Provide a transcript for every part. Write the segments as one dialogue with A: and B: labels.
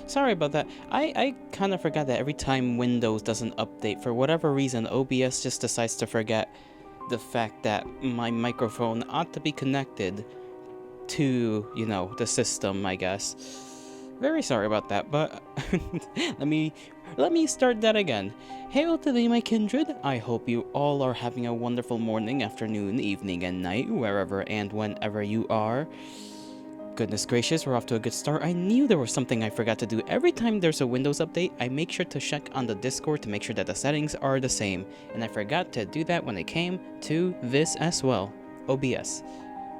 A: Sorry about that. I kind of forgot that every time Windows doesn't update, for whatever reason, OBS just decides to forget the fact that my microphone ought to be connected to, the system, I guess. Very sorry about that, but let me start that again. Hail today, my kindred. I hope you all are having a wonderful morning, afternoon, evening, and night, wherever and whenever you are. Goodness gracious, we're off to a good start. I knew there was something I forgot to do. Every time there's a Windows update, I make sure to check on the Discord to make sure that the settings are the same. And I forgot to do that when it came to this as well, OBS.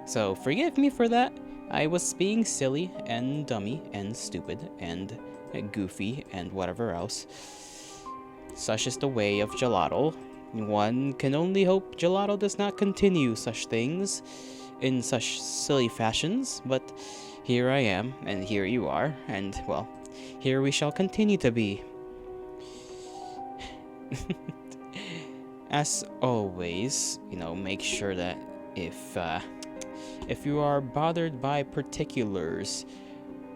A: So forgive me for that. I was being silly and dummy and stupid and goofy and whatever else. Such is the way of Gelato. One can only hope Gelato does not continue such things in such silly fashions, but here I am, and here you are, and, well, here we shall continue to be. As always, make sure that if you are bothered by particulars,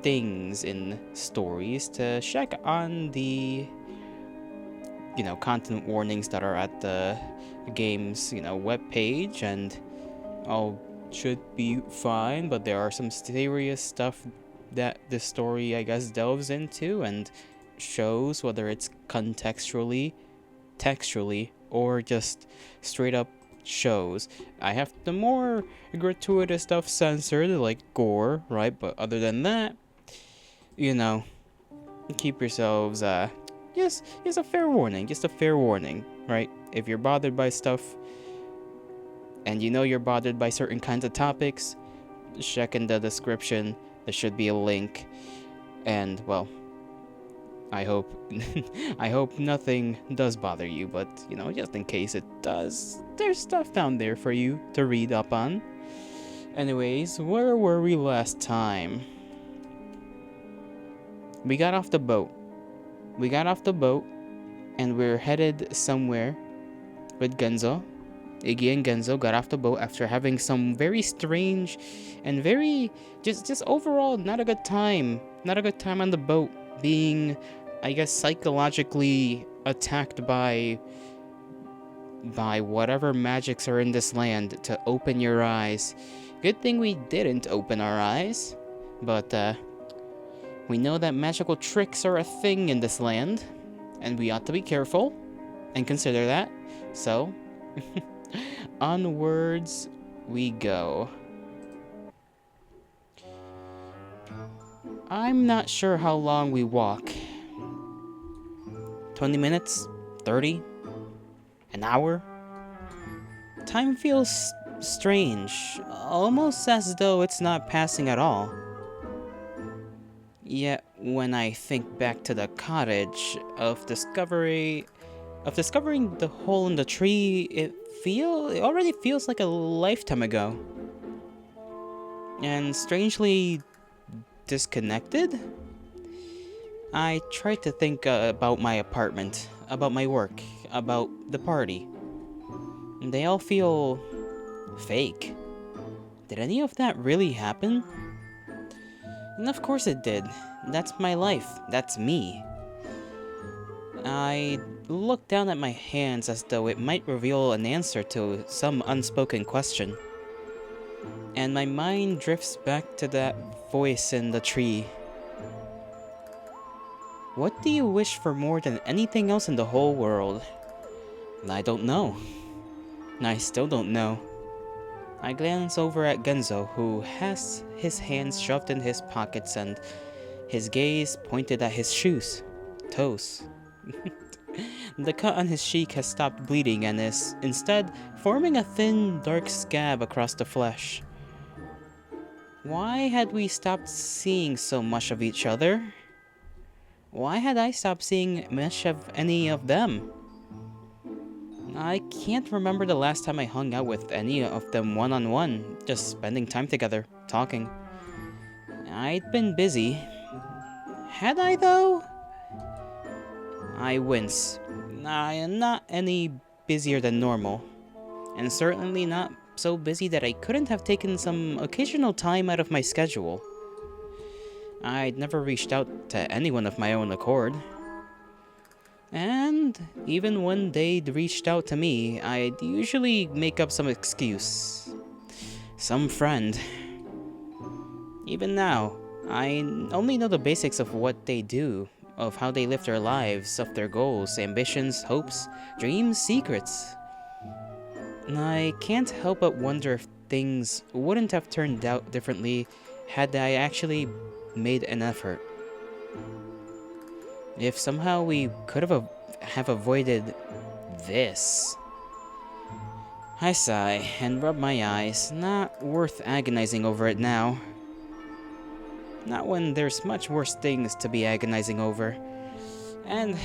A: things in stories, to check on the content warnings that are at the game's webpage, and all should be fine. But there are some serious stuff that the story, I guess, delves into and shows, whether it's contextually, textually, or just straight up shows. I have the more gratuitous stuff censored, like gore, right? But other than that, keep yourselves just a fair warning, right? If you're bothered by stuff and you're bothered by certain kinds of topics, check in the description. There should be a link. And, well, I hope I hope nothing does bother you, but just in case it does, there's stuff down there for you to read up on. Anyways, where were we last time? We got off the boat, and we're headed somewhere with Genzo. Iggy and Genzo got off the boat after having some very strange and very just overall not a good time on the boat, being, I guess, psychologically attacked by whatever magics are in this land to open your eyes. Good thing we didn't open our eyes, but we know that magical tricks are a thing in this land, and we ought to be careful and consider that. So, onwards we go. I'm not sure how long we walk. 20 minutes? 30? An hour? Time feels strange, almost as though it's not passing at all. Yet, when I think back to the cottage of discovering the hole in the tree, it already feels like a lifetime ago. And strangely disconnected? I try to think about my apartment, about my work, about the party. They all feel fake. Did any of that really happen? And of course it did. That's my life. That's me. I look down at my hands as though it might reveal an answer to some unspoken question. And my mind drifts back to that voice in the tree. What do you wish for more than anything else in the whole world? I don't know. I still don't know. I glance over at Genzo, who has his hands shoved in his pockets and his gaze pointed at his toes. The cut on his cheek has stopped bleeding and is instead forming a thin, dark scab across the flesh. Why had we stopped seeing so much of each other? Why had I stopped seeing much of any of them? I can't remember the last time I hung out with any of them one-on-one, just spending time together, talking. I'd been busy. Had I, though? I wince. I am not any busier than normal, and certainly not so busy that I couldn't have taken some occasional time out of my schedule. I'd never reached out to anyone of my own accord. And even when they'd reached out to me, I'd usually make up some excuse. Some friend. Even now, I only know the basics of what they do, of how they live their lives, of their goals, ambitions, hopes, dreams, secrets. And I can't help but wonder if things wouldn't have turned out differently had I actually made an effort. If somehow we could have avoided this. I sigh and rub my eyes. Not worth agonizing over it now. Not when there's much worse things to be agonizing over. And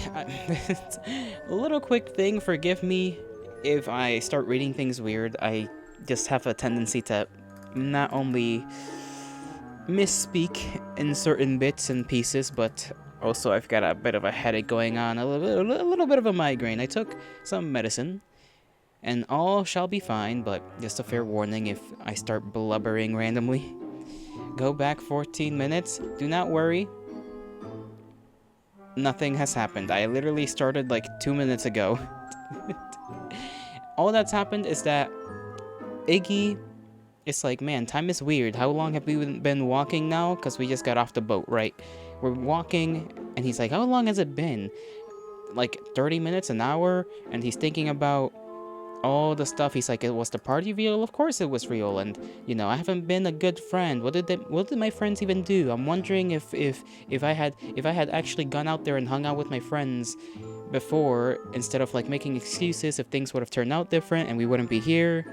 A: a little quick thing, forgive me if I start reading things weird. I just have a tendency to not only misspeak in certain bits and pieces, but also I've got a bit of a headache going on, a little bit of a migraine. I took some medicine, and all shall be fine, but just a fair warning if I start blubbering randomly. Go back 14 minutes, do not worry. Nothing has happened. I literally started like 2 minutes ago. All that's happened is that Iggy, it's like, man, time is weird. How long have we been walking now? Because we just got off the boat, right? We're walking, and he's like, how long has it been? Like 30 minutes, an hour? And he's thinking about all the stuff. He's like, it was the party real? Of course it was real. And I haven't been a good friend. What did my friends even do? I'm wondering if I had actually gone out there and hung out with my friends before, instead of like making excuses, if things would have turned out different and we wouldn't be here.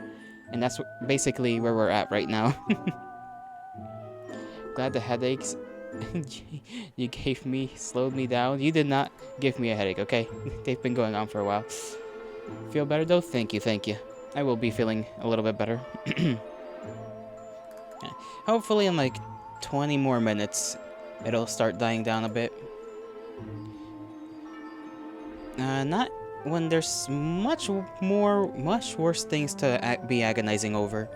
A: And that's basically where we're at right now. Glad the headaches you gave me slowed me down. You did not give me a headache, okay? They've been going on for a while. Feel better though? Thank you. I will be feeling a little bit better. Hopefully in like 20 more minutes, it'll start dying down a bit. Not when there's much worse things to be agonizing over.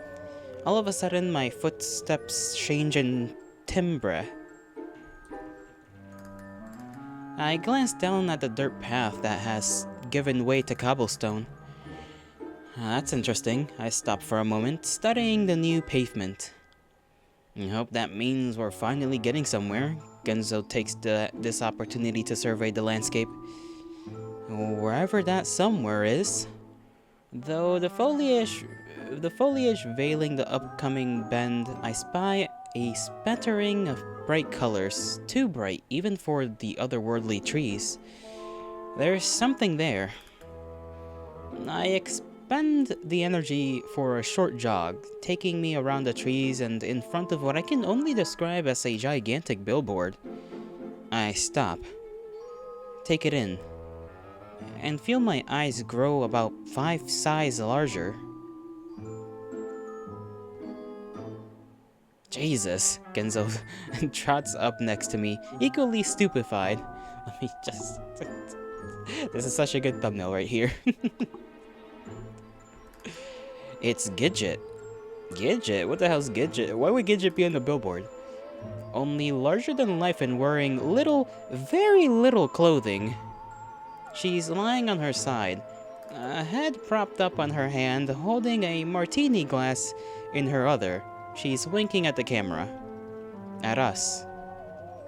A: All of a sudden, my footsteps change in timbre. I glance down at the dirt path that has given way to cobblestone. That's interesting. I stop for a moment, studying the new pavement. I hope that means we're finally getting somewhere. Genzo takes this opportunity to survey the landscape. Wherever that somewhere is. Though the foliage veiling the upcoming bend, I spy a spattering of bright colors, too bright even for the otherworldly trees. There's something there. I expend the energy for a short jog, taking me around the trees and in front of what I can only describe as a gigantic billboard. I stop, take it in, and feel my eyes grow about 5 sizes larger. Jesus, Genzo trots up next to me, equally stupefied. Let me just... This is such a good thumbnail right here. It's Gidget. Gidget? What the hell's Gidget? Why would Gidget be on the billboard? Only larger than life and wearing very little clothing. She's lying on her side, a head propped up on her hand, holding a martini glass in her other. She's winking at the camera. At us.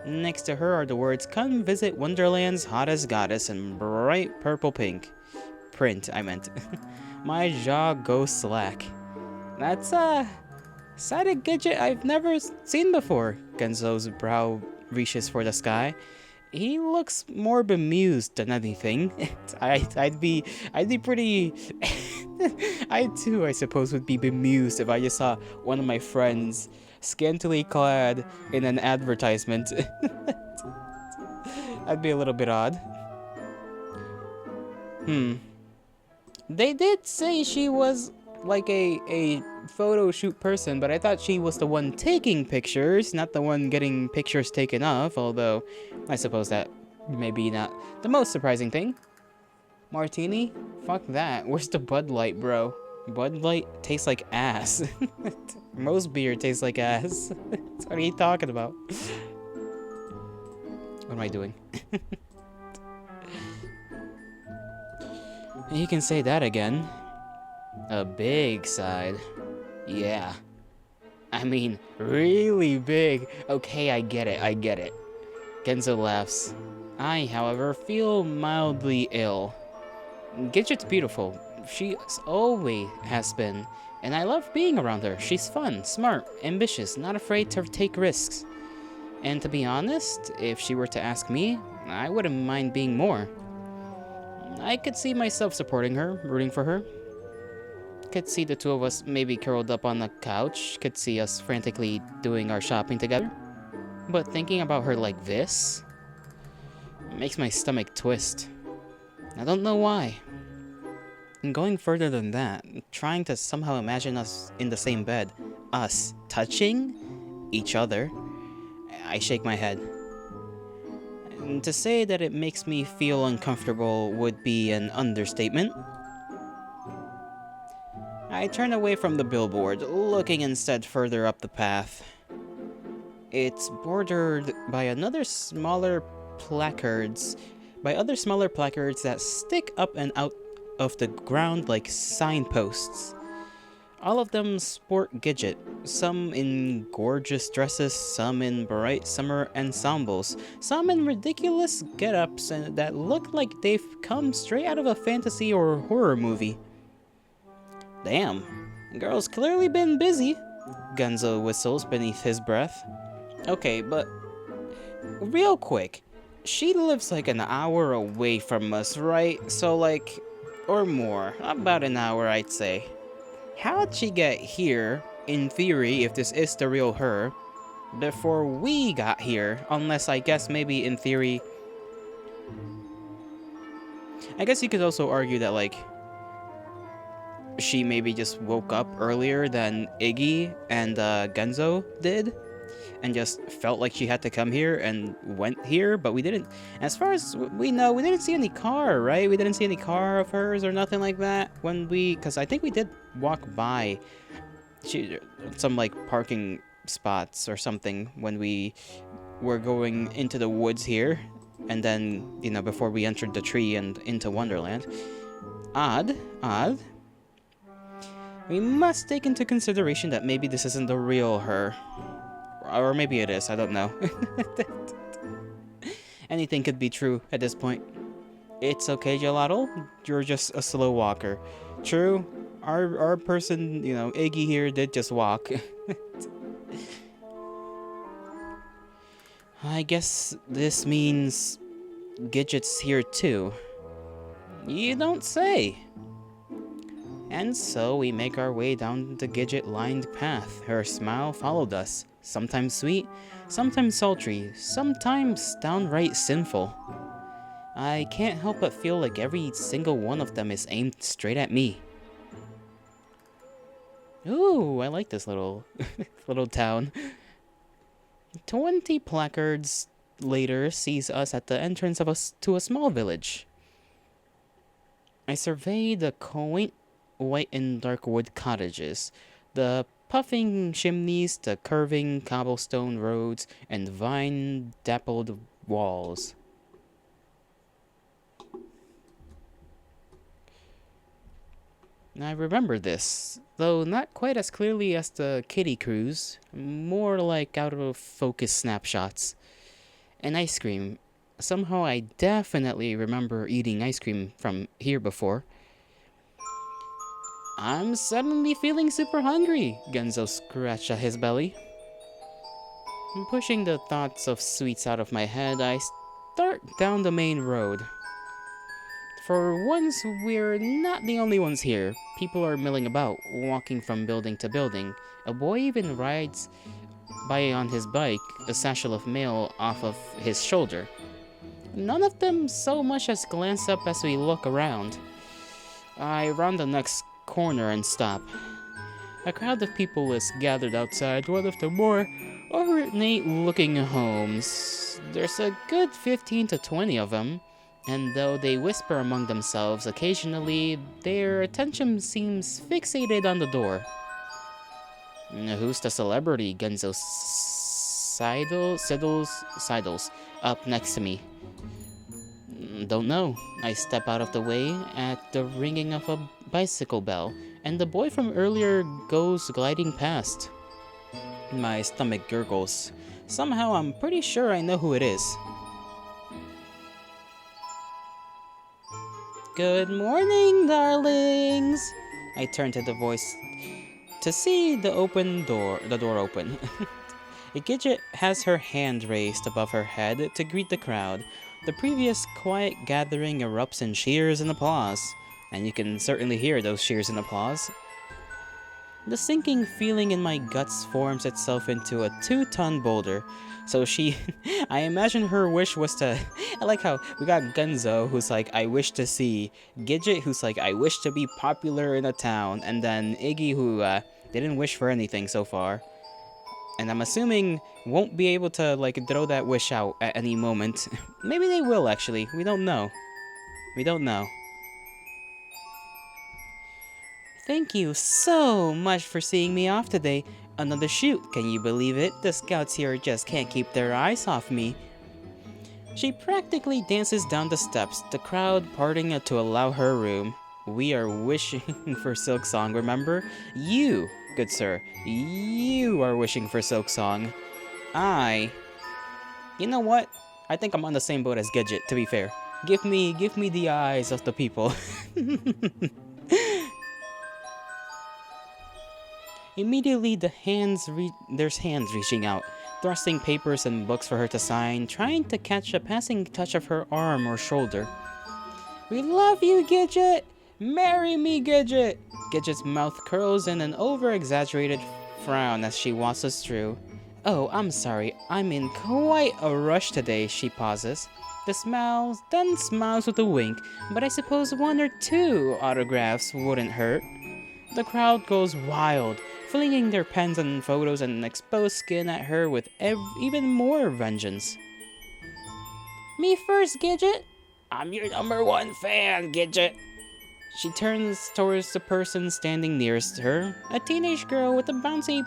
A: Next to her are the words, "Come visit Wonderland's hottest goddess," in bright purple pink. Print, I meant. My jaw goes slack. That's a side of Gidget I've never seen before. Genzo's brow reaches for the sky. He looks more bemused than anything. I'd be pretty... I too, I suppose, would be bemused if I just saw one of my friends scantily clad in an advertisement. That'd be a little bit odd. They did say she was like a photo shoot person, but I thought she was the one taking pictures, not the one getting pictures taken of, although I suppose that may be not the most surprising thing. Martini? Fuck that. Where's the Bud Light, bro? Bud Light tastes like ass. Most beer tastes like ass. What are you talking about? What am I doing? You can say that again. A big side. Yeah. I mean, really big. Okay, I get it. Genzo laughs. I, however, feel mildly ill. Gidget's beautiful. She always has been. And I love being around her. She's fun, smart, ambitious, not afraid to take risks. And to be honest, if she were to ask me, I wouldn't mind being more. I could see myself supporting her, rooting for her. Could see the two of us maybe curled up on the couch. Could see us frantically doing our shopping together. But thinking about her like this makes my stomach twist. I don't know why. And going further than that, trying to somehow imagine us in the same bed, us touching each other, I shake my head. And to say that it makes me feel uncomfortable would be an understatement. I turn away from the billboard, looking instead further up the path. It's bordered by other smaller placards that stick up and out of the ground like signposts. All of them sport Gidget, some in gorgeous dresses, some in bright summer ensembles, some in ridiculous get-ups that look like they've come straight out of a fantasy or horror movie. Damn, girl's clearly been busy, Gunzo whistles beneath his breath. Okay, but real quick, she lives like an hour away from us, right? So like, or more, about an hour I'd say. How'd she get here, in theory, if this is the real her, before we got here? Unless I guess maybe in theory... I guess you could also argue that like, she maybe just woke up earlier than Iggy and Genzo did, and just felt like she had to come here and went here, but we didn't. As far as we know, we didn't see any car, right? We didn't see any car of hers or nothing like that when we, because I think we did walk by some like parking spots or something when we were going into the woods here, and then, you know, before we entered the tree and into Wonderland. Odd. We must take into consideration that maybe this isn't the real her. Or maybe it is, I don't know. Anything could be true at this point. It's okay, Gelato. You're just a slow walker. True, our person, you know, Iggy here did just walk. I guess this means Gidget's here too. You don't say. And so we make our way down the Gidget-lined path. Her smile followed us. Sometimes sweet, sometimes sultry, sometimes downright sinful. I can't help but feel like every single one of them is aimed straight at me. Ooh, I like this little town. 20 placards later sees us at the entrance to a small village. I survey the quaint white and dark wood cottages, the puffing chimneys, the curving cobblestone roads, and vine-dappled walls. I remember this, though not quite as clearly as the kiddie cruise, more like out-of-focus snapshots. And ice cream. Somehow I definitely remember eating ice cream from here before. I'm suddenly feeling super hungry, Genzo scratched at his belly. Pushing the thoughts of sweets out of my head, I start down the main road. For once, we're not the only ones here. People are milling about, walking from building to building. A boy even rides by on his bike, a satchel of mail off of his shoulder. None of them so much as glance up as we look around. I round the next corner and stop. A crowd of people is gathered outside one of the more ornate-looking homes. There's a good 15 to 20 of them, and though they whisper among themselves occasionally, their attention seems fixated on the door. Who's the celebrity? Genzo sidles. up next to me? Don't know. I step out of the way at the ringing of a bicycle bell, and the boy from earlier goes gliding past. My stomach gurgles. Somehow I'm pretty sure I know who it is. Good morning, darlings! I turn to the voice to see the door open. Gidget has her hand raised above her head to greet the crowd. The previous quiet gathering erupts in cheers and applause, and you can certainly hear those cheers and applause. The sinking feeling in my guts forms itself into a 2-ton boulder. So I imagine her wish was to, I like how we got Gunzo, who's like, I wish to see, Gidget, who's like, I wish to be popular in a town, and then Iggy, who didn't wish for anything so far. And I'm assuming won't be able to like throw that wish out at any moment. Maybe they will actually, we don't know. We don't know. Thank you so much for seeing me off today. Another shoot, can you believe it? The scouts here just can't keep their eyes off me. She practically dances down the steps, the crowd parting to allow her room. We are wishing for Silk Song, remember? You, good sir, you are wishing for Silk Song. You know what? I think I'm on the same boat as Gidget, to be fair. Give me the eyes of the people. Immediately, there's hands reaching out, thrusting papers and books for her to sign, trying to catch a passing touch of her arm or shoulder. We love you, Gidget! Marry me, Gidget! Gidget's mouth curls in an over-exaggerated frown as she walks us through. Oh, I'm sorry, I'm in quite a rush today, she pauses. Then smiles with a wink, but I suppose 1 or 2 autographs wouldn't hurt. The crowd goes wild, flinging their pens and photos and exposed skin at her with even more vengeance. Me first, Gidget! I'm your #1 fan, Gidget! She turns towards the person standing nearest her, a teenage girl with a bouncy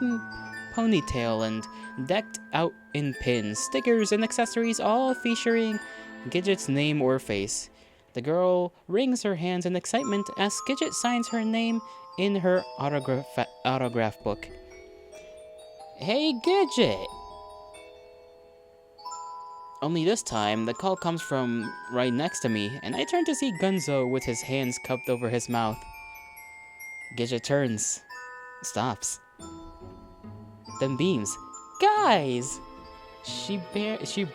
A: ponytail and decked out in pins, stickers, and accessories, all featuring Gidget's name or face. The girl wrings her hands in excitement as Gidget signs her name in her autograph book. Hey, Gidget! Only this time, the call comes from right next to me, and I turn to see Gunzo with his hands cupped over his mouth. Gidget turns, stops, then beams. Guys! She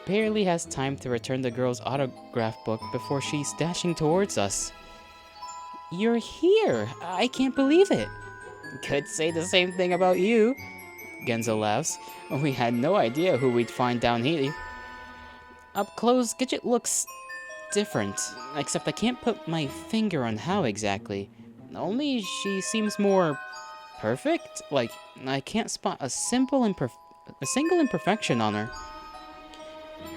A: barely has time to return the girl's autograph book before she's dashing towards us. You're here! I can't believe it! Could say the same thing about you, Genzo laughs. We had no idea who we'd find down here. Up close, Gidget looks different, except I can't put my finger on how exactly. Only she seems more perfect? Like, I can't spot a single imperfection on her.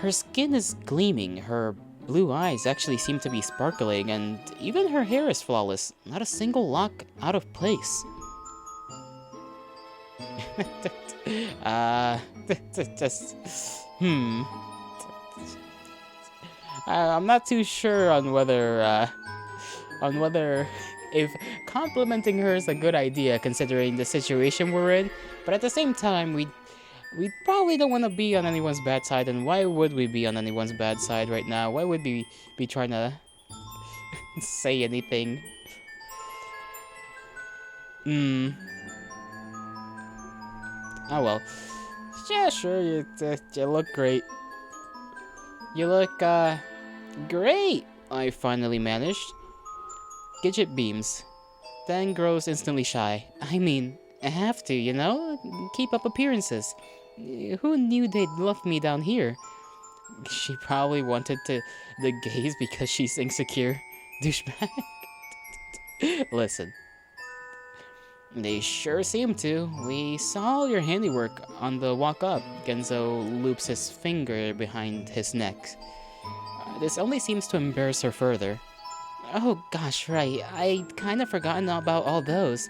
A: Her skin is gleaming, her blue eyes actually seem to be sparkling, and even her hair is flawless, not a single lock out of place. I'm not too sure on whether if complimenting her is a good idea considering the situation we're in, but at the same time, we probably don't want to be on anyone's bad side, and why would we be on anyone's bad side right now? Why would we be trying to say anything? Oh well. Yeah, sure, you look great. You look, great! I finally managed. Gidget beams, then grows instantly shy. I mean, I have to, you know? Keep up appearances. Who knew they'd love me down here? She probably wanted the gaze because she's insecure. Douchebag. Listen. They sure seem to. We saw your handiwork on the walk up. Genzo loops his finger behind his neck. This only seems to embarrass her further. Oh gosh, right. I'd kind of forgotten about all those.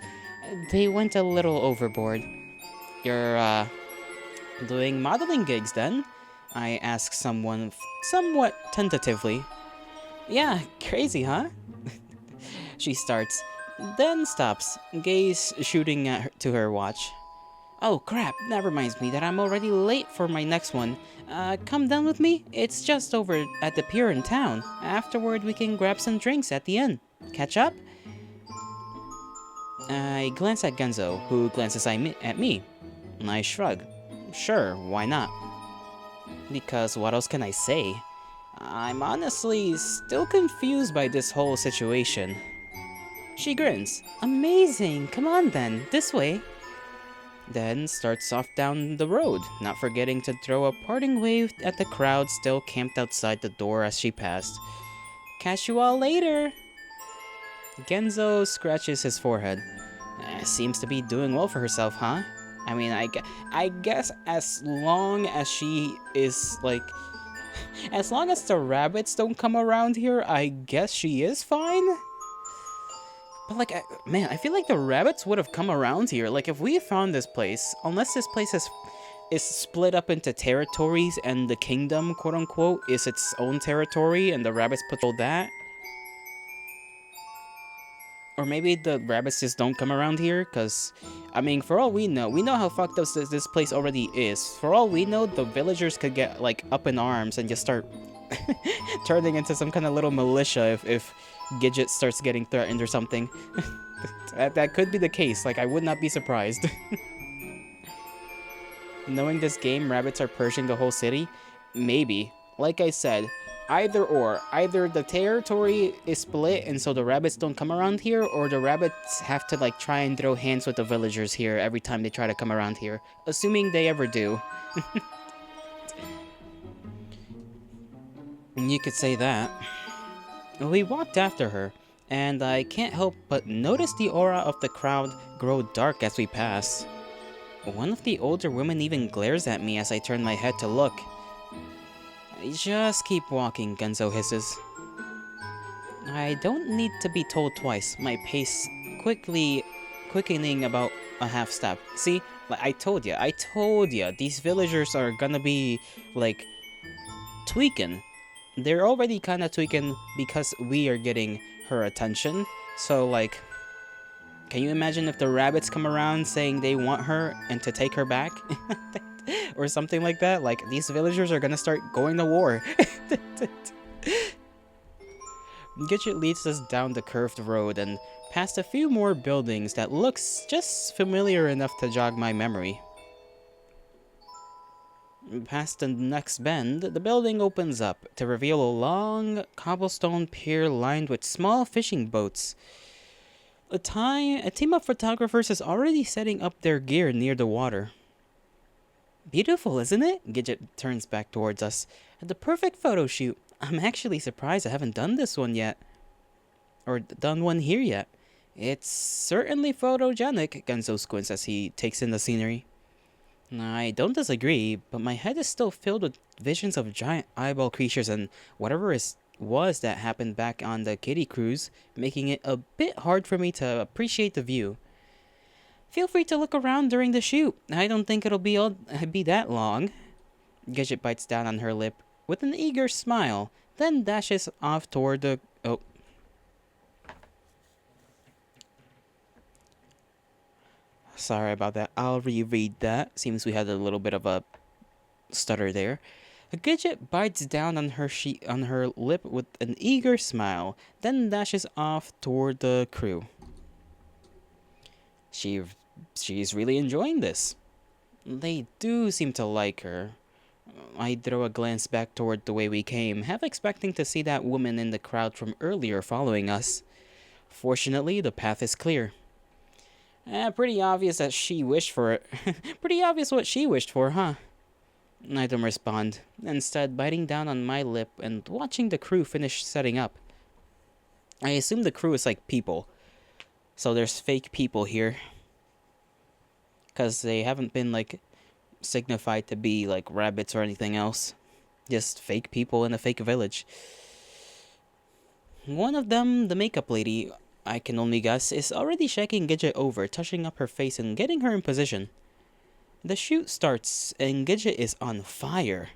A: They went a little overboard. You're, doing modeling gigs then? I ask someone somewhat tentatively. Yeah, crazy, huh? She starts, then stops, gaze shooting to her watch. Oh crap, that reminds me that I'm already late for my next one. Come down with me? It's just over at the pier in town. Afterward, we can grab some drinks at the inn. Catch up? I glance at Genzo, who glances at me. I shrug. Sure, why not? Because what else can I say? I'm honestly still confused by this whole situation. She grins. Amazing, come on then, this way. Then starts off down the road, not forgetting to throw a parting wave at the crowd still camped outside the door as she passed. Catch you all later! Genzo scratches his forehead. Seems to be doing well for herself, huh? I mean, I guess as long as she is, like... As long as the rabbits don't come around here, I guess she is fine? But like, man, I feel like the rabbits would have come around here. Like, if we found this place, unless this place is split up into territories and the kingdom, quote unquote, is its own territory and the rabbits patrol that. Or maybe the rabbits just don't come around here, because, I mean, for all we know how fucked up this place already is. For all we know, the villagers could get, like, up in arms and just start turning into some kind of little militia if Gidget starts getting threatened or something. That could be the case, like, I would not be surprised. Knowing this game, rabbits are purging the whole city? Maybe. Like I said, either or. Either the territory is split and so the rabbits don't come around here, or the rabbits have to like try and throw hands with the villagers here every time they try to come around here. Assuming they ever do. You could say that. We walked after her, and I can't help but notice the aura of the crowd grow dark as we pass. One of the older women even glares at me as I turn my head to look. Just keep walking, Genzo hisses. I don't need to be told twice, my pace quickly quickening about a half step. See, like I told ya, these villagers are gonna be, like, tweaking. They're already kinda tweaking because we are getting her attention. So, like, can you imagine if the rabbits come around saying they want her and to take her back? Or something like that. Like, these villagers are gonna start going to war. Gidget leads us down the curved road and past a few more buildings that looks just familiar enough to jog my memory. Past the next bend, the building opens up to reveal a long cobblestone pier lined with small fishing boats. A team of photographers is already setting up their gear near the water. Beautiful, isn't it? Gidget turns back towards us. The perfect photo shoot. I'm actually surprised I haven't done this one yet. Or done one here yet. It's certainly photogenic, Genzo squints as he takes in the scenery. I don't disagree, but my head is still filled with visions of giant eyeball creatures and whatever was that happened back on the kiddie cruise, making it a bit hard for me to appreciate the view. Feel free to look around during the shoot. I don't think it'll be that long. Gidget bites down on her lip with an eager smile, then dashes off toward the... Oh. Sorry about that. I'll reread that. Seems we had a little bit of a stutter there. Gidget bites down on her lip with an eager smile, then dashes off toward the crew. She's really enjoying this. They do seem to like her. I throw a glance back toward the way we came, half expecting to see that woman in the crowd from earlier following us. Fortunately, the path is clear. Pretty obvious that she wished for it. Pretty obvious what she wished for, huh? I don't respond, instead biting down on my lip and watching the crew finish setting up. I assume the crew is like people. So there's fake people here. Because they haven't been, like, signified to be, like, rabbits or anything else. Just fake people in a fake village. One of them, the makeup lady, I can only guess, is already shaking Gidget over, touching up her face and getting her in position. The shoot starts, and Gidget is on fire.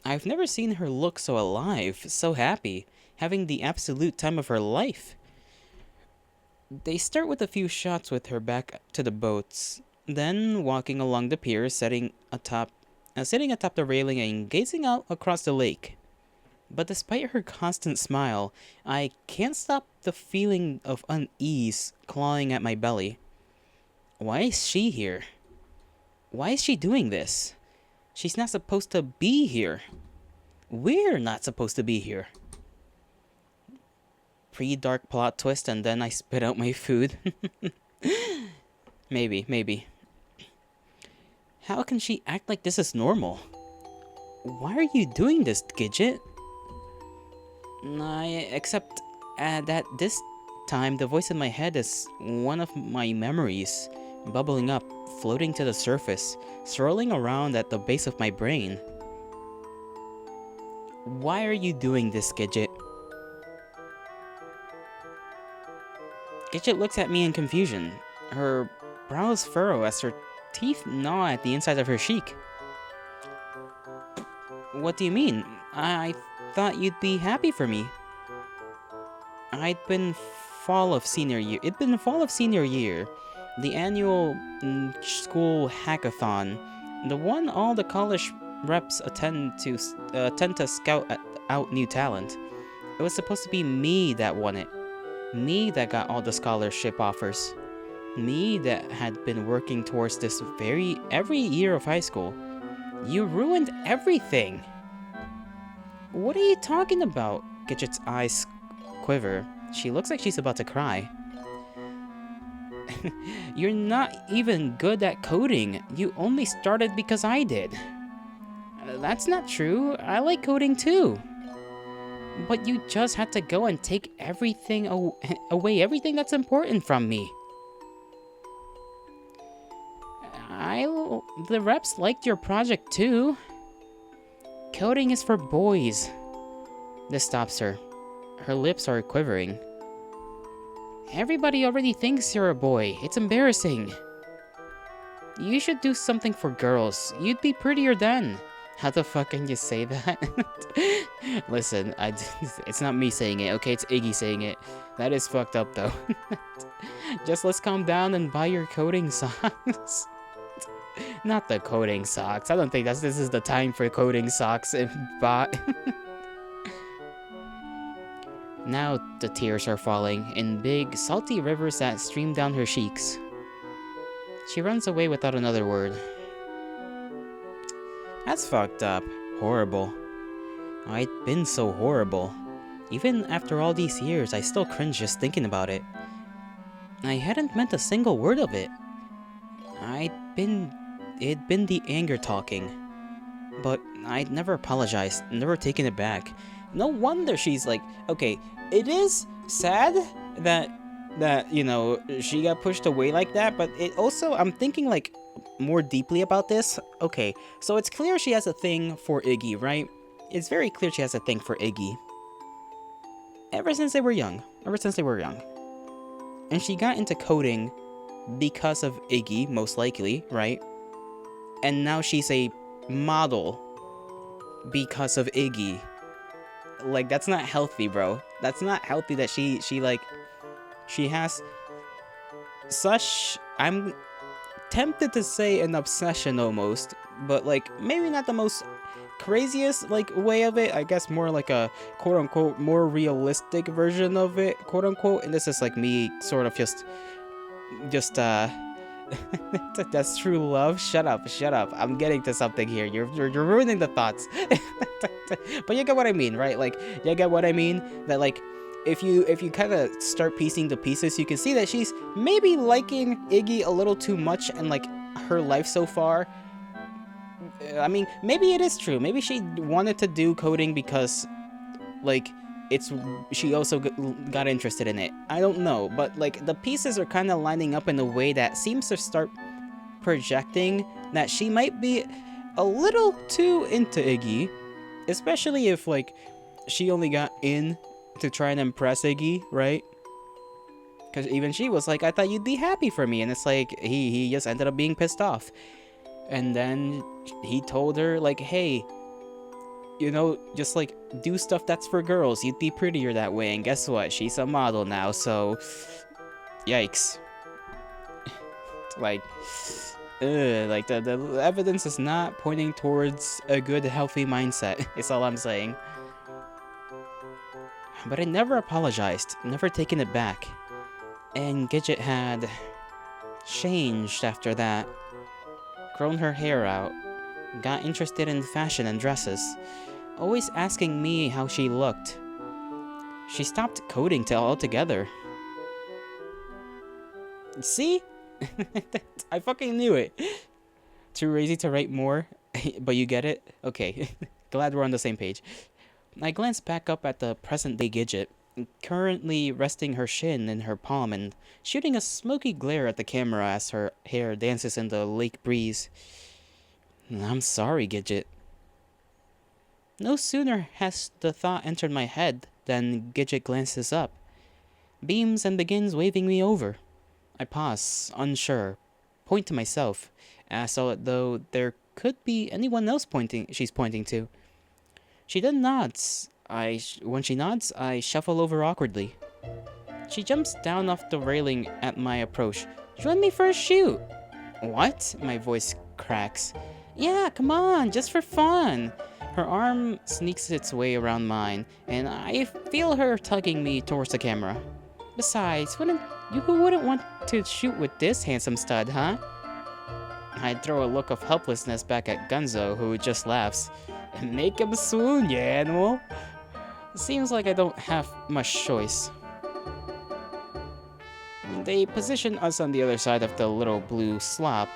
A: I've never seen her look so alive, so happy, having the absolute time of her life. They start with a few shots with her back to the boats, then walking along the pier, sitting atop the railing and gazing out across the lake. But despite her constant smile, I can't stop the feeling of unease clawing at my belly. Why is she here? Why is she doing this? She's not supposed to be here. We're not supposed to be here. Pre-dark plot twist and then I spit out my food. Maybe. How can she act like this is normal? Why are you doing this, Gidget? Except that this time the voice in my head is one of my memories, bubbling up, floating to the surface, swirling around at the base of my brain. Why are you doing this, Gidget? Gidget looks at me in confusion. Her brows furrow as her teeth gnaw at the inside of her cheek. What do you mean? I thought you'd be happy for me. It'd been fall of senior year. The annual school hackathon. The one all the college reps attend to scout out new talent. It was supposed to be me that won it. Me that got all the scholarship offers. Me that had been working towards this every year of high school. You ruined everything. What are you talking about? Gidget's eyes quiver. She looks like she's about to cry. You're not even good at coding. You only started because I did. That's not true. I like coding too. But you just had to go and take everything away, everything that's important from me. The reps liked your project too. Coding is for boys. This stops her. Her lips are quivering. Everybody already thinks you're a boy. It's embarrassing. You should do something for girls. You'd be prettier then. How the fuck can you say that? Listen, it's not me saying it, okay? It's Iggy saying it. That is fucked up though. Just let's calm down and buy your coding socks. Not the coding socks. I don't think this is the time for coding socks and bot. Now the tears are falling in big, salty rivers that stream down her cheeks. She runs away without another word. That's fucked up. Horrible. I'd been so horrible. Even after all these years, I still cringe just thinking about it. I hadn't meant a single word of it. It'd been the anger talking. But I'd never apologized, never taken it back. No wonder she's like, okay, it is sad that, you know, she got pushed away like that, but it also, I'm thinking like more deeply about this. Okay, so it's clear she has a thing for Iggy, right? It's very clear she has a thing for Iggy. Ever since they were young. And she got into coding because of Iggy, most likely, right? And now she's a model because of Iggy. Like, that's not healthy, bro. That's not healthy that she has such, I'm tempted to say an obsession almost, but like maybe not the most craziest like way of it. I guess more like a quote unquote more realistic version of it, quote unquote. And this is like me sort of just that's true love. Shut up. I'm getting to something here. You're ruining the thoughts. But you get what I mean, right? Like, you get what I mean? That like, if you kind of start piecing the pieces, you can see that she's maybe liking Iggy a little too much and like her life so far. I mean, maybe it is true. Maybe she wanted to do coding because like she also got interested in it. I don't know, but like the pieces are kind of lining up in a way that seems to start projecting that she might be a little too into Iggy, especially if like she only got in to try and impress Iggy, right? Because even she was like, I thought you'd be happy for me, and it's like he just ended up being pissed off. And then he told her like, hey, You know, just like do stuff that's for girls. You'd be prettier that way. And guess what? She's a model now, so yikes. Like, like the evidence is not pointing towards a good, healthy mindset. Is all I'm saying. But I never apologized, never taken it back. And Gidget had changed after that. Grown her hair out, got interested in fashion and dresses, always asking me how she looked. She stopped coding altogether. See? I fucking knew it. Too lazy to write more, but you get it? Okay, glad we're on the same page. I glanced back up at the present-day Gidget, currently resting her shin in her palm and shooting a smoky glare at the camera as her hair dances in the lake breeze. I'm sorry, Gidget. No sooner has the thought entered my head than Gidget glances up, beams and begins waving me over. I pause, unsure, point to myself, as though there could be anyone else she's pointing to. She then nods. When she nods, I shuffle over awkwardly. She jumps down off the railing at my approach. Join me for a shoot. What? My voice cracks. Yeah, come on, just for fun. Her arm sneaks its way around mine, and I feel her tugging me towards the camera. Besides, who wouldn't want to shoot with this handsome stud, huh? I throw a look of helplessness back at Gunzo, who just laughs. Make him swoon, you animal. Seems like I don't have much choice. They position us on the other side of the little blue sloop,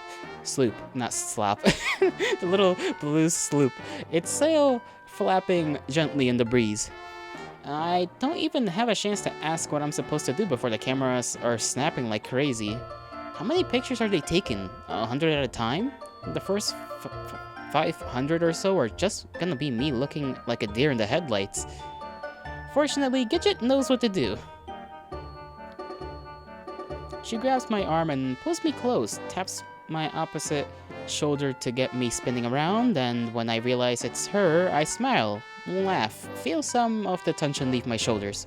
A: not slop. The little blue sloop. Its sail flapping gently in the breeze. I don't even have a chance to ask what I'm supposed to do before the cameras are snapping like crazy. How many pictures are they taking? 100 at a time? The first 500 or so are just gonna be me looking like a deer in the headlights. Fortunately, Gidget knows what to do. She grabs my arm and pulls me close, taps my opposite shoulder to get me spinning around, and when I realize it's her, I smile, laugh, feel some of the tension leave my shoulders.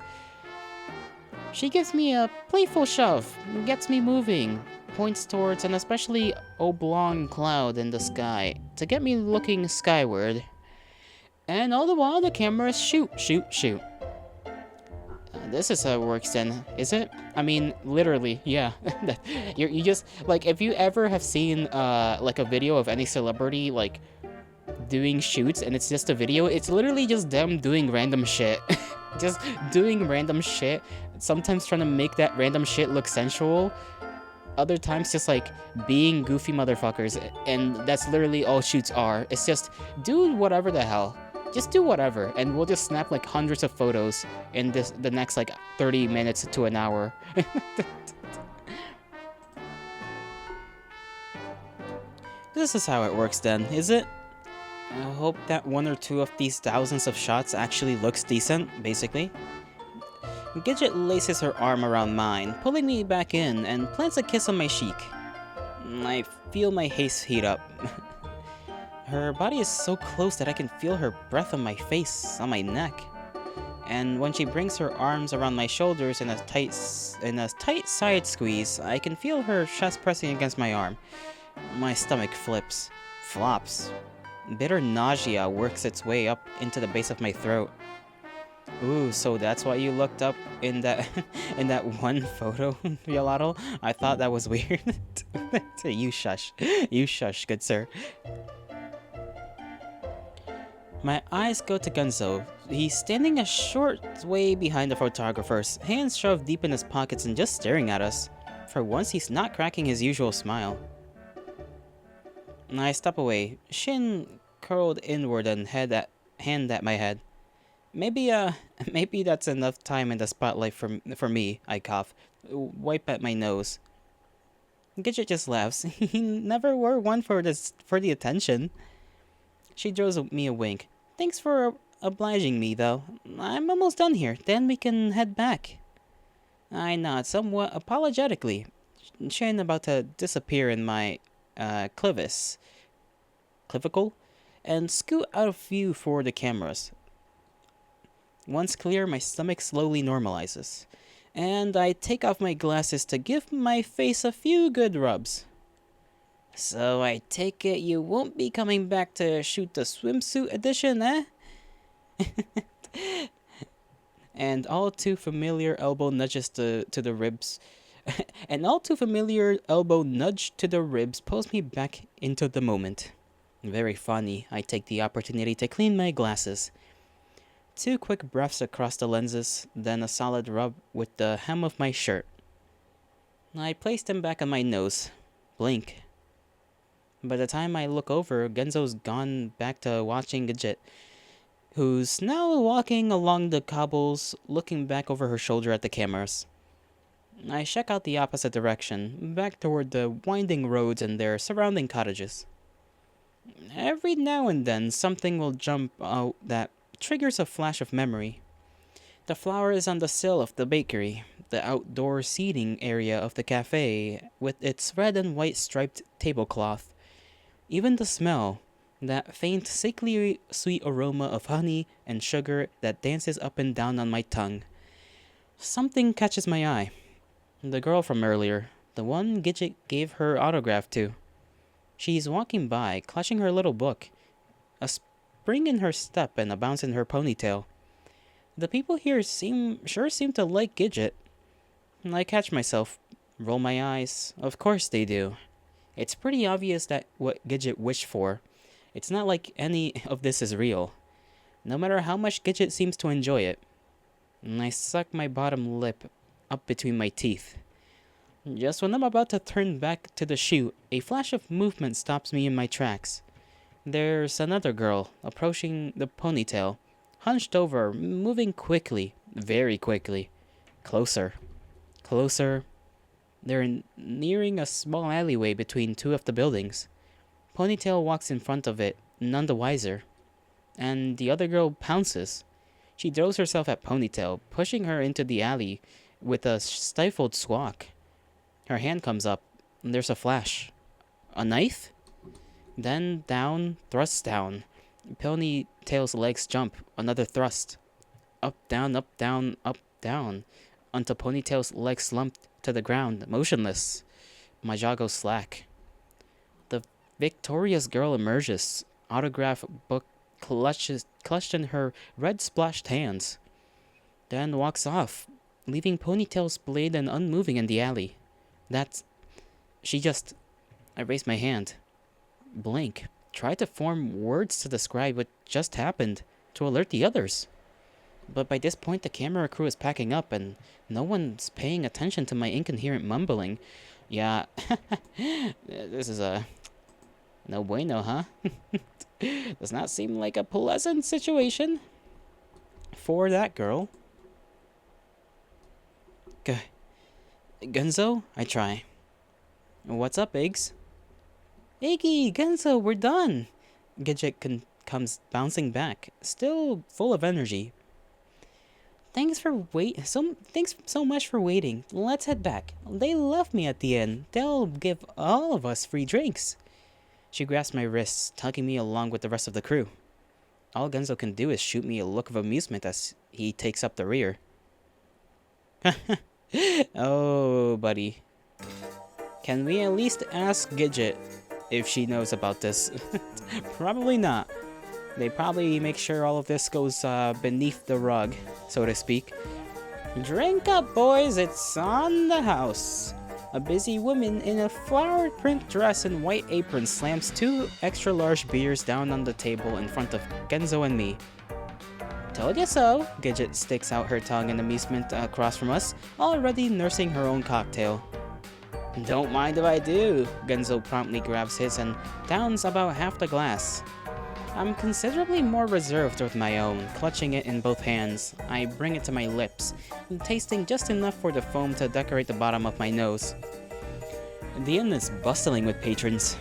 A: She gives me a playful shove, gets me moving, points towards an especially oblong cloud in the sky to get me looking skyward. And all the while, the cameras shoot. This is how it works then, is it? I mean, literally, yeah. you just, like, if you ever have seen, like, a video of any celebrity, like, doing shoots, and it's just a video, it's literally just them doing random shit. Just doing random shit, sometimes trying to make that random shit look sensual, other times just, like, being goofy motherfuckers, and that's literally all shoots are. It's just, do whatever the hell. Just do whatever, and we'll just snap like hundreds of photos in the next like 30 minutes to an hour. This is how it works then, is it? I hope that one or two of these thousands of shots actually looks decent, basically. Gidget laces her arm around mine, pulling me back in, and plants a kiss on my cheek. I feel my haste heat up. Her body is so close that I can feel her breath on my face, on my neck. And when she brings her arms around my shoulders in a tight side squeeze, I can feel her chest pressing against my arm. My stomach flops. Bitter nausea works its way up into the base of my throat. Ooh, so that's why you looked up in that in that one photo, Yolato? I thought that was weird. You shush, good sir. My eyes go to Gunzo. He's standing a short way behind the photographers, hands shoved deep in his pockets and just staring at us. For once, he's not cracking his usual smile. I step away, shin curled inward and hand at my head. Maybe that's enough time in the spotlight for me, I cough, wipe at my nose. Gidget just laughs. He never were one for the attention. She throws me a wink. Thanks for obliging me, though. I'm almost done here. Then we can head back. I nod somewhat apologetically, chin about to disappear in my clavicle, and scoot out of view for the cameras. Once clear, my stomach slowly normalizes, and I take off my glasses to give my face a few good rubs. So I take it you won't be coming back to shoot the swimsuit edition, eh? And all too familiar elbow nudges to the ribs. An all too familiar elbow nudge to the ribs pulls me back into the moment. Very funny, I take the opportunity to clean my glasses. 2 quick breaths across the lenses, then a solid rub with the hem of my shirt. I place them back on my nose. Blink. By the time I look over, Genzo's gone back to watching Gidget, who's now walking along the cobbles, looking back over her shoulder at the cameras. I check out the opposite direction, back toward the winding roads and their surrounding cottages. Every now and then, something will jump out that triggers a flash of memory. The flowers on the sill of the bakery, the outdoor seating area of the cafe with its red and white striped tablecloth, even the smell, that faint, sickly sweet aroma of honey and sugar that dances up and down on my tongue. Something catches my eye. The girl from earlier, the one Gidget gave her autograph to. She's walking by, clutching her little book, a spring in her step and a bounce in her ponytail. The people here seem to like Gidget. I catch myself, roll my eyes. Of course they do. It's pretty obvious that what Gidget wished for. It's not like any of this is real, no matter how much Gidget seems to enjoy it. I suck my bottom lip up between my teeth. Just when I'm about to turn back to the chute, a flash of movement stops me in my tracks. There's another girl, approaching the ponytail, hunched over, moving quickly, very quickly. Closer. Closer. They're nearing a small alleyway between 2 of the buildings. Ponytail walks in front of it, none the wiser. And the other girl pounces. She throws herself at Ponytail, pushing her into the alley with a stifled squawk. Her hand comes up, and there's a flash. A knife? Then down, thrust down. Ponytail's legs jump, another thrust. Up, down, until Ponytail's legs slumped to the ground, motionless. My jaw goes slack. The victorious girl emerges, autograph book clutched in her red-splashed hands. Then walks off, leaving Ponytail's blade and unmoving in the alley. I raise my hand. Blink. Try to form words to describe what just happened, to alert the others. But by this point, the camera crew is packing up, and no one's paying attention to my incoherent mumbling. Yeah, this is a no bueno, huh? Does not seem like a pleasant situation for that girl. Gunzo, I try. What's up, Iggs? Iggy, Gunzo, we're done. Gidget comes bouncing back, still full of energy. Thanks so much for waiting. Let's head back. They left me at the end. They'll give all of us free drinks. She grasps my wrists, tugging me along with the rest of the crew. All Gunzo can do is shoot me a look of amusement as he takes up the rear. Oh, buddy. Can we at least ask Gidget if she knows about this? Probably not. They probably make sure all of this goes beneath the rug, so to speak. Drink up, boys, it's on the house. A busy woman in a flowered print dress and white apron slams 2 extra-large beers down on the table in front of Genzo and me. Told you so. Gidget sticks out her tongue in amusement across from us, already nursing her own cocktail. Don't mind if I do. Genzo promptly grabs his and downs about half the glass. I'm considerably more reserved with my own, clutching it in both hands. I bring it to my lips, tasting just enough for the foam to decorate the bottom of my nose. The inn is bustling with patrons.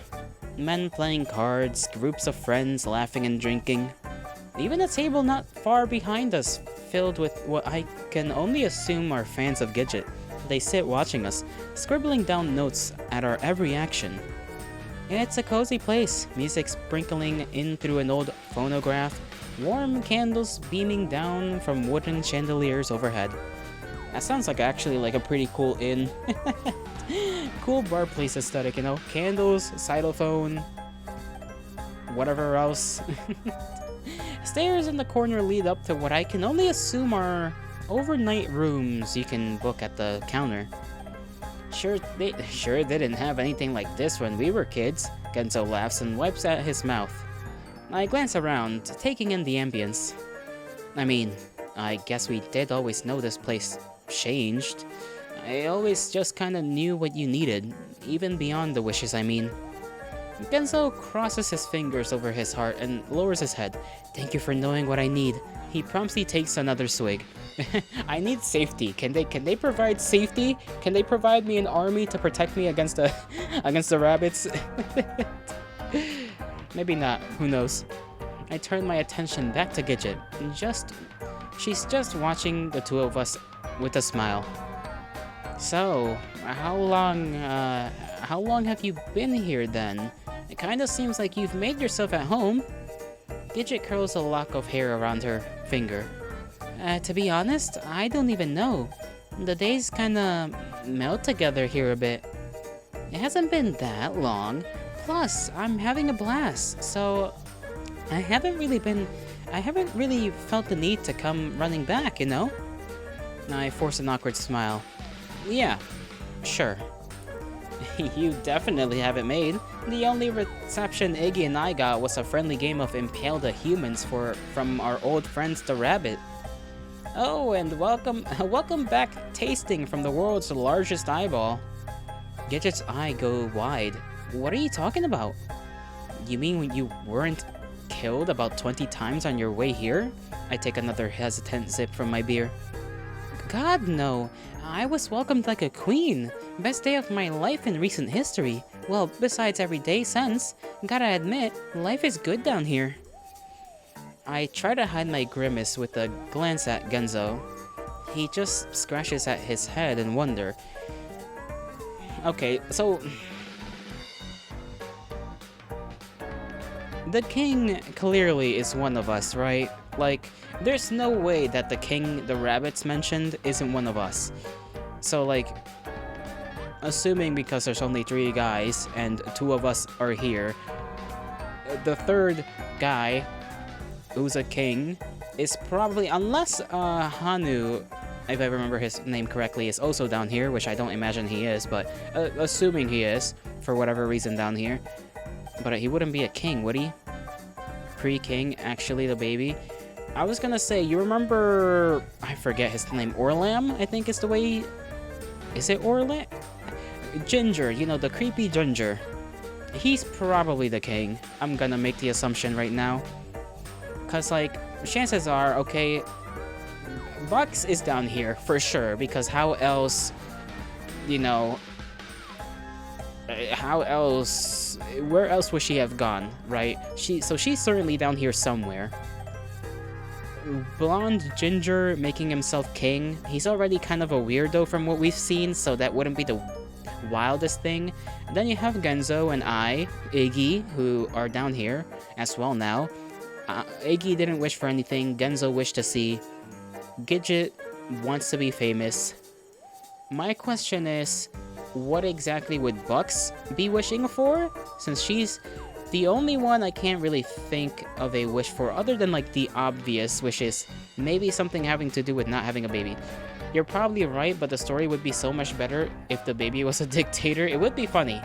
A: Men playing cards, groups of friends laughing and drinking. Even a table not far behind us, filled with what I can only assume are fans of Gidget. They sit watching us, scribbling down notes at our every action. It's a cozy place, music sprinkling in through an old phonograph, warm candles beaming down from wooden chandeliers overhead. That sounds like actually like a pretty cool inn. Cool bar place aesthetic, you know? Candles, xylophone, whatever else. Stairs in the corner lead up to what I can only assume are overnight rooms you can book at the counter. Sure, they didn't have anything like this when we were kids. Genzo laughs and wipes at his mouth. I glance around, taking in the ambience. I mean, I guess we did always know this place changed. I always just kinda knew what you needed, even beyond the wishes, I mean. Genzo crosses his fingers over his heart and lowers his head. Thank you for knowing what I need. He promptly takes another swig. I need safety. Can they provide safety? Can they provide me an army to protect me against the against the rabbits? Maybe not. Who knows? I turn my attention back to Gidget. She's just watching the two of us with a smile. So, how long have you been here then? It kinda seems like you've made yourself at home. Gidget curls a lock of hair around her finger. To be honest, I don't even know. The days kinda melt together here a bit. It hasn't been that long. Plus, I'm having a blast, so I haven't really felt the need to come running back, you know? I force an awkward smile. Yeah, sure. You definitely have it made. The only reception Iggy and I got was a friendly game of Impale the Humans from our old friends the Rabbit. Oh, and welcome back tasting from the world's largest eyeball. Gidget's eye go wide. What are you talking about? You mean when you weren't killed about 20 times on your way here? I take another hesitant sip from my beer. God, no. I was welcomed like a queen. Best day of my life in recent history. Well, besides every day since. Gotta admit, life is good down here. I try to hide my grimace with a glance at Genzo. He just scratches at his head in wonder. Okay, so... the king clearly is one of us, right? Like, there's no way that the king the rabbits mentioned isn't one of us. So, like, assuming because there's only 3 guys and 2 of us are here, the third guy, who's a king, is probably, unless Hanu, if I remember his name correctly, is also down here, which I don't imagine he is, but assuming he is, for whatever reason down here. But he wouldn't be a king, would he? Pre-king, actually, the baby. I was gonna say, you remember... I forget his name. Orlam, I think is the way... Is it Orlam? Ginger, you know, the creepy Ginger. He's probably the king. I'm gonna make the assumption right now. Because, like, chances are, okay... Bucks is down here, for sure, because how else... You know... How else... Where else would she have gone, right? So she's certainly down here somewhere. Blonde Ginger making himself king. He's already kind of a weirdo from what we've seen, so that wouldn't be the wildest thing. And then you have Genzo and Iggy, who are down here as well now. Iggy didn't wish for anything. Genzo wished to see. Gidget wants to be famous. My question is, what exactly would Bucks be wishing for? Since she's the only one I can't really think of a wish for, other than like the obvious wishes. Maybe something having to do with not having a baby. You're probably right, but the story would be so much better if the baby was a dictator. It would be funny.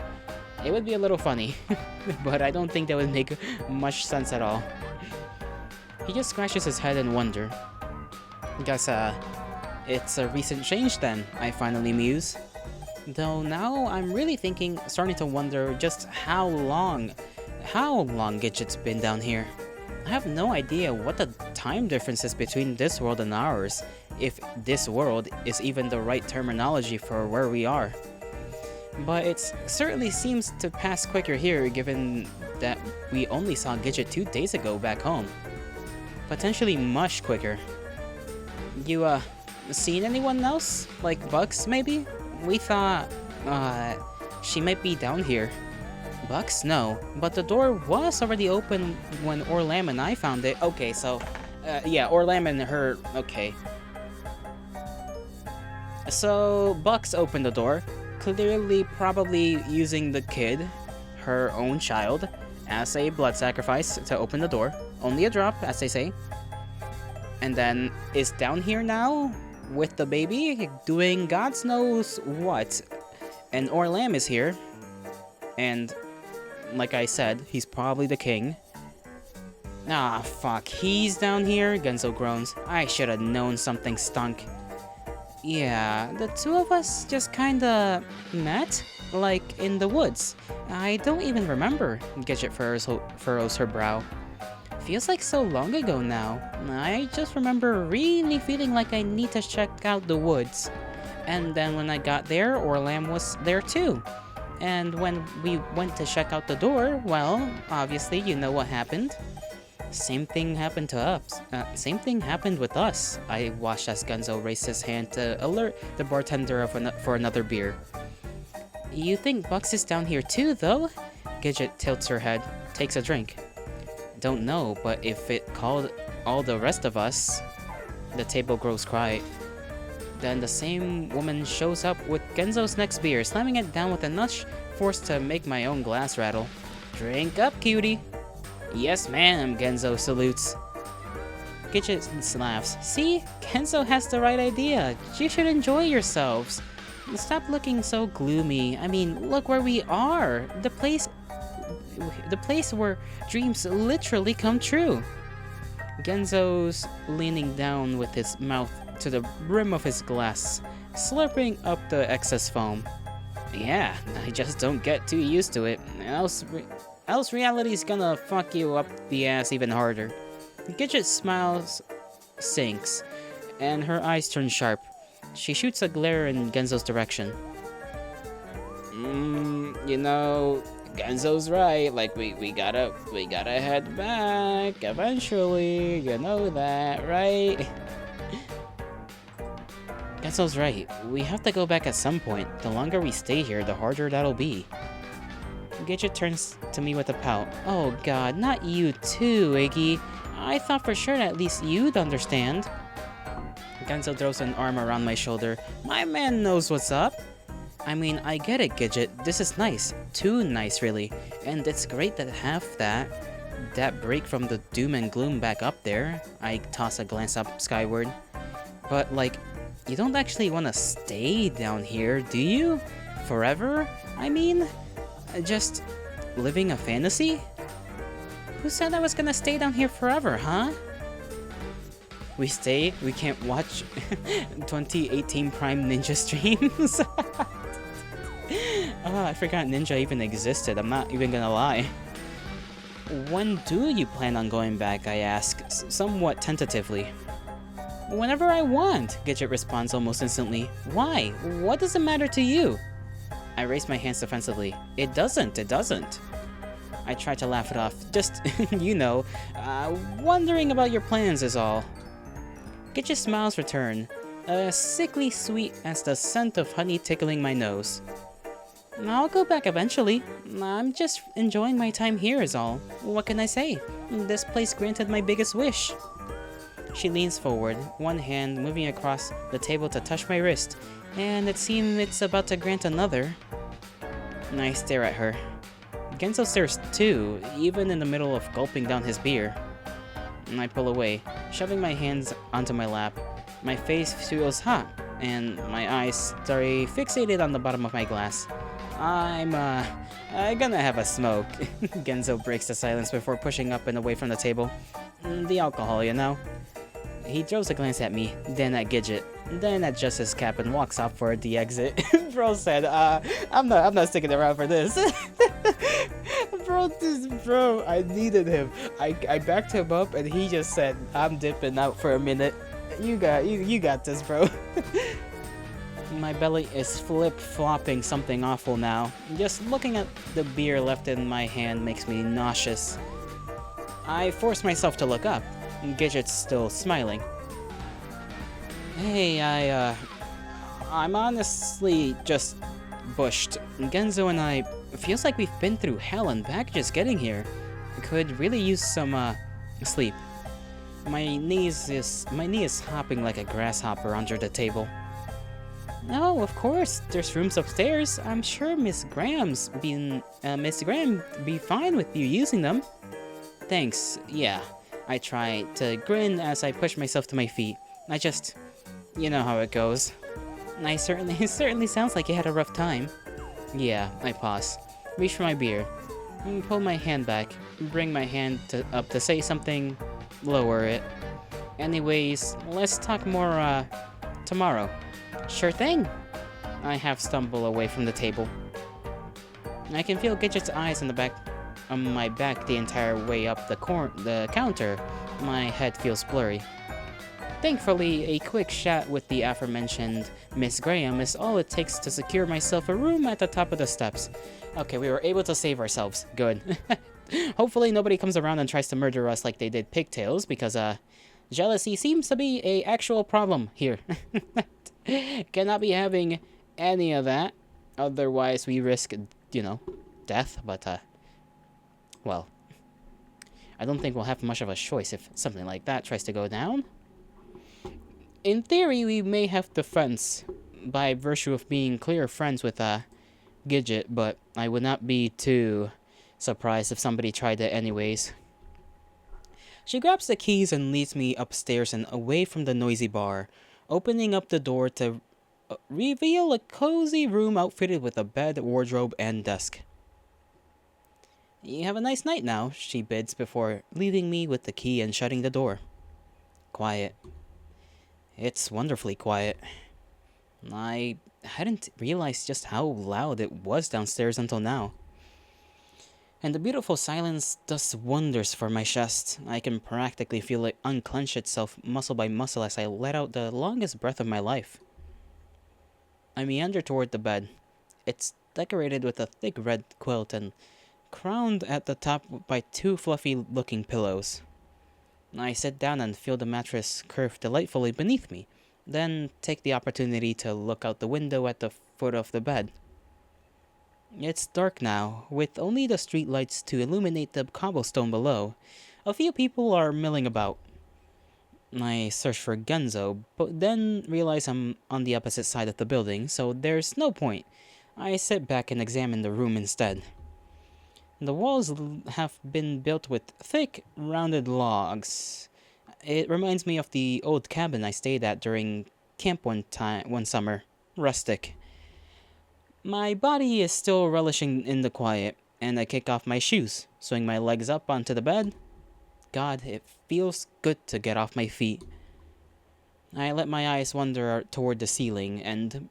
A: It would be a little funny. But I don't think that would make much sense at all. He just scratches his head in wonder. Guess, it's a recent change then, I finally muse. Though now I'm really starting to wonder just how long Gidget's been down here. I have no idea what the time difference is between this world and ours, if this world is even the right terminology for where we are. But it certainly seems to pass quicker here, given that we only saw Gidget 2 days ago back home. Potentially much quicker. You, seen anyone else? Like Bucks, maybe? We thought, she might be down here. Bucks? No. But the door was already open when Orlam and I found it. Okay, so... yeah, Orlam and her... Okay. So, Bucks opened the door, clearly probably using the kid, her own child, as a blood sacrifice to open the door. Only a drop, as they say. And then is down here now with the baby, doing God's knows what. And Orlam is here. And, like I said, he's probably the king. Ah, fuck, he's down here? Genzo groans. I should have known something stunk. Yeah, the two of us just kinda met, like in the woods. I don't even remember. Gidget furrows her brow. Feels like so long ago now. I just remember really feeling like I need to check out the woods. And then when I got there, Orlam was there too. And when we went to check out the door, well, obviously you know what happened. Same thing happened to us. Same thing happened with us. I watched as Gunzo raised his hand to alert the bartender for another beer. You think Bucks is down here too, though? Gidget tilts her head, takes a drink. Don't know, but if it called all the rest of us, the table grows quiet. Then the same woman shows up with Genzo's next beer, slamming it down with enough force to make my own glass rattle. Drink up, cutie. Yes, ma'am, Genzo salutes. Gidget laughs. See? Genzo has the right idea. You should enjoy yourselves. Stop looking so gloomy. I mean, look where we are. The place where dreams literally come true. Genzo's leaning down with his mouth to the rim of his glass, slurping up the excess foam. Yeah, I just don't get too used to it. Else reality's gonna fuck you up the ass even harder. Gidget's smiles sinks, and her eyes turn sharp. She shoots a glare in Genzo's direction. You know, Genzo's right. Like we gotta head back eventually. You know that, right? Genzo's right. We have to go back at some point. The longer we stay here, the harder that'll be. Gidget turns to me with a pout. Oh god, not you too, Iggy. I thought for sure that at least you'd understand. Genzo throws an arm around my shoulder. My man knows what's up. I mean, I get it, Gidget. This is nice. Too nice, really. And it's great to have that break from the doom and gloom back up there. I toss a glance up skyward. But, like, you don't actually want to stay down here, do you? Forever? I mean... just living a fantasy? Who said I was gonna stay down here forever, huh? We stay? We can't watch 2018 Prime Ninja streams? Oh, I forgot Ninja even existed, I'm not even gonna lie. When do you plan on going back, I ask, somewhat tentatively. Whenever I want, Gidget responds almost instantly. Why? What does it matter to you? I raise my hands defensively. It doesn't. I try to laugh it off. Just, you know, wondering about your plans is all. Gidget's smiles return, sickly sweet as the scent of honey tickling my nose. I'll go back eventually. I'm just enjoying my time here is all. What can I say? This place granted my biggest wish. She leans forward, one hand moving across the table to touch my wrist, and it seems it's about to grant another. I stare at her. Genzo stares too, even in the middle of gulping down his beer. I pull away, shoving my hands onto my lap. My face feels hot, and my eyes stay fixated on the bottom of my glass. I'm gonna have a smoke. Genzo breaks the silence before pushing up and away from the table. The alcohol, you know? He throws a glance at me, then at Gidget, then at Justice Cap and walks off for the exit. Bro said, I'm not sticking around for this. Bro, I needed him. I backed him up and he just said, I'm dipping out for a minute. You got this, bro. My belly is flip-flopping something awful now. Just looking at the beer left in my hand makes me nauseous. I force myself to look up. Gidget's still smiling. Hey, I'm honestly just bushed. Genzo and I, feels like we've been through hell and back just getting here. Could really use some, sleep. My knee is hopping like a grasshopper under the table. No, of course, there's rooms upstairs. I'm sure Miss Graham be fine with you using them. Thanks, yeah. I try to grin as I push myself to my feet. You know how it goes. It certainly sounds like you had a rough time. Yeah, I pause. Reach for my beer. Pull my hand back. Bring my hand up to say something. Lower it. Anyways, let's talk more, tomorrow. Sure thing. I half stumble away from the table. I can feel Gidget's eyes on my back the entire way up the counter. My head feels blurry. Thankfully, a quick chat with the aforementioned Miss Graham is all it takes to secure myself a room at the top of the steps. Okay, we were able to save ourselves. Good. Hopefully nobody comes around and tries to murder us like they did Pigtails, because, jealousy seems to be a actual problem here. Cannot be having any of that. Otherwise, we risk, death, but, well, I don't think we'll have much of a choice if something like that tries to go down. In theory, we may have defense by virtue of being clear friends with Gidget, but I would not be too surprised if somebody tried it anyways. She grabs the keys and leads me upstairs and away from the noisy bar, opening up the door to reveal a cozy room outfitted with a bed, wardrobe, and desk. You have a nice night now, she bids before leaving me with the key and shutting the door. Quiet. It's wonderfully quiet. I hadn't realized just how loud it was downstairs until now. And the beautiful silence does wonders for my chest. I can practically feel it unclench itself muscle by muscle as I let out the longest breath of my life. I meander toward the bed. It's decorated with a thick red quilt and crowned at the top by two fluffy-looking pillows. I sit down and feel the mattress curve delightfully beneath me, then take the opportunity to look out the window at the foot of the bed. It's dark now, with only the streetlights to illuminate the cobblestone below. A few people are milling about. I search for Genzo, but then realize I'm on the opposite side of the building, so there's no point. I sit back and examine the room instead. The walls have been built with thick, rounded logs. It reminds me of the old cabin I stayed at during camp one summer. Rustic. My body is still relishing in the quiet, and I kick off my shoes, swing my legs up onto the bed. God, it feels good to get off my feet. I let my eyes wander toward the ceiling, and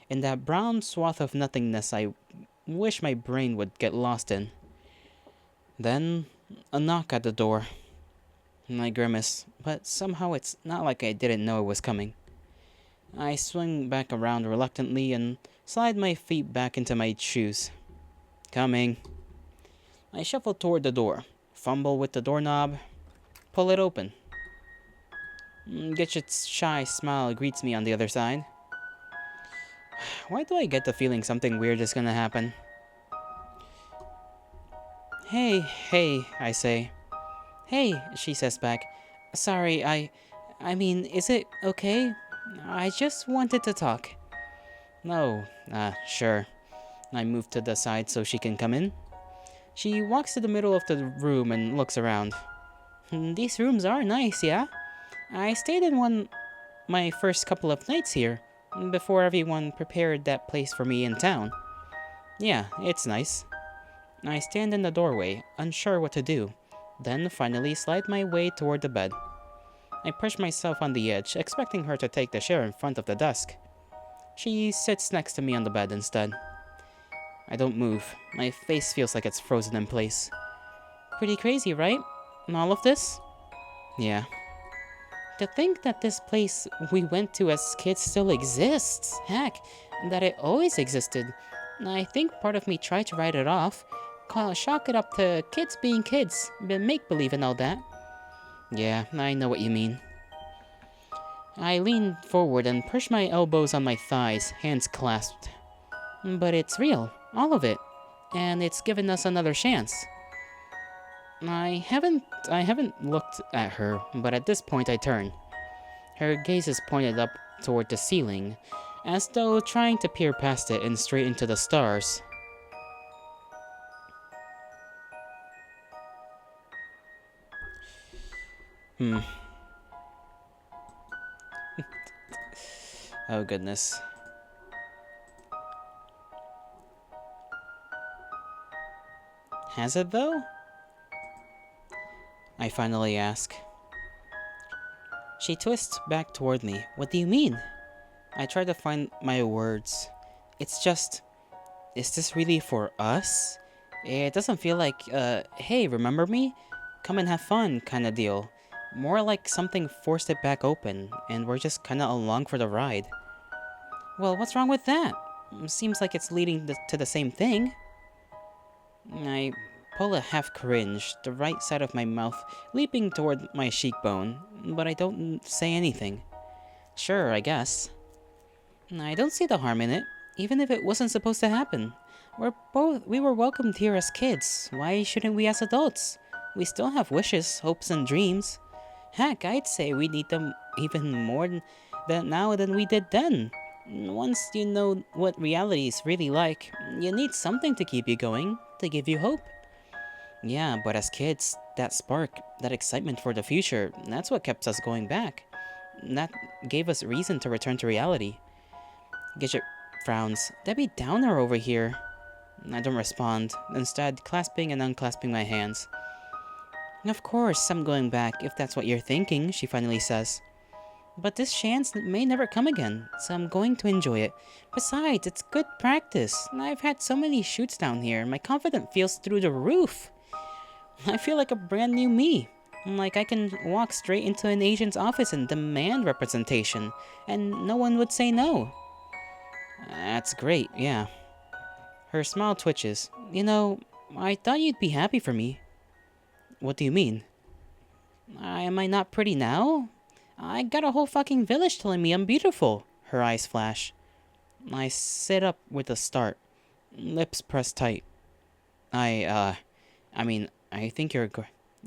A: in that brown swath of nothingness I wish my brain would get lost in. Then, a knock at the door. I grimace, but somehow it's not like I didn't know it was coming. I swing back around reluctantly and slide my feet back into my shoes. Coming. I shuffle toward the door, fumble with the doorknob, pull it open. Gidget's shy smile greets me on the other side. Why do I get the feeling something weird is gonna happen? Hey, I say. Hey, she says back. Sorry, I mean, is it okay? I just wanted to talk. No, sure. I move to the side so she can come in. She walks to the middle of the room and looks around. These rooms are nice, yeah? I stayed in one my first couple of nights here, before everyone prepared that place for me in town. Yeah, it's nice. I stand in the doorway, unsure what to do, then finally slide my way toward the bed. I push myself on the edge, expecting her to take the chair in front of the desk. She sits next to me on the bed instead. I don't move. My face feels like it's frozen in place. Pretty crazy, right? All of this? Yeah. To think that this place we went to as kids still exists. Heck, that it always existed. I think part of me tried to write it off, chalk it up to kids being kids, make-believe and all that. Yeah, I know what you mean. I lean forward and push my elbows on my thighs, hands clasped. But it's real, all of it. And it's given us another chance. I haven't looked at her, but at this point I turn. Her gaze is pointed up toward the ceiling, as though trying to peer past it and straight into the stars. Hmm. Oh goodness. Has it though? I finally ask. She twists back toward me. What do you mean? I try to find my words. It's just, is this really for us? It doesn't feel like, hey, remember me? Come and have fun kind of deal. More like something forced it back open, and we're just kinda along for the ride. Well, what's wrong with that? Seems like it's leading to the same thing. I pull a half cringe, the right side of my mouth leaping toward my cheekbone, but I don't say anything. Sure, I guess. I don't see the harm in it, even if it wasn't supposed to happen. We were welcomed here as kids. Why shouldn't we as adults? We still have wishes, hopes, and dreams. Heck, I'd say we need them even more than now than we did then. Once you know what reality is really like, you need something to keep you going, to give you hope. Yeah, but as kids, that spark, that excitement for the future, that's what kept us going back. That gave us reason to return to reality. Gidget frowns. Debbie Downer over here. I don't respond, instead clasping and unclasping my hands. Of course, I'm going back, if that's what you're thinking, she finally says. But this chance may never come again, so I'm going to enjoy it. Besides, it's good practice. I've had so many shoots down here, my confidence feels through the roof. I feel like a brand new me. Like I can walk straight into an agent's office and demand representation, and no one would say no. That's great, yeah. Her smile twitches. You know, I thought you'd be happy for me. What do you mean? Am I not pretty now? I got a whole fucking village telling me I'm beautiful. Her eyes flash. I sit up with a start, lips pressed tight. I think you're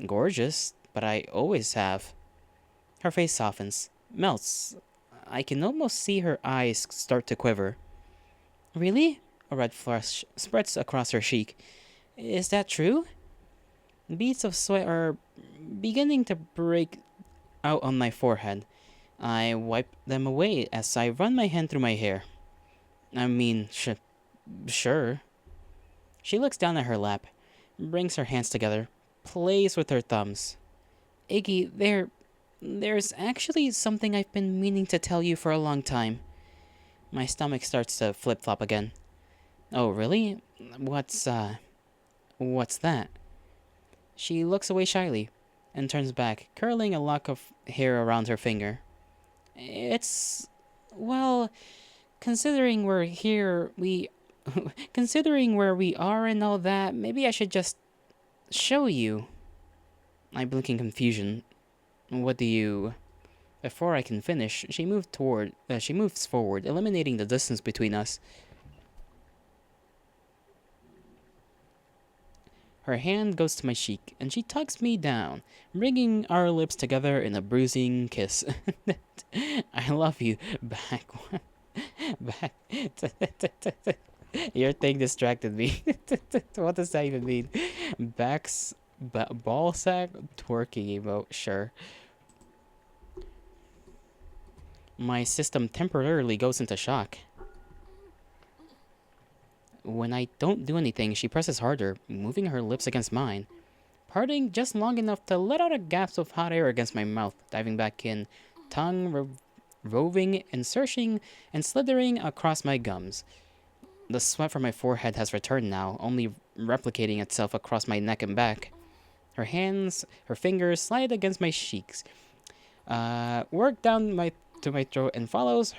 A: gorgeous, but I always have. Her face softens, melts. I can almost see her eyes start to quiver. Really? A red flush spreads across her cheek. Is that true? Beads of sweat are beginning to break out on my forehead. I wipe them away as I run my hand through my hair. I mean, sure. She looks down at her lap, brings her hands together, plays with her thumbs. Iggy, there's actually something I've been meaning to tell you for a long time. My stomach starts to flip-flop again. Oh, really? What's that? She looks away shyly and turns back, curling a lock of hair around her finger. It's, well, considering we're here, considering where we are and all that, maybe I should just show you. I blink in confusion. What do you... Before I can finish, she moves forward, eliminating the distance between us. Her hand goes to my cheek, and she tugs me down, bringing our lips together in a bruising kiss. I love you, back. Back. Your thing distracted me. What does that even mean? Ball sack twerking emote, sure. My system temporarily goes into shock. When I don't do anything, she presses harder, moving her lips against mine, parting just long enough to let out a gasp of hot air against my mouth, diving back in, tongue roving and searching and slithering across my gums. The sweat from my forehead has returned now, only replicating itself across my neck and back. Her fingers slide against my cheeks, work down to my throat and follows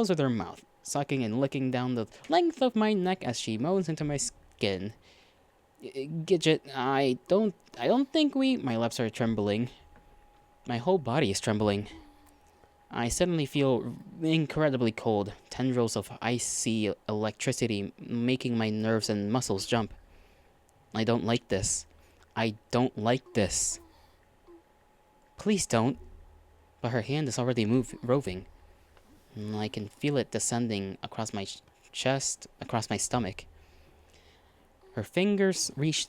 A: with her mouth, sucking and licking down the length of my neck as she moans into my skin. Gidget, I don't think my lips are trembling. My whole body is trembling. I suddenly feel incredibly cold, tendrils of icy electricity making my nerves and muscles jump. I don't like this. I don't like this. Please don't. But her hand is already roving. I can feel it descending across my chest, across my stomach. Her fingers reach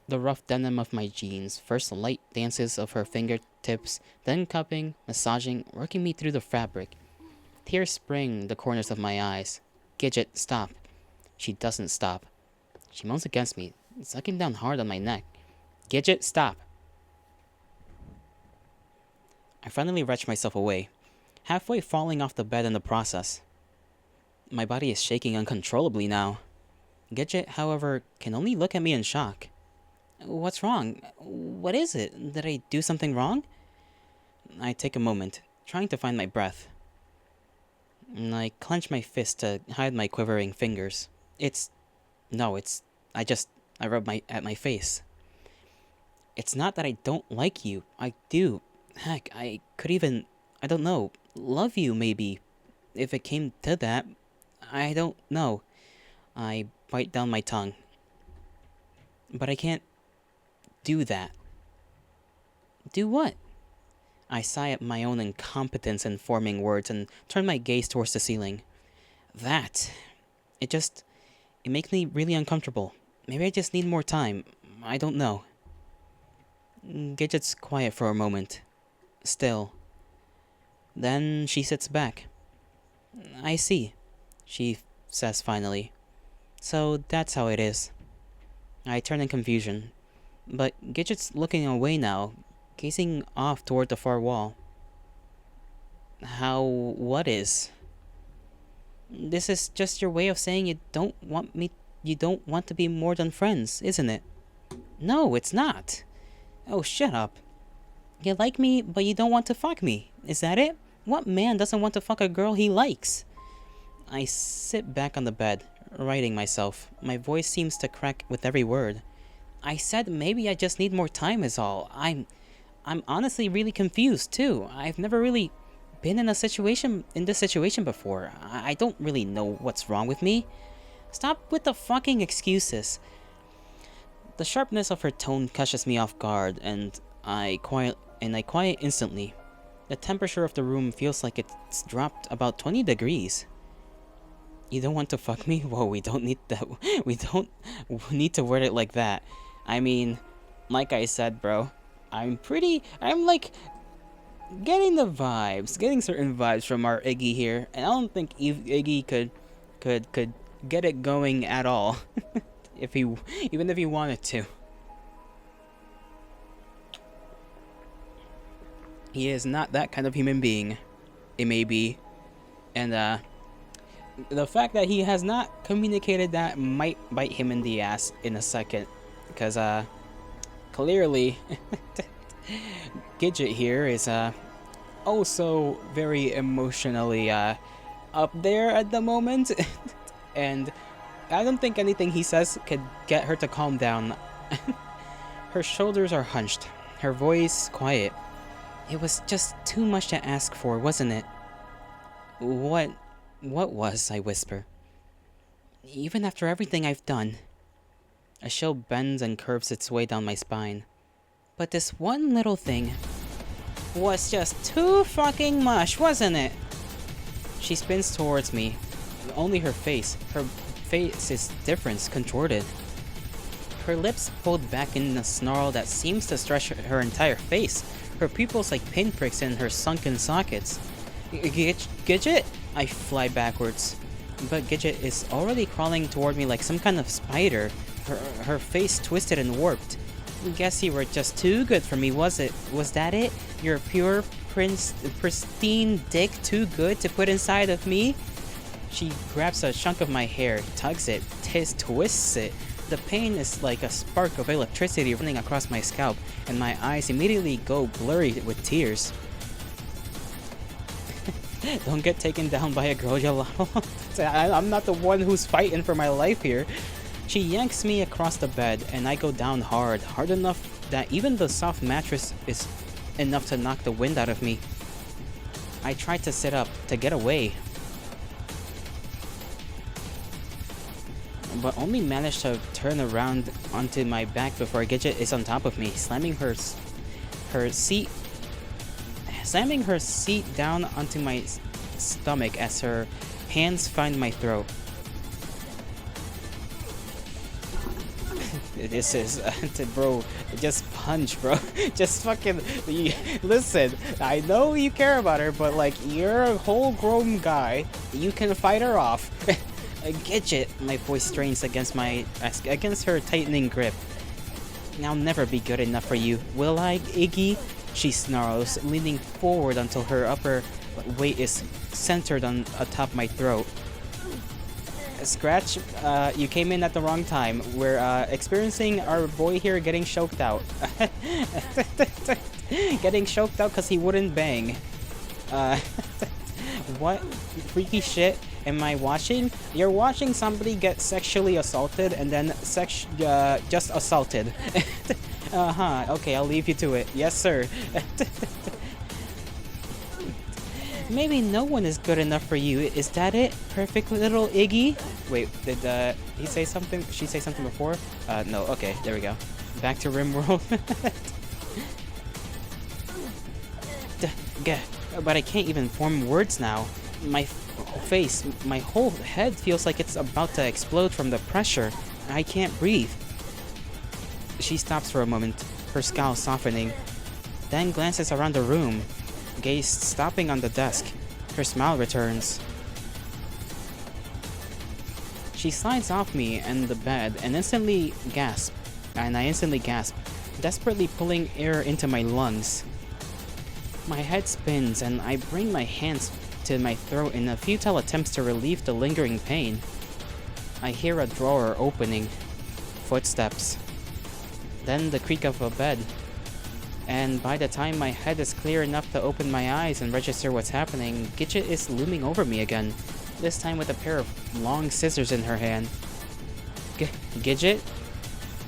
A: the rough denim of my jeans, first light dances of her fingertips, then cupping, massaging, working me through the fabric. Tears spring the corners of my eyes. Gidget, stop. She doesn't stop. She moans against me, sucking down hard on my neck. Gidget, stop. I finally wrench myself away, halfway falling off the bed in the process. My body is shaking uncontrollably now. Gidget, however, can only look at me in shock. What's wrong? What is it? Did I do something wrong? I take a moment, trying to find my breath. I clench my fist to hide my quivering fingers. I rub at my face. It's not that I don't like you. I do. Heck, I could even, I don't know, love you maybe. If it came to that. I don't know. I bite down my tongue. But I can't do that. Do what? I sigh at my own incompetence in forming words and turn my gaze towards the ceiling. That. It makes me really uncomfortable. Maybe I just need more time. I don't know. Gidget's quiet for a moment. Still. Then she sits back. I see, she says finally. So that's how it is. I turn in confusion. But Gidget's looking away now, gazing off toward the far wall. What is? This is just your way of saying you don't want to be more than friends, isn't it? No, it's not. Oh, shut up. You like me, but you don't want to fuck me. Is that it? What man doesn't want to fuck a girl he likes? I sit back on the bed, righting myself. My voice seems to crack with every word. I said maybe I just need more time is all. I'm honestly really confused too. I've never really been in this situation before. I don't really know what's wrong with me. Stop with the fucking excuses. The sharpness of her tone catches me off guard, and I quiet instantly. The temperature of the room feels like it's dropped about 20 degrees. You don't want to fuck me? Whoa, we don't need that. We don't need to word it like that. I mean, like I said, bro, I'm like getting certain vibes from our Iggy here, and I don't think Iggy could get it going at all, even if he wanted to. He is not that kind of human being. It may be, and the fact that he has not communicated that might bite him in the ass in a second, because clearly Gidget here is also very emotionally up there at the moment, and I don't think anything he says could get her to calm down. Her shoulders are hunched, her voice quiet. It was just too much to ask for, wasn't it? What was, I whisper. Even after everything I've done. A chill bends and curves its way down my spine. But this one little thing was just too fucking much, wasn't it? She spins towards me. Only her face is different, contorted. Her lips pulled back in a snarl that seems to stretch her entire face. Her pupils like pinpricks in her sunken sockets. Gidget? I fly backwards. But Gidget is already crawling toward me like some kind of spider. Her face twisted and warped. Guess you were just too good for me, was it? Was that it? Your pure, pristine dick too good to put inside of me? She grabs a chunk of my hair, tugs it, twists it. The pain is like a spark of electricity running across my scalp, and my eyes immediately go blurry with tears. Don't get taken down by a girl, Yolano. I'm not the one who's fighting for my life here. She yanks me across the bed, and I go down hard enough that even the soft mattress is enough to knock the wind out of me. I tried to sit up to get away, but only managed to turn around onto my back before Gidget is on top of me, her seat slamming her seat down onto my stomach as her hands find my throat. This is, bro, just punch, bro. Just fucking, listen, I know you care about her, but like, you're a whole grown guy. You can fight her off. Gidget, my voice strains against her tightening grip. I'll never be good enough for you, will I, Iggy? She snarls, leaning forward until her upper weight is centered on atop my throat. Scratch, you came in at the wrong time. We're experiencing our boy here getting choked out. Getting choked out because he wouldn't bang. What freaky shit am I watching? You're watching somebody get sexually assaulted and then just assaulted. Okay, I'll leave you to it. Yes, sir. Maybe no one is good enough for you. Is that it? Perfect little Iggy? Wait, did he say something? She say something before? No. Okay, there we go. Back to Rimworld. But I can't even form words now. My face, my whole head feels like it's about to explode from the pressure. I can't breathe. She stops for a moment, her scowl softening, then glances around the room, gaze stopping on the desk. Her smile returns. She slides off me and the bed and I instantly gasp, desperately pulling air into my lungs. My head spins and I bring my hands to my throat in a futile attempts to relieve the lingering pain. I hear a drawer opening, footsteps, then the creak of a bed. And by the time my head is clear enough to open my eyes and register what's happening, Gidget is looming over me again, this time with a pair of long scissors in her hand. Gidget?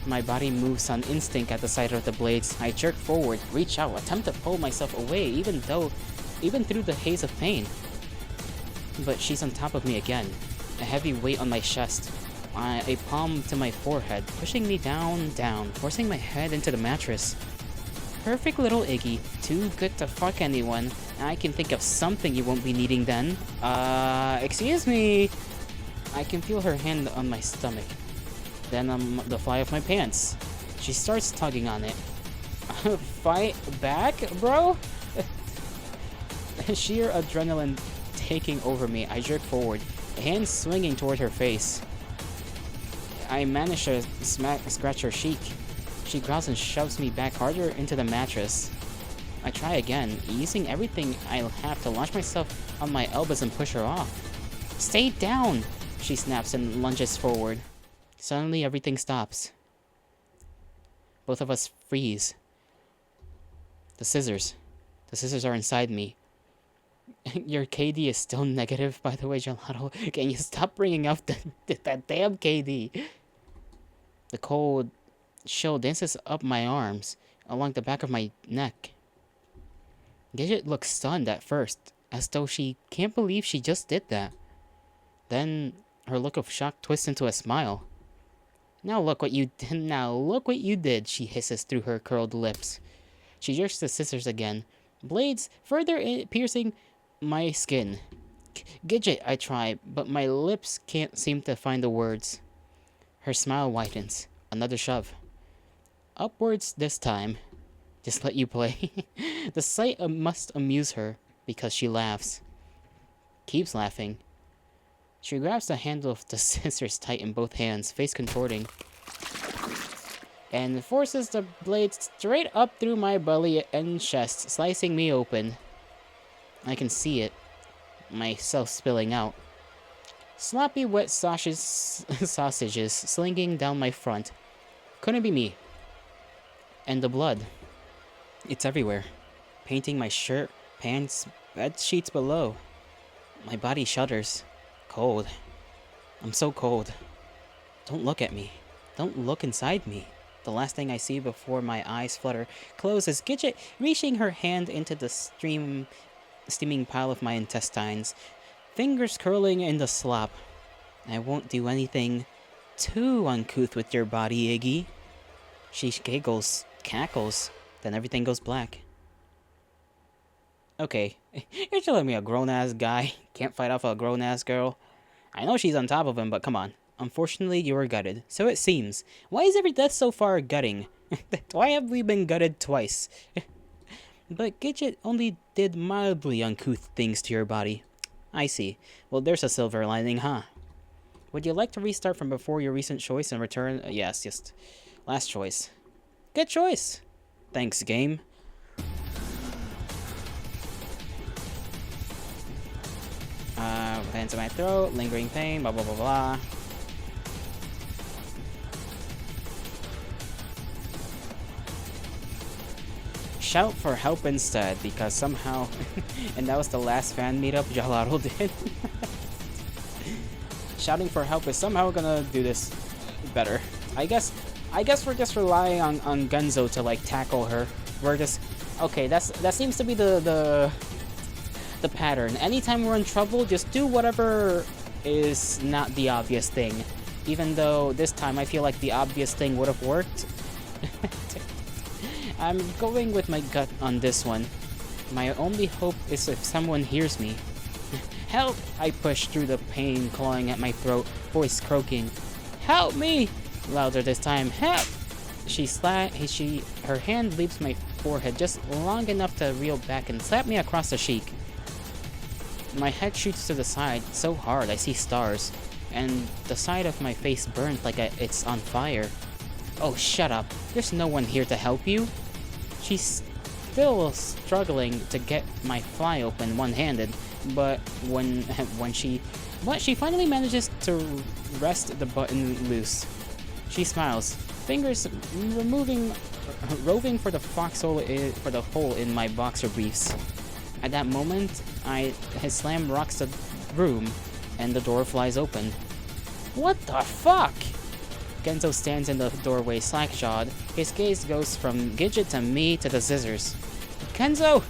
A: My body moves on instinct at the sight of the blades. I jerk forward, reach out, attempt to pull myself away even through the haze of pain. But she's on top of me again, a heavy weight on my chest, a palm to my forehead, pushing me down, forcing my head into the mattress. Perfect little Iggy, too good to fuck anyone. I can think of something you won't be needing then. Excuse me? I can feel her hand on my stomach, then on the fly of my pants. She starts tugging on it. Fight back, bro? Sheer adrenaline taking over me, I jerk forward, hands swinging toward her face. I manage to scratch her cheek. She growls and shoves me back harder into the mattress. I try again, using everything I'll have to launch myself on my elbows and push her off. Stay down! She snaps and lunges forward. Suddenly everything stops. Both of us freeze. The scissors are inside me. Your KD is still negative, by the way, Gelato. Can you stop bringing up that damn KD? The cold chill dances up my arms, along the back of my neck. Gidget looks stunned at first, as though she can't believe she just did that. Then her look of shock twists into a smile. Now look what you did, she hisses through her curled lips. She jerks the scissors again, blades further piercing my skin. Gidget, I try, but my lips can't seem to find the words. Her smile widens. Another shove. Upwards this time. Just let you play. The sight must amuse her, because she laughs. Keeps laughing. She grabs the handle of the scissors tight in both hands, face contorting, and forces the blade straight up through my belly and chest, slicing me open. I can see it, myself spilling out. Sloppy wet sausages slinging down my front. Couldn't be me. And the blood. It's everywhere. Painting my shirt, pants, bed sheets below. My body shudders. Cold. I'm so cold. Don't look at me. Don't look inside me. The last thing I see before my eyes flutter close is Gidget reaching her hand into the steaming pile of my intestines, fingers curling in the slop. I won't do anything too uncouth with your body, Iggy. She giggles, cackles, then everything goes black. Okay, you're telling me a grown-ass guy can't fight off a grown-ass girl? I know she's on top of him, but come on. Unfortunately, you were gutted. So it seems. Why is every death so far gutting? Why have we been gutted twice? But Gidget only did mildly uncouth things to your body. I see. Well, there's a silver lining, huh? Would you like to restart from before your recent choice and return? Yes, just last choice. Good choice. Thanks, game. Hands in my throat, lingering pain, blah blah blah blah. Shout for help instead, because somehow, and that was the last fan meetup Jalaro did. Shouting for help is somehow gonna do this better. I guess we're just relying on Genzo to like tackle her. We're just okay. That seems to be the pattern. Anytime we're in trouble, just do whatever is not the obvious thing. Even though this time I feel like the obvious thing would have worked. I'm going with my gut on this one. My only hope is if someone hears me. Help! I push through the pain clawing at my throat, voice croaking. Help me! Louder this time. Help! Her hand leaves my forehead just long enough to reel back and slap me across the cheek. My head shoots to the side so hard I see stars, and the side of my face burns like it's on fire. Oh, shut up. There's no one here to help you. She's still struggling to get my fly open one-handed, but when she finally manages to wrest the button loose. She smiles, fingers roving for the hole in my boxer briefs. At that moment, his slam rocks the room, and the door flies open. What the fuck? Genzo stands in the doorway slack-jawed. His gaze goes from Gidget to me to the scissors. Genzo,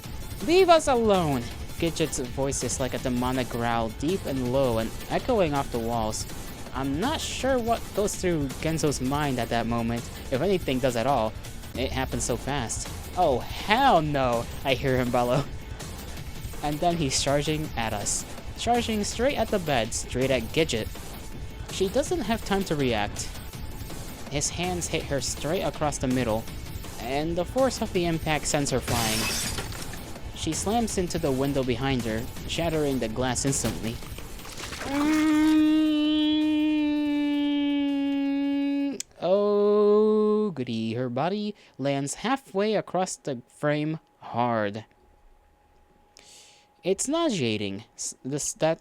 A: leave us alone! Gidget's voice is like a demonic growl, deep and low and echoing off the walls. I'm not sure what goes through Genzo's mind at that moment, if anything does at all. It happens so fast. Oh, hell no! I hear him bellow. And then he's charging at us. Charging straight at the bed, straight at Gidget. She doesn't have time to react. His hands hit her straight across the middle, and the force of the impact sends her flying. She slams into the window behind her, shattering the glass instantly. Oh, goody. Her body lands halfway across the frame hard. It's nauseating. There's a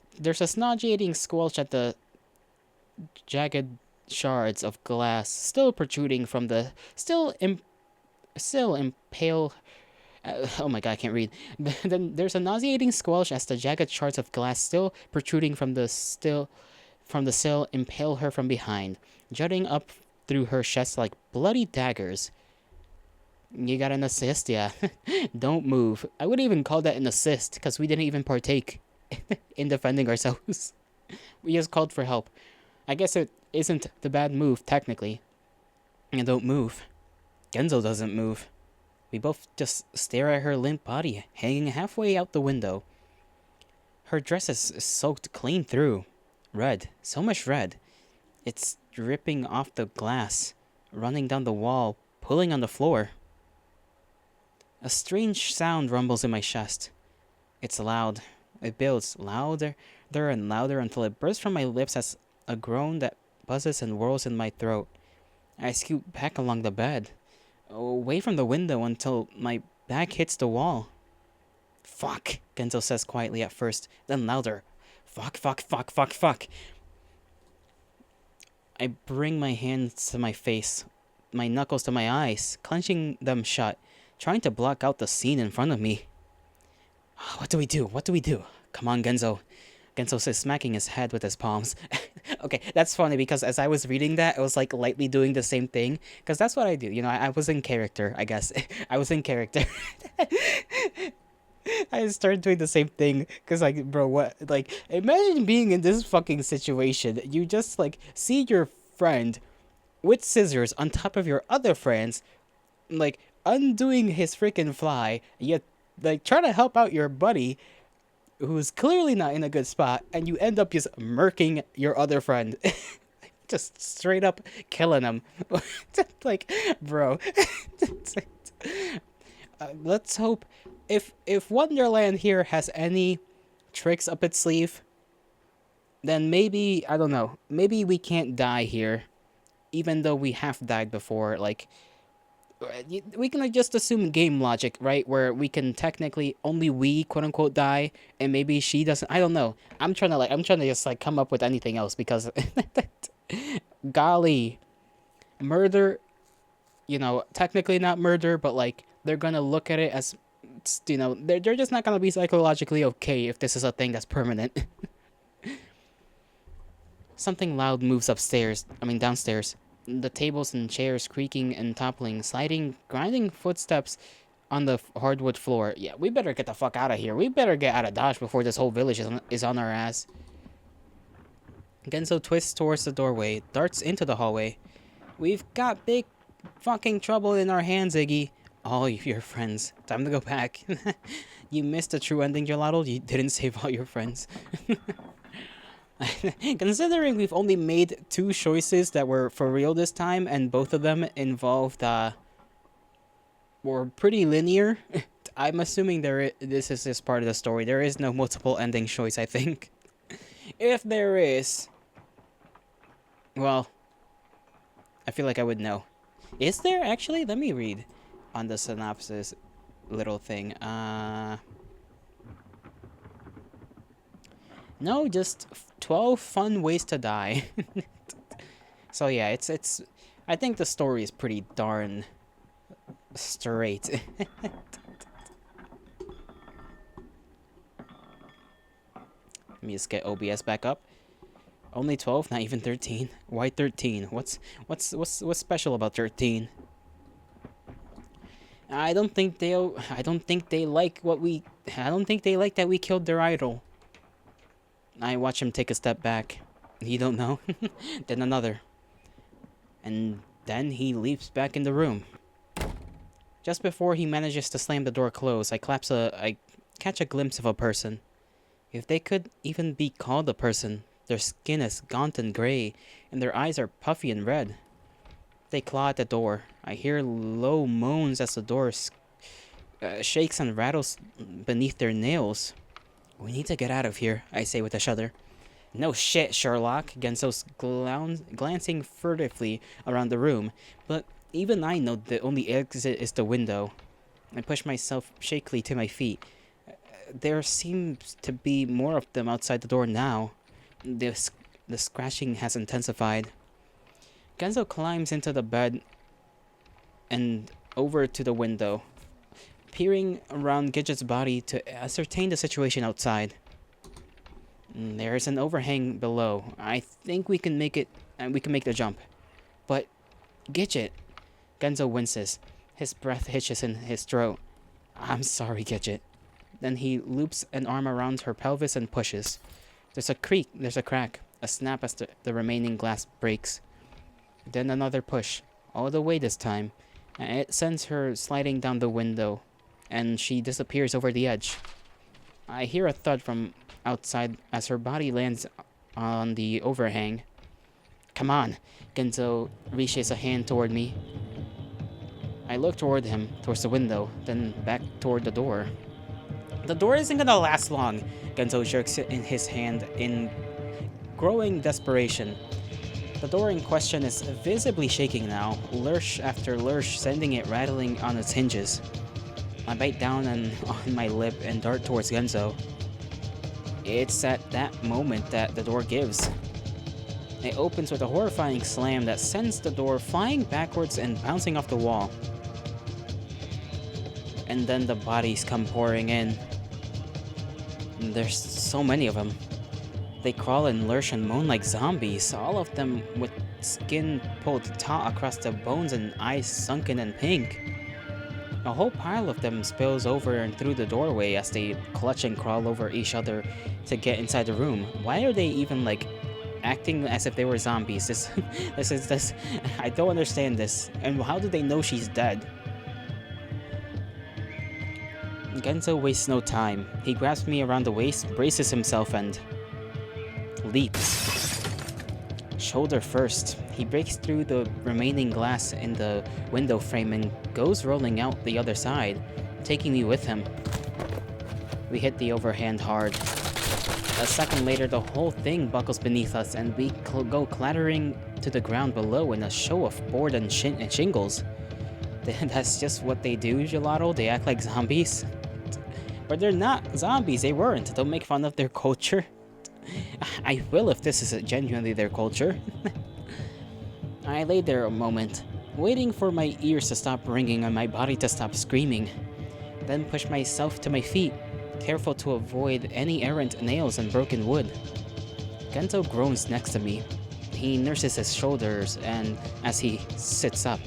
A: nauseating squelch at the jagged shards of glass still protruding from the still impale. Oh my god, I can't read. Then there's a nauseating squelch as the jagged shards of glass still protruding from the sill impale her from behind, jutting up through her chest like bloody daggers. You got an assist, yeah. Don't move. I would even call that an assist, because we didn't even partake in defending ourselves. We just called for help. I guess it isn't the bad move, technically. And don't move. Genzo doesn't move. We both just stare at her limp body, hanging halfway out the window. Her dress is soaked clean through. Red. So much red. It's dripping off the glass, running down the wall, pulling on the floor. A strange sound rumbles in my chest. It's loud. It builds louder and louder until it bursts from my lips as a groan that buzzes and whirls in my throat. I scoot back along the bed, away from the window until my back hits the wall. Fuck, Genzo says quietly at first, then louder. Fuck, fuck, fuck, fuck, fuck. I bring my hands to my face, my knuckles to my eyes, clenching them shut, trying to block out the scene in front of me. What do we do? What do we do? Come on, Genzo. Genzo says, smacking his head with his palms. Okay, that's funny because as I was reading that, I was like lightly doing the same thing. Because that's what I do. You know, I was in character, I guess. I was in character. I started doing the same thing because, like, bro, what? Like, imagine being in this fucking situation. You just like see your friend with scissors on top of your other friends, like undoing his freaking fly. Yet, like, trying to help out your buddy who's clearly not in a good spot, and you end up just murking your other friend. Just straight up killing him. Like, bro. Let's hope if Wonderland here has any tricks up its sleeve, then maybe I don't know. Maybe we can't die here, even though we have died before. Like we can just assume game logic, right? Where we can technically only we quote unquote die, and maybe she doesn't. I don't know. I'm trying to just like come up with anything else because, golly, murder. Technically not murder, but like they're gonna look at it as, they're just not gonna be psychologically okay if this is a thing that's permanent. Something loud moves upstairs. I mean downstairs. The tables and chairs creaking and toppling, sliding, grinding footsteps on the hardwood floor. Yeah, we better get the fuck out of here. We better get out of Dodge before this whole village is on our ass. Genzo twists towards the doorway, darts into the hallway. We've got big fucking trouble in our hands, Iggy. All your friends. Time to go back. You missed the true ending, Gelato. You didn't save all your friends. Considering we've only made 2 choices that were for real this time, and both of them involved, were pretty linear, I'm assuming this is just part of the story. There is no multiple ending choice, I think. If there is, well, I feel like I would know. Is there actually? Let me read on the synopsis little thing. No, just 12 fun ways to die. So yeah, it's I think the story is pretty darn straight. Let me just get OBS back up. Only 12, not even 13. Why 13? What's special about 13? I don't think they like that we killed their idol. I watch him take a step back. You don't know? Then another. And then he leaps back in the room. Just before he manages to slam the door closed, I catch a glimpse of a person. If they could even be called a person, their skin is gaunt and gray, and their eyes are puffy and red. They claw at the door. I hear low moans as the door shakes and rattles beneath their nails. We need to get out of here, I say with a shudder. No shit, Sherlock. Genso's glancing furtively around the room, but even I know the only exit is the window. I push myself shakily to my feet. There seems to be more of them outside the door now. The scratching has intensified. Genzo climbs into the bed and over to the window, peering around Gidget's body to ascertain the situation outside. There is an overhang below. I think we can make it, and we can make the jump. But Gidget, Genzo winces. His breath hitches in his throat. I'm sorry, Gidget. Then he loops an arm around her pelvis and pushes. There's a crack, a snap as the remaining glass breaks. Then another push, all the way this time, and it sends her sliding down the window, and she disappears over the edge. I hear a thud from outside as her body lands on the overhang. Come on, Genzo reaches a hand toward me. I look toward him, towards the window, then back toward the door. The door isn't gonna last long, Genzo jerks it in his hand in growing desperation. The door in question is visibly shaking now, lurch after lurch sending it rattling on its hinges. I bite down on my lip and dart towards Genzo. It's at that moment that the door gives. It opens with a horrifying slam that sends the door flying backwards and bouncing off the wall. And then the bodies come pouring in. There's so many of them. They crawl and lurch and moan like zombies, all of them with skin pulled taut across the bones and eyes sunken and pink. A whole pile of them spills over and through the doorway as they clutch and crawl over each other to get inside the room. Why are they even like acting as if they were zombies? This I don't understand this. And how do they know she's dead? Genzo wastes no time. He grabs me around the waist, braces himself, and leaps. Shoulder first. He breaks through the remaining glass in the window frame and goes rolling out the other side, taking me with him. We hit the overhand hard. A second later, the whole thing buckles beneath us, and we go clattering to the ground below in a show of board and shingles. That's just what they do, Gelato. They act like zombies. But they're not zombies. They weren't. Don't make fun of their culture. I will if this is genuinely their culture. I lay there a moment, waiting for my ears to stop ringing and my body to stop screaming. Then pushed myself to my feet, careful to avoid any errant nails and broken wood. Gento groans next to me. He nurses his shoulders and as he sits up.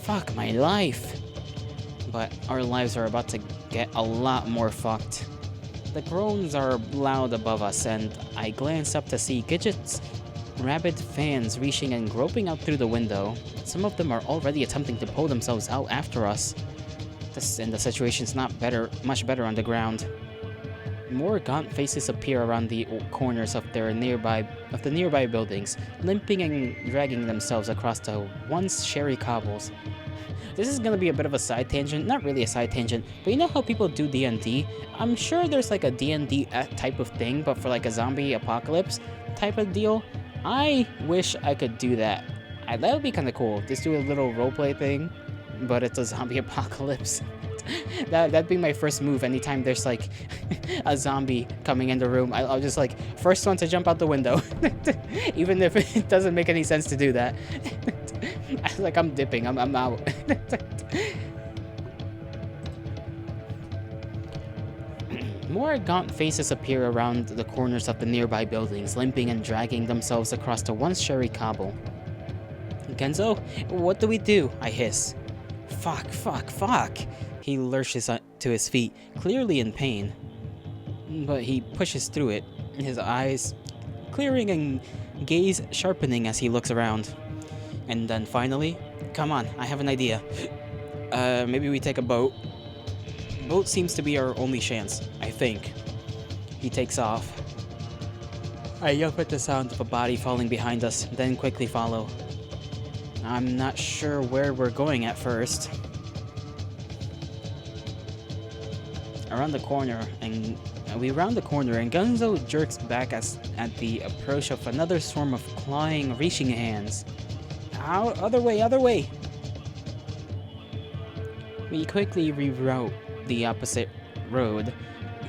A: Fuck my life! But our lives are about to get a lot more fucked. The groans are loud above us, and I glance up to see Gidget's rabid fans reaching and groping out through the window. Some of them are already attempting to pull themselves out after us. The situation's not much better on the ground. More gaunt faces appear around the corners of the nearby buildings, limping and dragging themselves across the once sherry cobbles. This is gonna be a bit of a side tangent, not really a side tangent, but you know how people do D&D? I'm sure there's like a D&D type of thing, but for like a zombie apocalypse type of deal. I wish I could do that. That would be kind of cool. Just do a little roleplay thing, but it's a zombie apocalypse. That'd be my first move anytime there's like a zombie coming in the room. I'll just like, first one to jump out the window. Even if it doesn't make any sense to do that. Like, I'm dipping, I'm out. More gaunt faces appear around the corners of the nearby buildings, limping and dragging themselves across the once sherry cobble. Genzo, what do we do? I hiss. Fuck. He lurches to his feet, clearly in pain. But he pushes through it, his eyes clearing and gaze sharpening as he looks around. And then finally, come on, I have an idea. Maybe we take a boat. Boat seems to be our only chance, I think. He takes off. I yelp at the sound of a body falling behind us, then quickly follow. I'm not sure where we're going at first. We round the corner and Gunzo jerks back at the approach of another swarm of clawing, reaching hands. Other way! We quickly reroute the opposite road,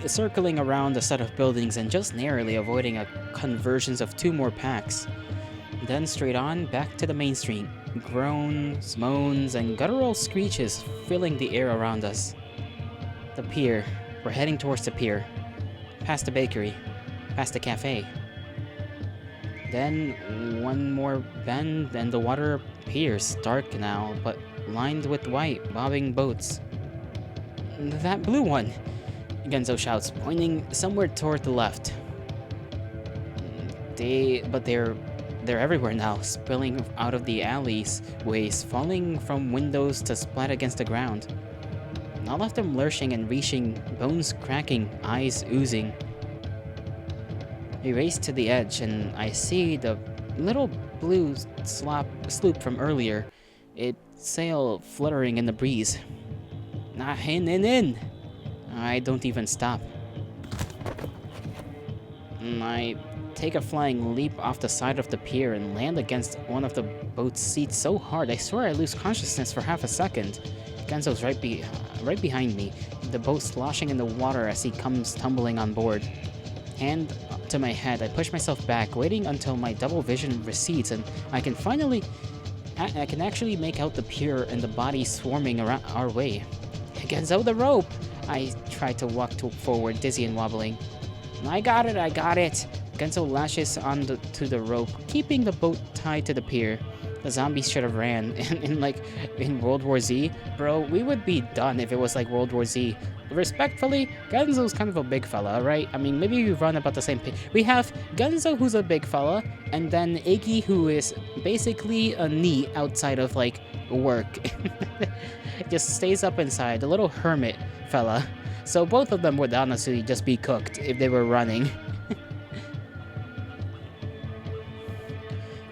A: circling around a set of buildings and just narrowly avoiding a convergence of two more packs. Then straight on, back to the main street. Groans, moans, and guttural screeches filling the air around us. The pier. We're heading towards the pier. Past the bakery. Past the cafe. Then one more bend and the water appears, dark now, but lined with white, bobbing boats. That blue one! Genzo shouts, pointing somewhere toward the left. They're everywhere now, spilling out of the alleyways, falling from windows to splat against the ground. All of them lurching and reaching, bones cracking, eyes oozing. We race to the edge, and I see the little blue sloop from earlier, its sail fluttering in the breeze. In! I don't even stop. I take a flying leap off the side of the pier and land against one of the boat's seats so hard I swear I lose consciousness for half a second. Genzo's right behind me, the boat sloshing in the water as he comes tumbling on board. Hand to my head, I push myself back, waiting until my double vision recedes and I can actually make out the pier and the body swarming around our way. Genzo, the rope! I try to walk forward, dizzy and wobbling. I got it! Genzo lashes to the rope, keeping the boat tied to the pier. the zombies should have ran. In World War Z, bro, we would be done if it was like World War Z. Respectfully, Genzo's kind of a big fella, right? I mean, maybe we run about the same pace. We have Genzo, who's a big fella, and then Iggy, who is basically a NEET outside of like work. Just stays up inside, a little hermit fella. So both of them would honestly just be cooked if they were running.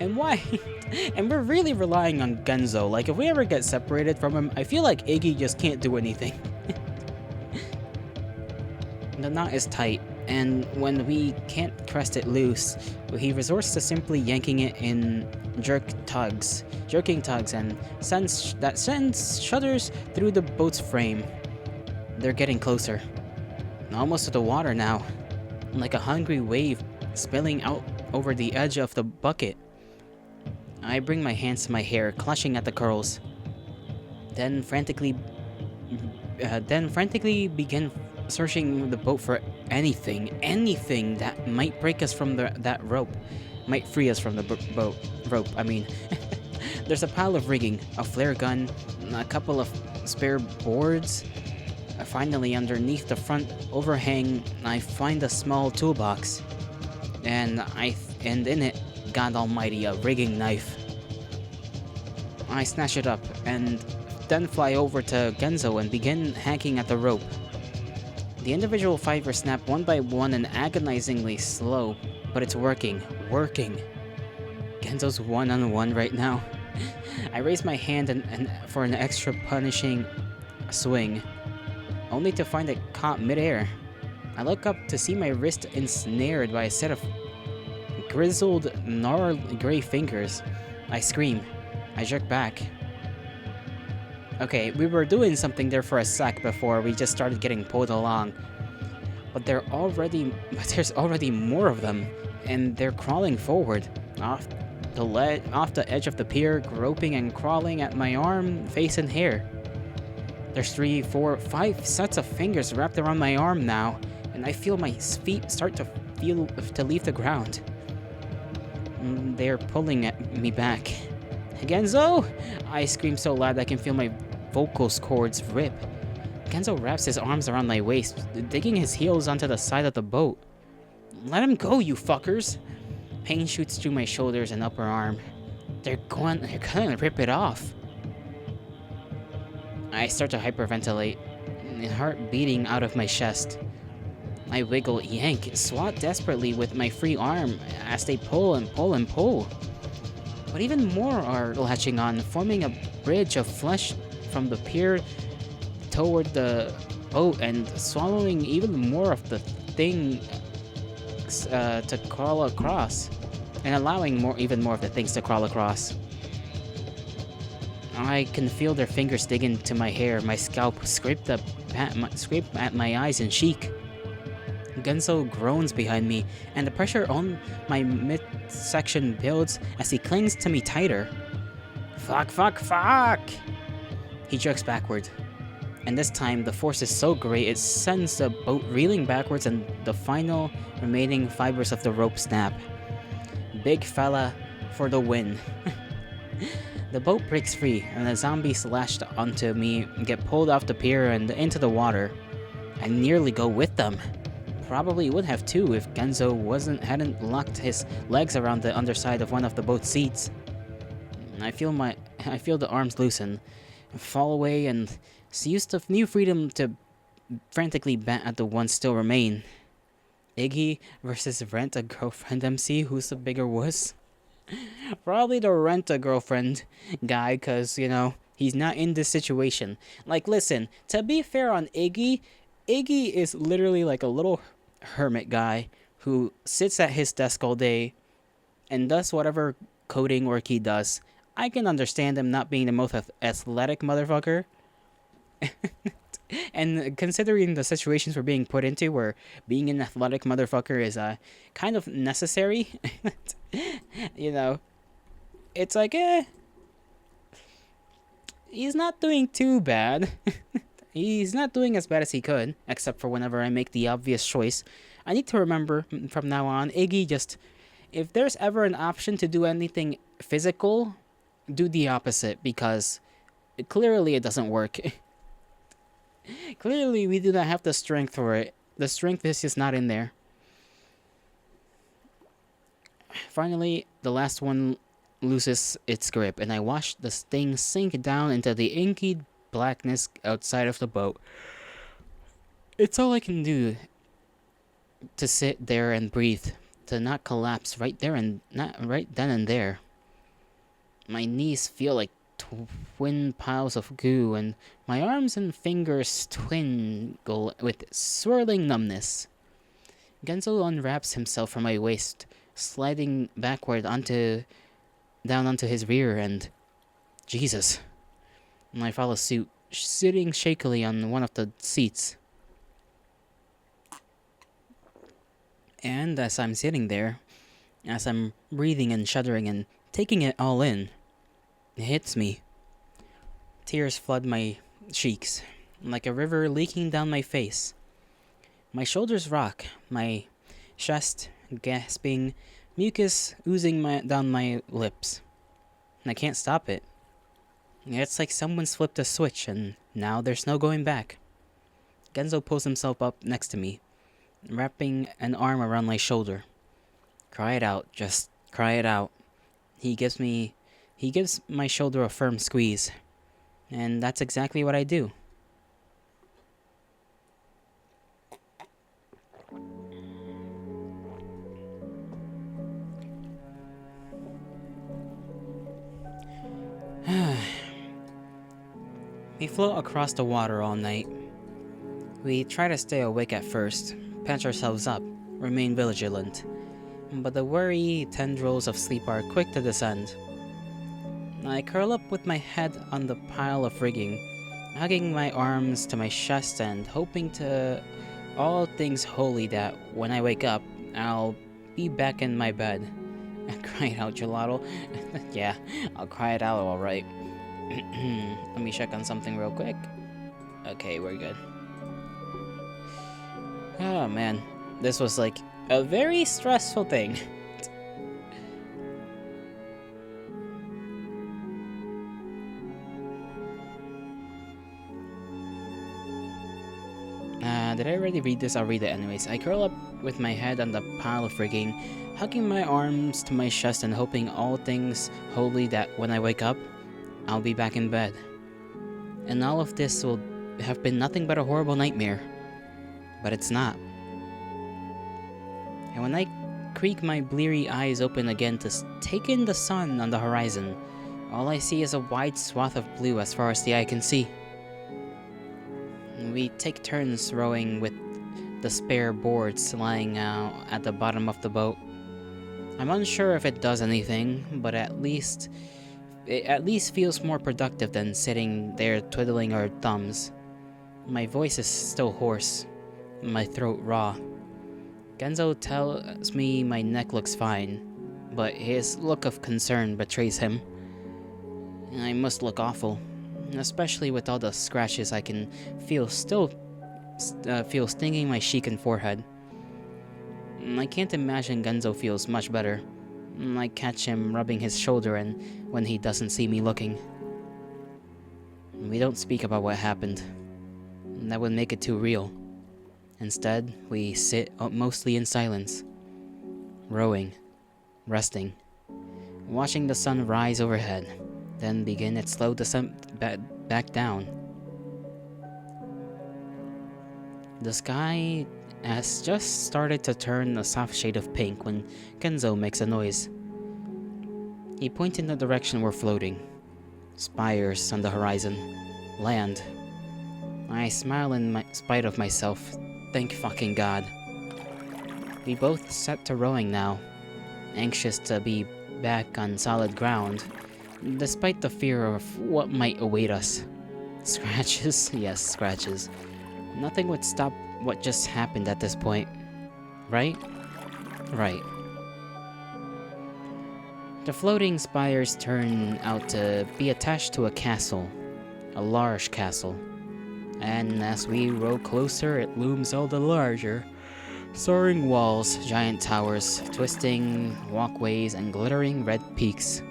A: And why? And we're really relying on Genzo. Like, if we ever get separated from him, I feel like Iggy just can't do anything. The knot is tight, and when we can't crest it loose, he resorts to simply yanking it in jerking tugs, and sends shudders through the boat's frame. They're getting closer, almost to the water now, like a hungry wave spilling out over the edge of the bucket. I bring my hands to my hair, clutching at the curls. Then frantically begin searching the boat for anything that might break us from that rope, might free us from the rope. I mean, there's a pile of rigging, a flare gun, a couple of spare boards. Finally, underneath the front overhang, I find a small toolbox, and in it, God Almighty, a rigging knife. I snatch it up and then fly over to Genzo and begin hacking at the rope. The individual fibers snap one by one and agonizingly slow, but it's working. Genzo's one-on-one right now. I raise my hand and for an extra punishing swing, only to find it caught midair. I look up to see my wrist ensnared by a set of grizzled, gnarled gray fingers. I scream. I jerk back. Okay, we were doing something there for a sec before we just started getting pulled along. But there's already more of them, and they're crawling forward, off the edge of the pier, groping and crawling at my arm, face, and hair. There's 3, 4, 5 sets of fingers wrapped around my arm now, and I feel my feet start to leave the ground. They're pulling at me back. Genzo! I scream so loud I can feel my vocal cords rip. Genzo wraps his arms around my waist, digging his heels onto the side of the boat. Let him go, you fuckers! Pain shoots through my shoulders and upper arm. They're gonna rip it off. I start to hyperventilate, heart beating out of my chest. I wiggle, yank, swat desperately with my free arm as they pull and pull and pull. But even more are latching on, forming a bridge of flesh from the pier toward the boat and swallowing even more of the thing to crawl across, and allowing even more of the things to crawl across. I can feel their fingers dig into my hair, my scalp scrape at my eyes and cheek. Genzo groans behind me, and the pressure on my midsection builds as he clings to me tighter. Fuck! He jerks backward, and this time the force is so great it sends the boat reeling backwards and the final remaining fibers of the rope snap. Big fella for the win. The boat breaks free, and the zombies lashed onto me get pulled off the pier and into the water. I nearly go with them. Probably would have too if Genzo hadn't locked his legs around the underside of one of the boat's seats. I feel the arms loosen, fall away, and use the new freedom to frantically bat at the ones still remain. Iggy versus Rent-A-Girlfriend MC, who's the bigger wuss? Probably the Rent-A-Girlfriend guy, cause, he's not in this situation. Like, listen, to be fair on Iggy is literally like a little hermit guy who sits at his desk all day and does whatever coding work he does. I can understand him not being the most athletic motherfucker. And considering the situations we're being put into where being an athletic motherfucker is kind of necessary, it's like, he's not doing too bad. He's not doing as bad as he could, except for whenever I make the obvious choice. I need to remember from now on, Iggy if there's ever an option to do anything physical, do the opposite because clearly it doesn't work. Clearly we do not have the strength for it. The strength is just not in there. Finally, the last one loses its grip, and I watch the thing sink down into the inky blackness outside of the boat. It's all I can do to sit there and breathe, to not collapse right there and not right then and there. My knees feel like twin piles of goo, and my arms and fingers twingle with swirling numbness. Genzo unwraps himself from my waist, sliding backward down onto his rear, and Jesus. And I follow suit, sitting shakily on one of the seats. And as I'm sitting there, as I'm breathing and shuddering and taking it all in, it hits me. Tears flood my cheeks, like a river leaking down my face. My shoulders rock, my chest gasping, mucus oozing down my lips. And I can't stop it. It's like someone's flipped a switch and now there's no going back. Genzo pulls himself up next to me, wrapping an arm around my shoulder. Cry it out, just cry it out. He gives my shoulder a firm squeeze, and that's exactly what I do. We float across the water all night. We try to stay awake at first, patch ourselves up, remain vigilant. But the worry tendrils of sleep are quick to descend. I curl up with my head on the pile of rigging, hugging my arms to my chest and hoping to all things holy that when I wake up, I'll be back in my bed. Cry it out, Gelato. Yeah, I'll cry it out alright. Let me check on something real quick. Okay, we're good. Oh man, this was like a very stressful thing. Did I already read this? I'll read it anyways. I curl up with my head on the pile of rigging, hugging my arms to my chest and hoping all things holy that when I wake up, I'll be back in bed. And all of this will have been nothing but a horrible nightmare. But it's not. And when I creak my bleary eyes open again to take in the sun on the horizon, all I see is a wide swath of blue as far as the eye can see. We take turns rowing with the spare boards lying out at the bottom of the boat. I'm unsure if it does anything, but it at least feels more productive than sitting there twiddling our thumbs. My voice is still hoarse, my throat raw. Genzo tells me my neck looks fine, but his look of concern betrays him. I must look awful, especially with all the scratches I can feel feel stinging my cheek and forehead. I can't imagine Genzo feels much better. I catch him rubbing his shoulder and when he doesn't see me looking. We don't speak about what happened. That would make it too real. Instead, we sit mostly in silence, rowing, resting, watching the sun rise overhead, then begin its slow descent back down. The sky has just started to turn a soft shade of pink when Genzo makes a noise. He points in the direction we're floating. Spires on the horizon. Land. I smile in spite of myself. Thank fucking God. We both set to rowing now, anxious to be back on solid ground, despite the fear of what might await us. Scratches? Yes, scratches. Nothing would stop what just happened at this point. Right? Right. The floating spires turn out to be attached to a castle. A large castle. And as we row closer, it looms all the larger. Soaring walls, giant towers, twisting walkways, and glittering red peaks.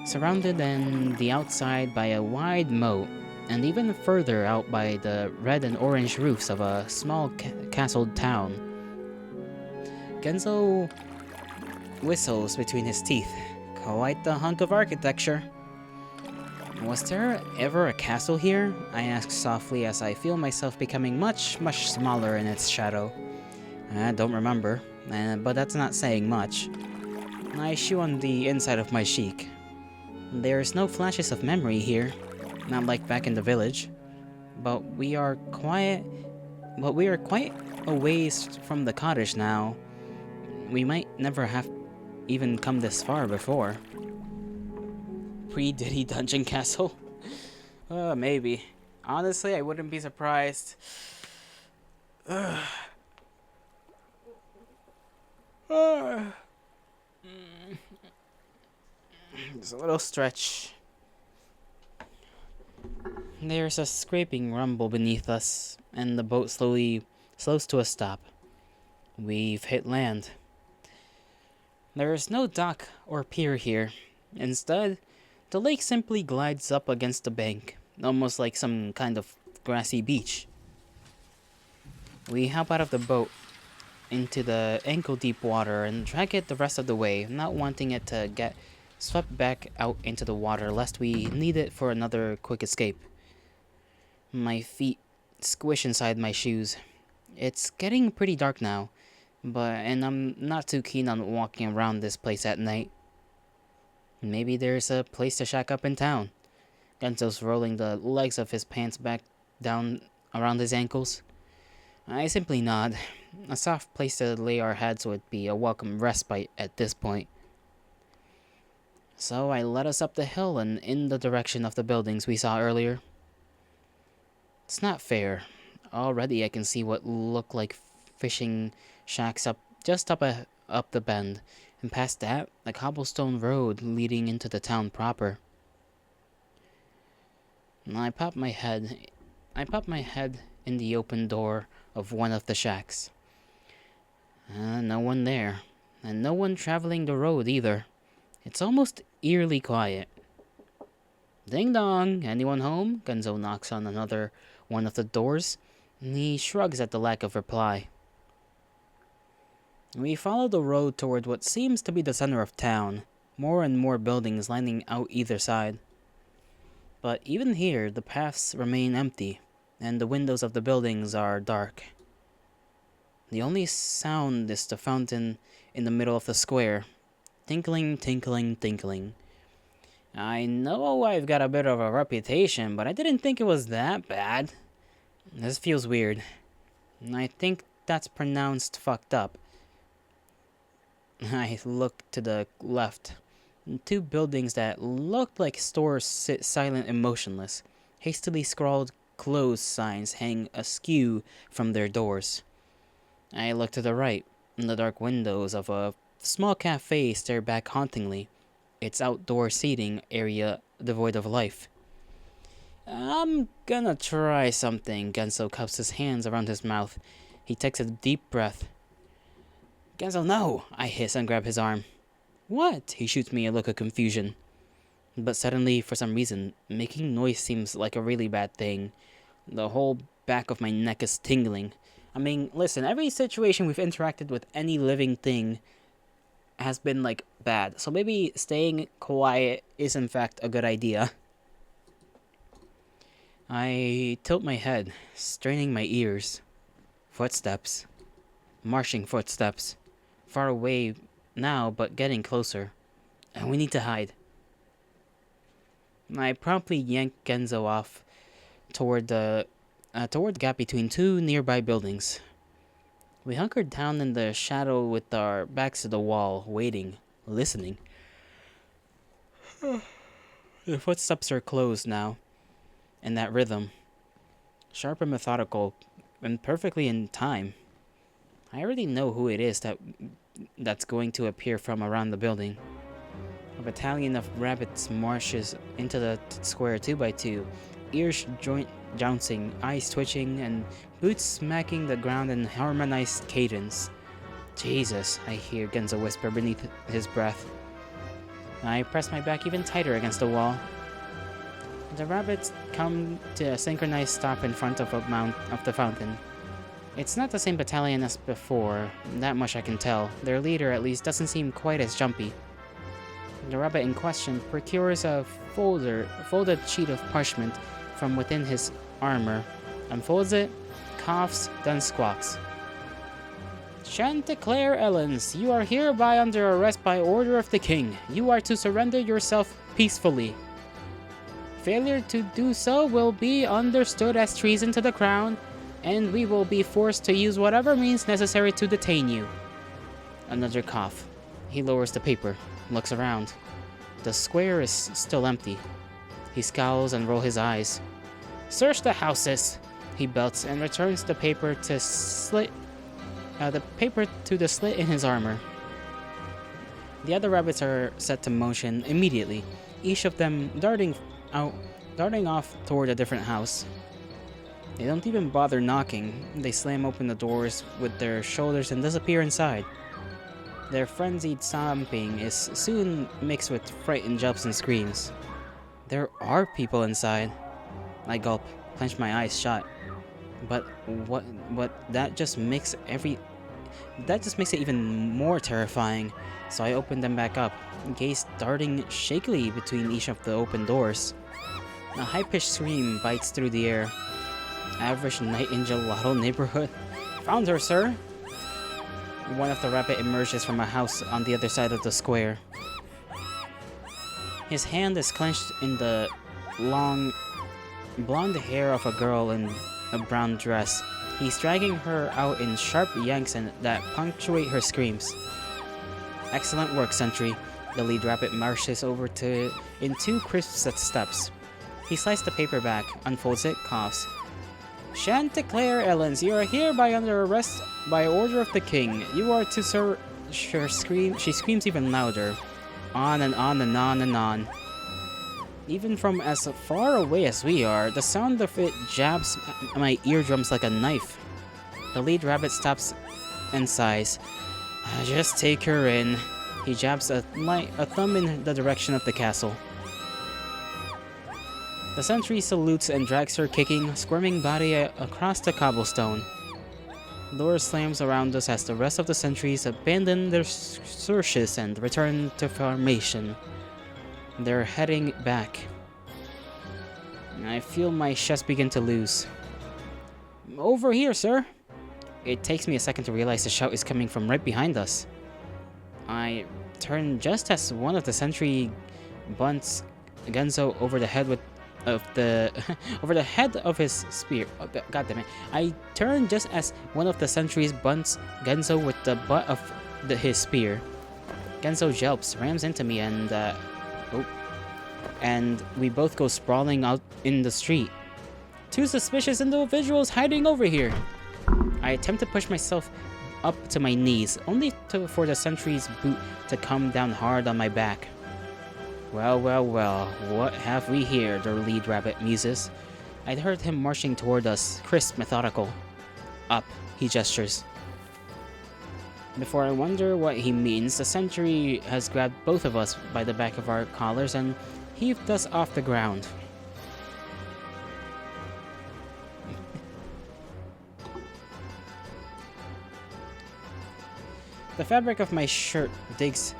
A: surrounded on the outside by a wide moat, and even further out by the red and orange roofs of a small castled town. Genzo whistles between his teeth. Quite the hunk of architecture. Was there ever a castle here? I ask softly as I feel myself becoming much smaller in its shadow. I don't remember, but that's not saying much. I chew on the inside of my cheek. There's no flashes of memory here, not like back in the village. But we are quite a ways from the cottage now. We might never have even come this far before. Pre-Diddy Dungeon Castle? Maybe. Honestly, I wouldn't be surprised. Just a little stretch. There's a scraping rumble beneath us, and the boat slowly slows to a stop. We've hit land. There is no dock or pier here. Instead, the lake simply glides up against the bank, almost like some kind of grassy beach. We hop out of the boat into the ankle-deep water and drag it the rest of the way, not wanting it to get swept back out into the water lest we need it for another quick escape. My feet squish inside my shoes. It's getting pretty dark now, and I'm not too keen on walking around this place at night. Maybe there's a place to shack up in town. Genzo's rolling the legs of his pants back down around his ankles. I simply nod. A soft place to lay our heads would be a welcome respite at this point. So I led us up the hill and in the direction of the buildings we saw earlier. It's not fair. Already I can see what look like fishing shacks up the bend, and past that, a cobblestone road leading into the town proper. I pop my head in the open door of one of the shacks. No one there, and no one traveling the road either. It's almost eerily quiet. Ding dong, anyone home? Genzo knocks on another one of the doors, and he shrugs at the lack of reply. We follow the road toward what seems to be the center of town, more and more buildings lining out either side. But even here, the paths remain empty, and the windows of the buildings are dark. The only sound is the fountain in the middle of the square. Tinkling, tinkling, tinkling. I know I've got a bit of a reputation, but I didn't think it was that bad. This feels weird. I think that's pronounced fucked up. I look to the left. Two buildings that looked like stores sit silent and motionless. Hastily scrawled closed signs hang askew from their doors. I look to the right. The dark windows of a small cafe stare back hauntingly, its outdoor seating area devoid of life. I'm gonna try something. Genzo cups his hands around his mouth. He takes a deep breath. Genzo, no! I hiss and grab his arm. What? He shoots me a look of confusion. But suddenly, for some reason, making noise seems like a really bad thing. The whole back of my neck is tingling. I mean, listen, every situation we've interacted with any living thing has been, like, bad. So maybe staying quiet is, in fact, a good idea. I tilt my head, straining my ears. Footsteps. Marching footsteps. Far away now, but getting closer. And we need to hide. I promptly yank Genzo off toward the gap between two nearby buildings. We hunkered down in the shadow with our backs to the wall, waiting, listening. The footsteps are closed now, and that rhythm, sharp and methodical, and perfectly in time. I already know who it is that's going to appear from around the building. A battalion of rabbits marches into the square 2 by 2, ears jouncing, eyes twitching, and boots smacking the ground in harmonized cadence. Jesus, I hear Genzo whisper beneath his breath. I press my back even tighter against the wall. The rabbits come to a synchronized stop in front of the fountain. It's not the same battalion as before, that much I can tell. Their leader, at least, doesn't seem quite as jumpy. The rabbit in question procures a folded sheet of parchment from within his armor, unfolds it, coughs, then squawks. Chanticleer Ellens, you are hereby under arrest by order of the king. You are to surrender yourself peacefully. Failure to do so will be understood as treason to the crown, and we will be forced to use whatever means necessary to detain you. Another cough. He lowers the paper, looks around. The square is still empty. He scowls and rolls his eyes. Search the houses, he belts and returns the paper to the slit in his armor. The other rabbits are set to motion immediately, each of them darting off toward a different house. They don't even bother knocking. They slam open the doors with their shoulders and disappear inside. Their frenzied stomping is soon mixed with frightened jumps and screams. There are people inside. I gulp, clench my eyes shut. But that just makes it even more terrifying. So I open them back up, gaze darting shakily between each of the open doors. A high-pitched scream bites through the air. Average night in Gelato neighborhood. Found her, sir! One of the rabbit emerges from a house on the other side of the square. His hand is clenched in the long, blonde hair of a girl in a brown dress. He's dragging her out in sharp yanks that punctuate her screams. Excellent work, sentry. The lead rabbit marches over in 2 crisp steps. He slices the paper back, unfolds it, coughs. Chanticleer Ellens, you are hereby under arrest by order of the king. You are to She screams even louder. On and on and on and on. Even from as far away as we are, the sound of it jabs my eardrums like a knife. The lead rabbit stops and sighs. Just take her in. He jabs a thumb in the direction of the castle. The sentry salutes and drags her kicking, squirming body across the cobblestone. The door slams around us as the rest of the sentries abandon their searches and return to formation. They're heading back. I feel my chest begin to lose. Over here, sir! It takes me a second to realize the shout is coming from right behind us. I turn just as one of the sentry bunts Genzo over the head of his spear. Oh, God damn it. I turn just as one of the sentries bunts Genzo with the butt of his spear. Genzo yelps, rams into me, and we both go sprawling out in the street. 2 suspicious individuals hiding over here. I attempt to push myself up to my knees, only for the sentry's boot to come down hard on my back. Well, what have we here? The lead rabbit muses. I'd heard him marching toward us, crisp, methodical. Up, he gestures. Before I wonder what he means, the sentry has grabbed both of us by the back of our collars and heaved us off the ground. The fabric of my shirt digs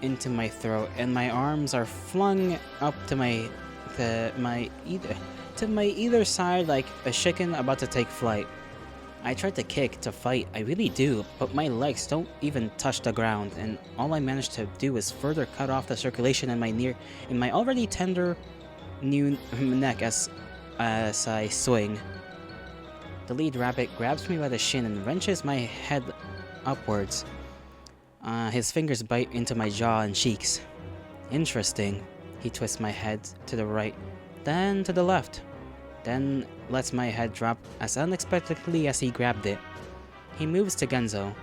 A: into my throat, and my arms are flung up to my either side like a chicken about to take flight. I try to kick, to fight, I really do, but my legs don't even touch the ground, and all I manage to do is further cut off the circulation in my already tender new neck as I swing. The lead rabbit grabs me by the shin and wrenches my head upwards. His fingers bite into my jaw and cheeks. Interesting. He twists my head to the right, then to the left, then lets my head drop as unexpectedly as he grabbed it. He moves to Genzo.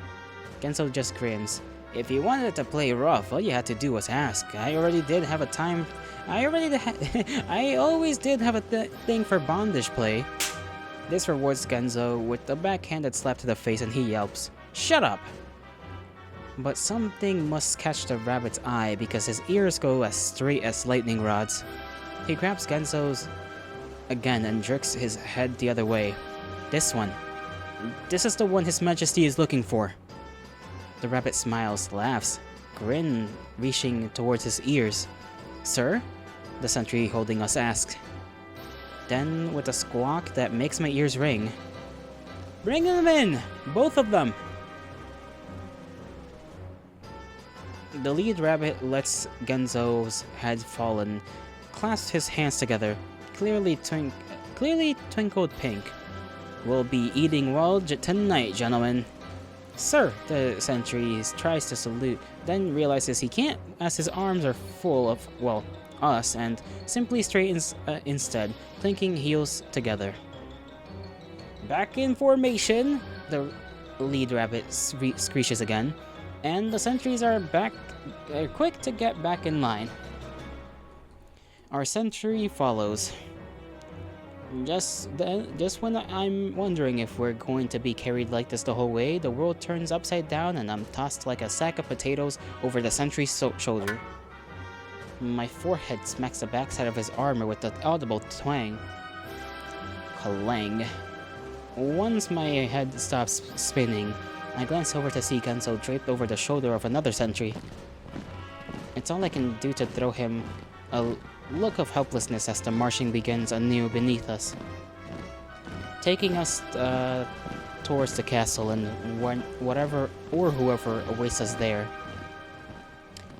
A: Genzo just grins. If you wanted to play rough, all you had to do was ask. I always did have a thing for bondage play. This rewards Genzo with a backhanded slap to the face, and he yelps, "Shut up!" But something must catch the rabbit's eye because his ears go as straight as lightning rods. He grabs Genzo's again and jerks his head the other way. This one. This is the one His Majesty is looking for. The rabbit smiles, laughs, grin, reaching towards his ears. Sir? The sentry holding us asks. Then, with a squawk that makes my ears ring. Bring them in! Both of them! The lead rabbit lets Genzo's head fall and clasps his hands together, clearly twinkled pink. We'll be eating well tonight, gentlemen. Sir, the sentry tries to salute, then realizes he can't as his arms are full of, well, us, and simply straightens instead, clinking heels together. Back in formation, the lead rabbit screeches again, and the sentries are quick to get back in line. Our sentry follows. Just when I'm wondering if we're going to be carried like this the whole way, the world turns upside down and I'm tossed like a sack of potatoes over the sentry's shoulder. My forehead smacks the backside of his armor with the audible twang. Clang. Once my head stops spinning, I glance over to see Genzo draped over the shoulder of another sentry. It's all I can do to throw him a look of helplessness as the marching begins anew beneath us, taking us towards the castle and whatever or whoever awaits us there.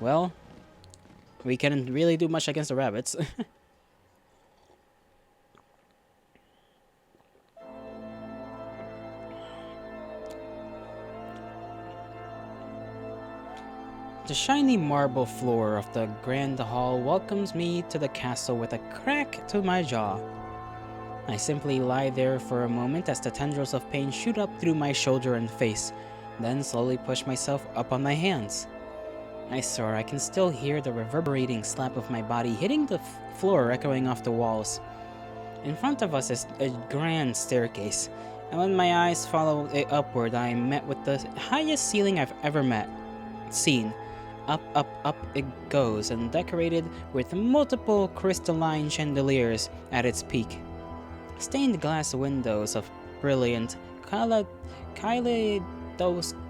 A: Well, we can't really do much against the rabbits. The shiny marble floor of the grand hall welcomes me to the castle with a crack to my jaw. I simply lie there for a moment as the tendrils of pain shoot up through my shoulder and face, then slowly push myself up on my hands. I swear I can still hear the reverberating slap of my body hitting the floor echoing off the walls. In front of us is a grand staircase, and when my eyes follow it upward, I am met with the highest ceiling I've ever seen. Up, up, up it goes, and decorated with multiple crystalline chandeliers at its peak. Stained glass windows of brilliant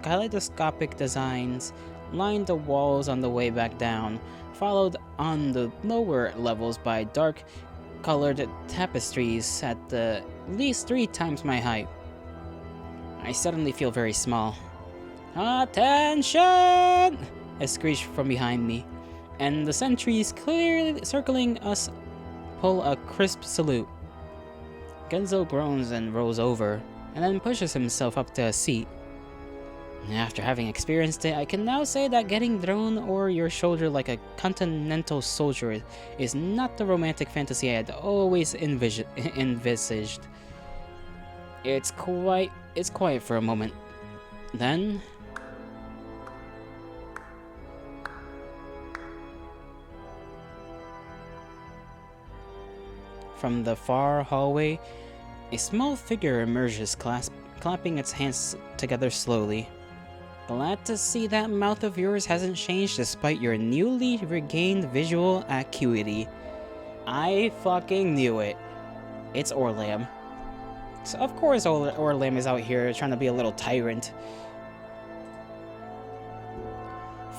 A: kaleidoscopic designs line the walls on the way back down, followed on the lower levels by dark-colored tapestries at least 3 times my height. I suddenly feel very small. Attention! A screech from behind me, and the sentries clearly circling us pull a crisp salute. Genzo groans and rolls over, and then pushes himself up to a seat. After having experienced it, I can now say that getting thrown over your shoulder like a continental soldier is not the romantic fantasy I had always envisaged. It's quiet for a moment. Then from the far hallway, a small figure emerges, clapping its hands together slowly. Glad to see that mouth of yours hasn't changed despite your newly regained visual acuity. I fucking knew it. It's Orlam. So of course Orlam is out here trying to be a little tyrant.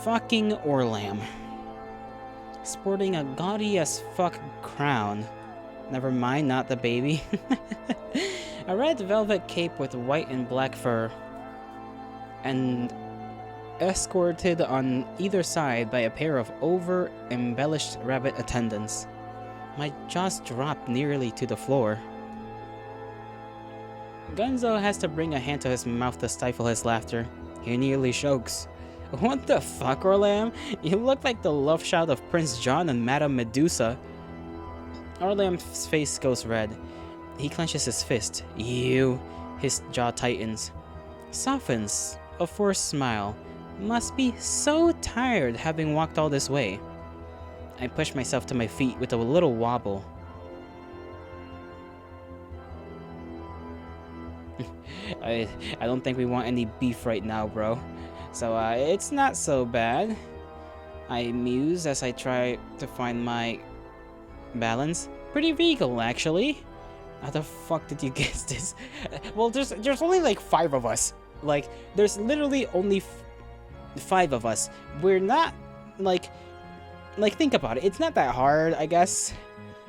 A: Fucking Orlam. Sporting a gaudy as fuck crown. Never mind, not the baby. A red velvet cape with white and black fur, and escorted on either side by a pair of over-embellished rabbit attendants. My jaws drop nearly to the floor. Genzo has to bring a hand to his mouth to stifle his laughter. He nearly chokes. What the fuck, Orlam? You look like the love child of Prince John and Madame Medusa. Orlam's face goes red. He clenches his fist. Ew. His jaw tightens. Softens. A forced smile. Must be so tired having walked all this way. I push myself to my feet with a little wobble. I don't think we want any beef right now, bro. So, it's not so bad. I muse as I try to find my balance. Pretty regal, actually. How the fuck did you guess this? Well, there's only like 5 of us. Like, there's literally only 5 of us. We're not, like, think about it. It's not that hard, I guess.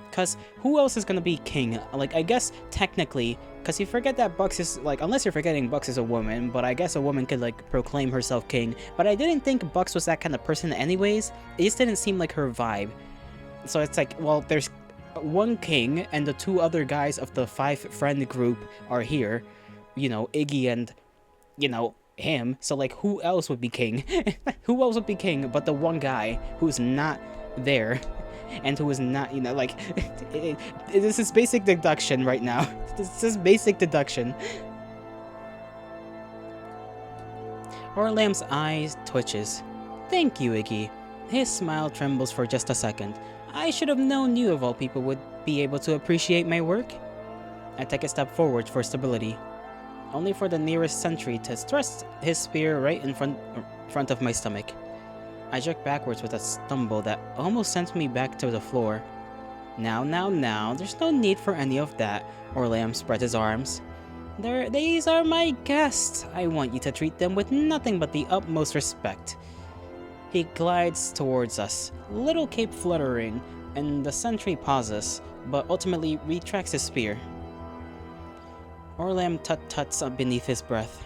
A: Because who else is gonna be king? Like, I guess, technically, because you forget that Bucks is, like, unless you're forgetting Bucks is a woman, but I guess a woman could, like, proclaim herself king. But I didn't think Bucks was that kind of person anyways. It just didn't seem like her vibe. So it's like, well, there's one king, and the 2 other guys of the 5-friend group are here. You know, Iggy and, you know, him. So, like, who else would be king? Who else would be king but the one guy who's not there? And who is not, you know, like, this is basic deduction right now. This is basic deduction. Orlam's eyes twitches. Thank you, Iggy. His smile trembles for just a second. I should have known you of all people would be able to appreciate my work. I take a step forward for stability, only for the nearest sentry to thrust his spear right in front of my stomach. I jerk backwards with a stumble that almost sends me back to the floor. Now, there's no need for any of that. Orlam spread his arms. These are my guests. I want you to treat them with nothing but the utmost respect. He glides towards us, little cape fluttering, and the sentry pauses, but ultimately retracts his spear. Orlam tut-tuts up beneath his breath.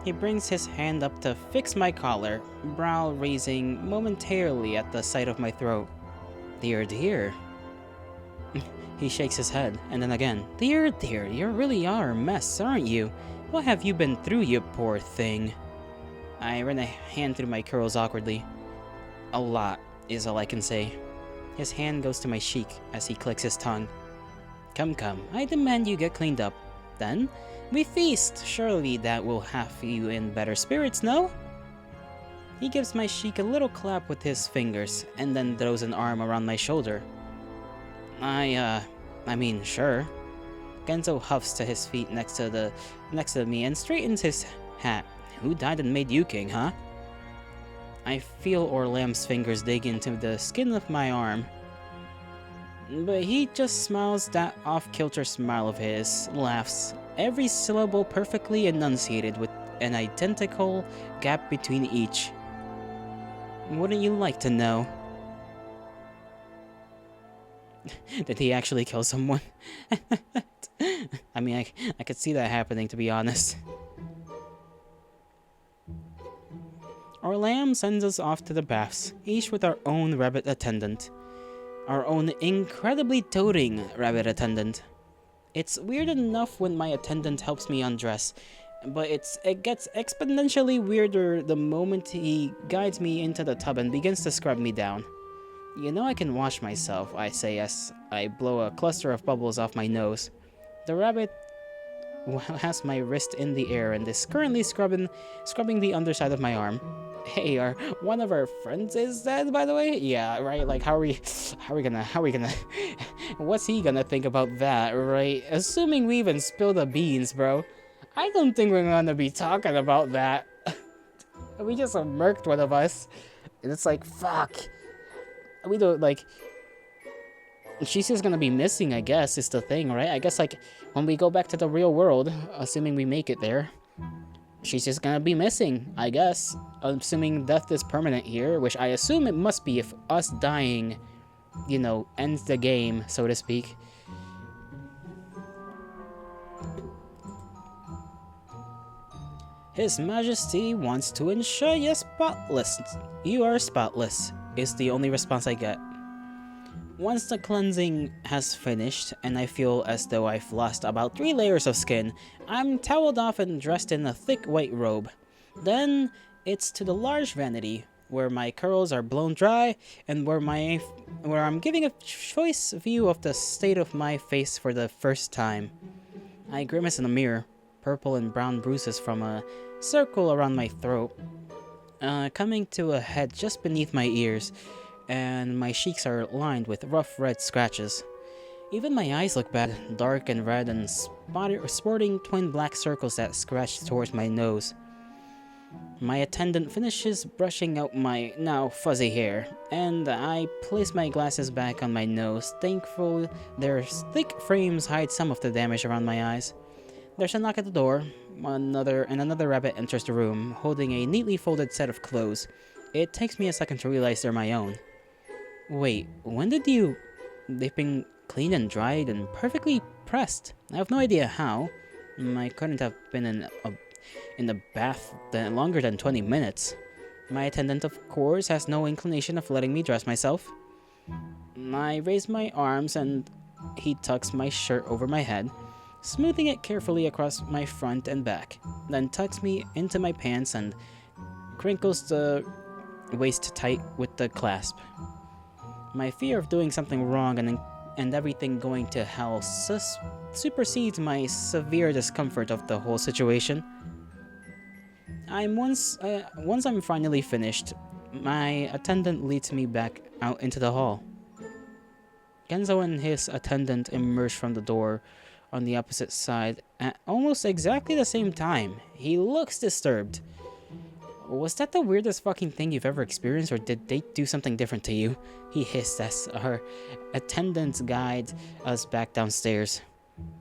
A: He brings his hand up to fix my collar, brow raising momentarily at the sight of my throat. Dear, dear. He shakes his head, and then again. Dear, dear, you really are a mess, aren't you? What have you been through, you poor thing? I run a hand through my curls awkwardly. A lot, is all I can say. His hand goes to my cheek as he clicks his tongue. Come, I demand you get cleaned up. Then, we feast. Surely that will have you in better spirits, no? He gives my cheek a little clap with his fingers, and then throws an arm around my shoulder. I mean, sure. Genzo huffs to his feet next to me and straightens his hat. Who died and made you king, huh? I feel Orlam's fingers dig into the skin of my arm. But he just smiles that off-kilter smile of his, laughs, every syllable perfectly enunciated with an identical gap between each. Wouldn't you like to know? Did he actually kill someone? I mean, I could see that happening, to be honest. Orlam sends us off to the baths, each with our own rabbit attendant. Our own incredibly doting rabbit attendant. It's weird enough when my attendant helps me undress, but it gets exponentially weirder the moment he guides me into the tub and begins to scrub me down. You know I can wash myself, I say as I blow a cluster of bubbles off my nose. The rabbit has my wrist in the air and is currently scrubbing the underside of my arm. Hey, one of our friends is dead, by the way? Yeah, right, like, how are we gonna, what's he gonna think about that, right? Assuming we even spill the beans, bro. I don't think we're gonna be talking about that. We just murked one of us. And it's like, fuck. We don't, like, she's just gonna be missing, I guess, is the thing, right? I guess, like, when we go back to the real world, assuming we make it there, she's just gonna be missing, I guess. Assuming death is permanent here, which I assume it must be if us dying, you know, ends the game, so to speak. His Majesty wants to ensure you are spotless, is the only response I get. Once the cleansing has finished, and I feel as though I've lost about 3 layers of skin, I'm toweled off and dressed in a thick white robe. Then, it's to the large vanity, where my curls are blown dry, and where I'm giving a choice view of the state of my face for the first time. I grimace in the mirror, purple and brown bruises from a circle around my throat, coming to a head just beneath my ears, and my cheeks are lined with rough red scratches. Even my eyes look bad, dark and red and sporting twin black circles that scratch towards my nose. My attendant finishes brushing out my now fuzzy hair, and I place my glasses back on my nose, thankful their thick frames hide some of the damage around my eyes. There's a knock at the door. Another rabbit enters the room, holding a neatly folded set of clothes. It takes me a second to realize they're my own. Wait, when did you... They've been cleaned and dried and perfectly pressed. I have no idea how. I couldn't have been in the bath longer than 20 minutes. My attendant, of course, has no inclination of letting me dress myself. I raise my arms and he tucks my shirt over my head, smoothing it carefully across my front and back, then tucks me into my pants and crinkles the waist tight with the clasp. My fear of doing something wrong and everything going to hell supersedes my severe discomfort of the whole situation. Once I'm finally finished, my attendant leads me back out into the hall. Genzo and his attendant emerge from the door on the opposite side at almost exactly the same time. He looks disturbed. Was that the weirdest fucking thing you've ever experienced, or did they do something different to you? He hissed as our attendants guide us back downstairs.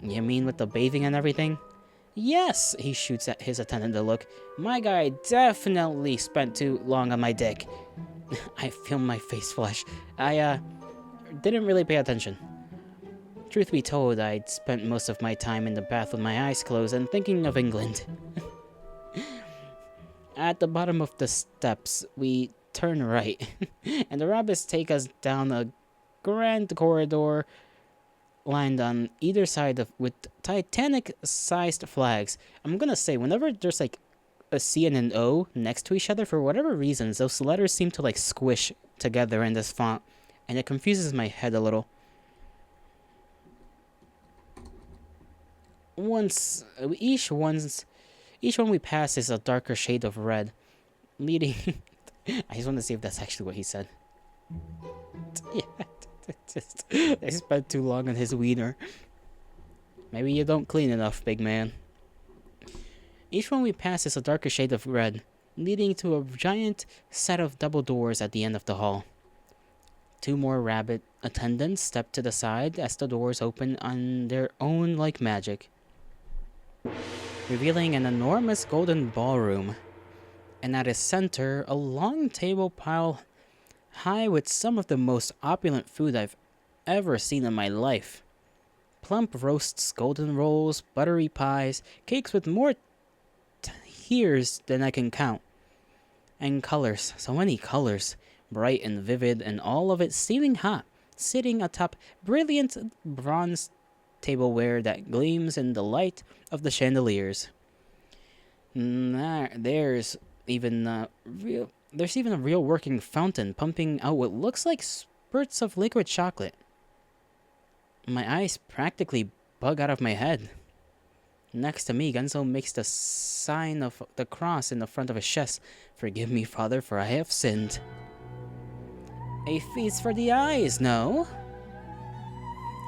A: You mean with the bathing and everything? Yes, he shoots at his attendant a look. My guy definitely spent too long on my dick. I feel my face flush. I didn't really pay attention. Truth be told, I'd spent most of my time in the bath with my eyes closed and thinking of England. At the bottom of the steps, we turn right, and the rabbits take us down a grand corridor lined on either side with Titanic-sized flags. I'm gonna say, whenever there's like a C and an O next to each other, for whatever reasons, those letters seem to like squish together in this font, and it confuses my head a little. Each one we pass is a darker shade of red, leading... I just want to see if that's actually what he said. Yeah, I spent too long on his wiener. Maybe you don't clean enough, big man. Each one we pass is a darker shade of red, leading to a giant set of double doors at the end of the hall. Two more rabbit attendants step to the side as the doors open on their own like magic, revealing an enormous golden ballroom, and at its center, a long table piled high with some of the most opulent food I've ever seen in my life. Plump roasts, golden rolls, buttery pies, cakes with more tiers than I can count. And colors, so many colors, bright and vivid, and all of it steaming hot, sitting atop brilliant bronze tableware that gleams in the light of the chandeliers. There's even a real working fountain pumping out what looks like spurts of liquid chocolate. My eyes practically bug out of my head. Next to me, Genzo makes the sign of the cross in the front of his chest. Forgive me, Father, for I have sinned. A feast for the eyes, no?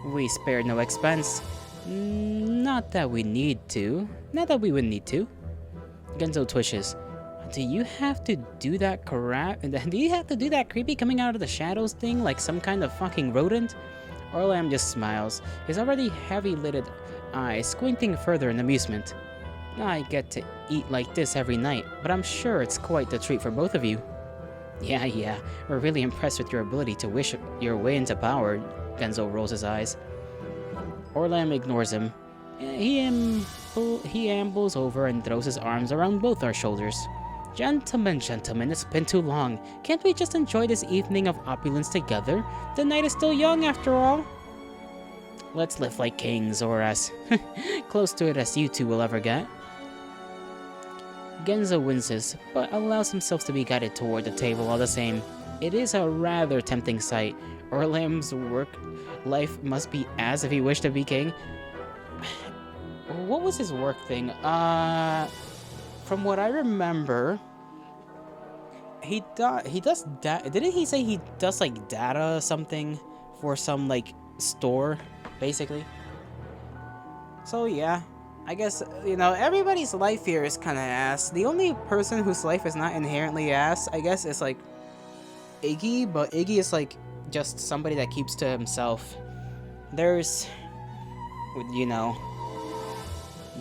A: We spared no expense. Not that we would need to. Genzo twitches. Do you have to do that creepy coming out of the shadows thing like some kind of fucking rodent? Orlam just smiles, his already heavy-lidded eyes squinting further in amusement. I get to eat like this every night, but I'm sure it's quite the treat for both of you. Yeah, we're really impressed with your ability to wish your way into power, Genzo rolls his eyes. Orlam ignores him. He ambles over and throws his arms around both our shoulders. Gentlemen, it's been too long. Can't we just enjoy this evening of opulence together? The night is still young, after all. Let's live like kings, or as close to it as you two will ever get. Genzo winces, but allows himself to be guided toward the table all the same. It is a rather tempting sight. Orlam's work life must be as if he wished to be king. What was his work thing? From what I remember, he does didn't he say he does like data something for some like store, basically? So yeah, I guess, everybody's life here is kind of ass. The only person whose life is not inherently ass, I guess, is like Iggy, but Iggy is like just somebody that keeps to himself. There's,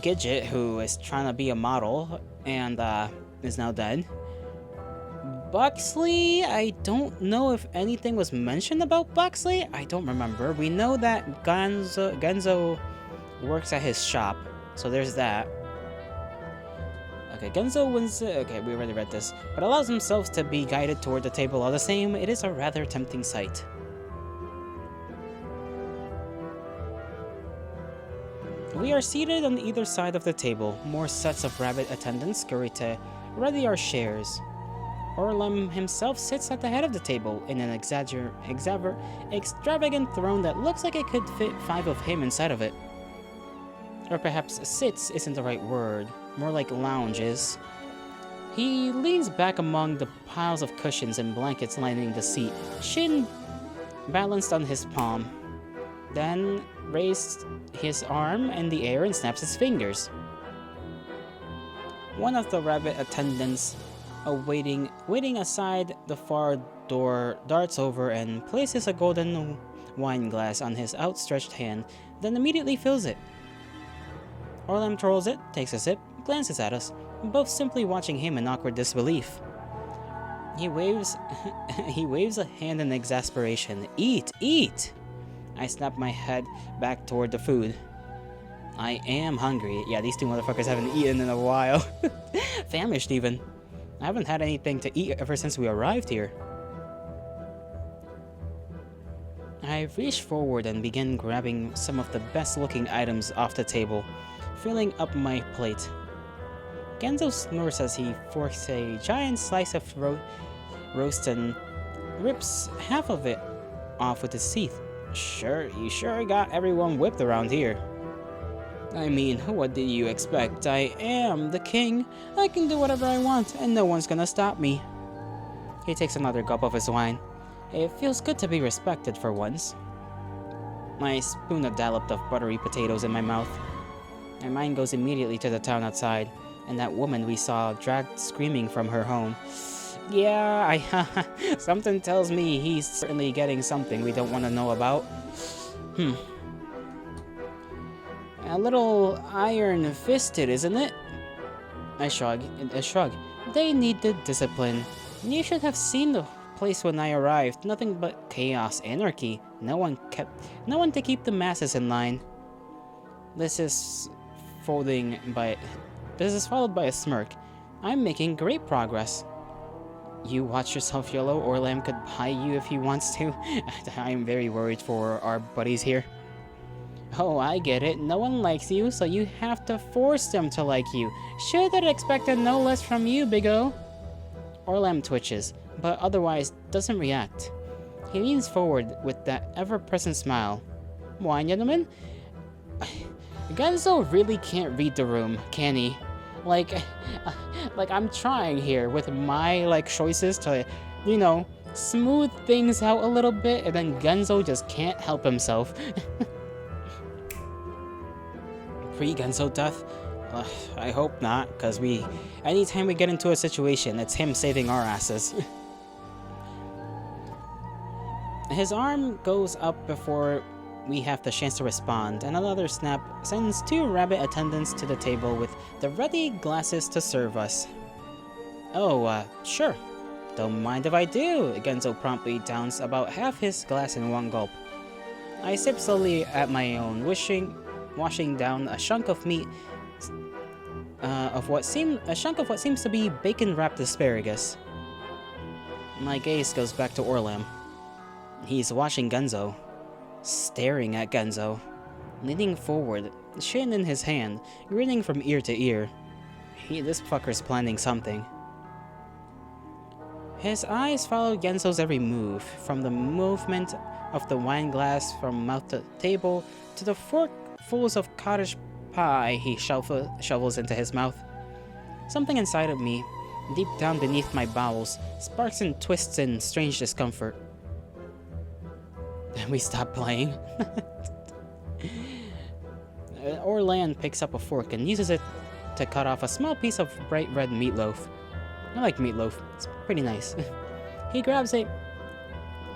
A: Gidget, who is trying to be a model and is now dead. Buxley, I don't know if anything was mentioned about Buxley. I don't remember. We know that Genzo works at his shop, so there's that. Okay, Genzo wins. Okay, we already read this, but allows himself to be guided toward the table all the same. It is a rather tempting sight. We are seated on either side of the table. More sets of rabbit attendants scurry to ready our shares. Orlem himself sits at the head of the table in an extravagant throne that looks like it could fit 5 of him inside of it. Or perhaps sits isn't the right word, more like lounges. He leans back among the piles of cushions and blankets lining the seat, chin balanced on his palm. Then raised his arm in the air and snaps his fingers. One of the rabbit attendants, waiting aside the far door, darts over and places a golden wine glass on his outstretched hand, then immediately fills it. Orlem twirls it, takes a sip, glances at us, both simply watching him in awkward disbelief. He waves a hand in exasperation. Eat, eat! I snap my head back toward the food. I am hungry. Yeah, these two motherfuckers haven't eaten in a while. Famished even. I haven't had anything to eat ever since we arrived here. I reach forward and begin grabbing some of the best looking items off the table, filling up my plate. Genzo snores as he forks a giant slice of roast and rips half of it off with his teeth. You sure got everyone whipped around here. I mean, what did you expect? I am the king. I can do whatever I want, and no one's gonna stop me. He takes another gulp of his wine. It feels good to be respected for once. I spoon a dollop of buttery potatoes in my mouth. My mind goes immediately to the town outside, and that woman we saw dragged screaming from her home. Yeah, something tells me he's certainly getting something we don't want to know about. A little iron-fisted, isn't it? I shrug. They needed discipline. You should have seen the place when I arrived. Nothing but chaos, anarchy. No one to keep the masses in line. This is followed by a smirk. I'm making great progress. You watch yourself, Yellow. Orlam could buy you if he wants to. I'm very worried for our buddies here. Oh, I get it. No one likes you, so you have to force them to like you. Should have expected no less from you, Big O. Orlam twitches, but otherwise doesn't react. He leans forward with that ever-present smile. Wine, gentlemen? Genzo really can't read the room, can he? Like I'm trying here with my, choices to, smooth things out a little bit, and then Genzo just can't help himself. Pre-Genzo death? I hope not, because anytime we get into a situation, it's him saving our asses. His arm goes up before we have the chance to respond, and another snap sends 2 rabbit attendants to the table with the ready glasses to serve us. Oh, sure. Don't mind if I do. Genzo promptly downs about half his glass in one gulp. I sip slowly at my own, washing down a chunk of meat, of what seems to be bacon-wrapped asparagus. My gaze goes back to Orlam. He's watching Genzo, staring at Genzo, leaning forward, chin in his hand, grinning from ear to ear. This fucker's planning something. His eyes follow Genzo's every move, from the movement of the wine glass from mouth to table to the forkfuls of cottage pie he shovels into his mouth. Something inside of me, deep down beneath my bowels, sparks and twists in strange discomfort. Then we stop playing. Orlan picks up a fork and uses it to cut off a small piece of bright red meatloaf. I like meatloaf. It's pretty nice. He grabs it.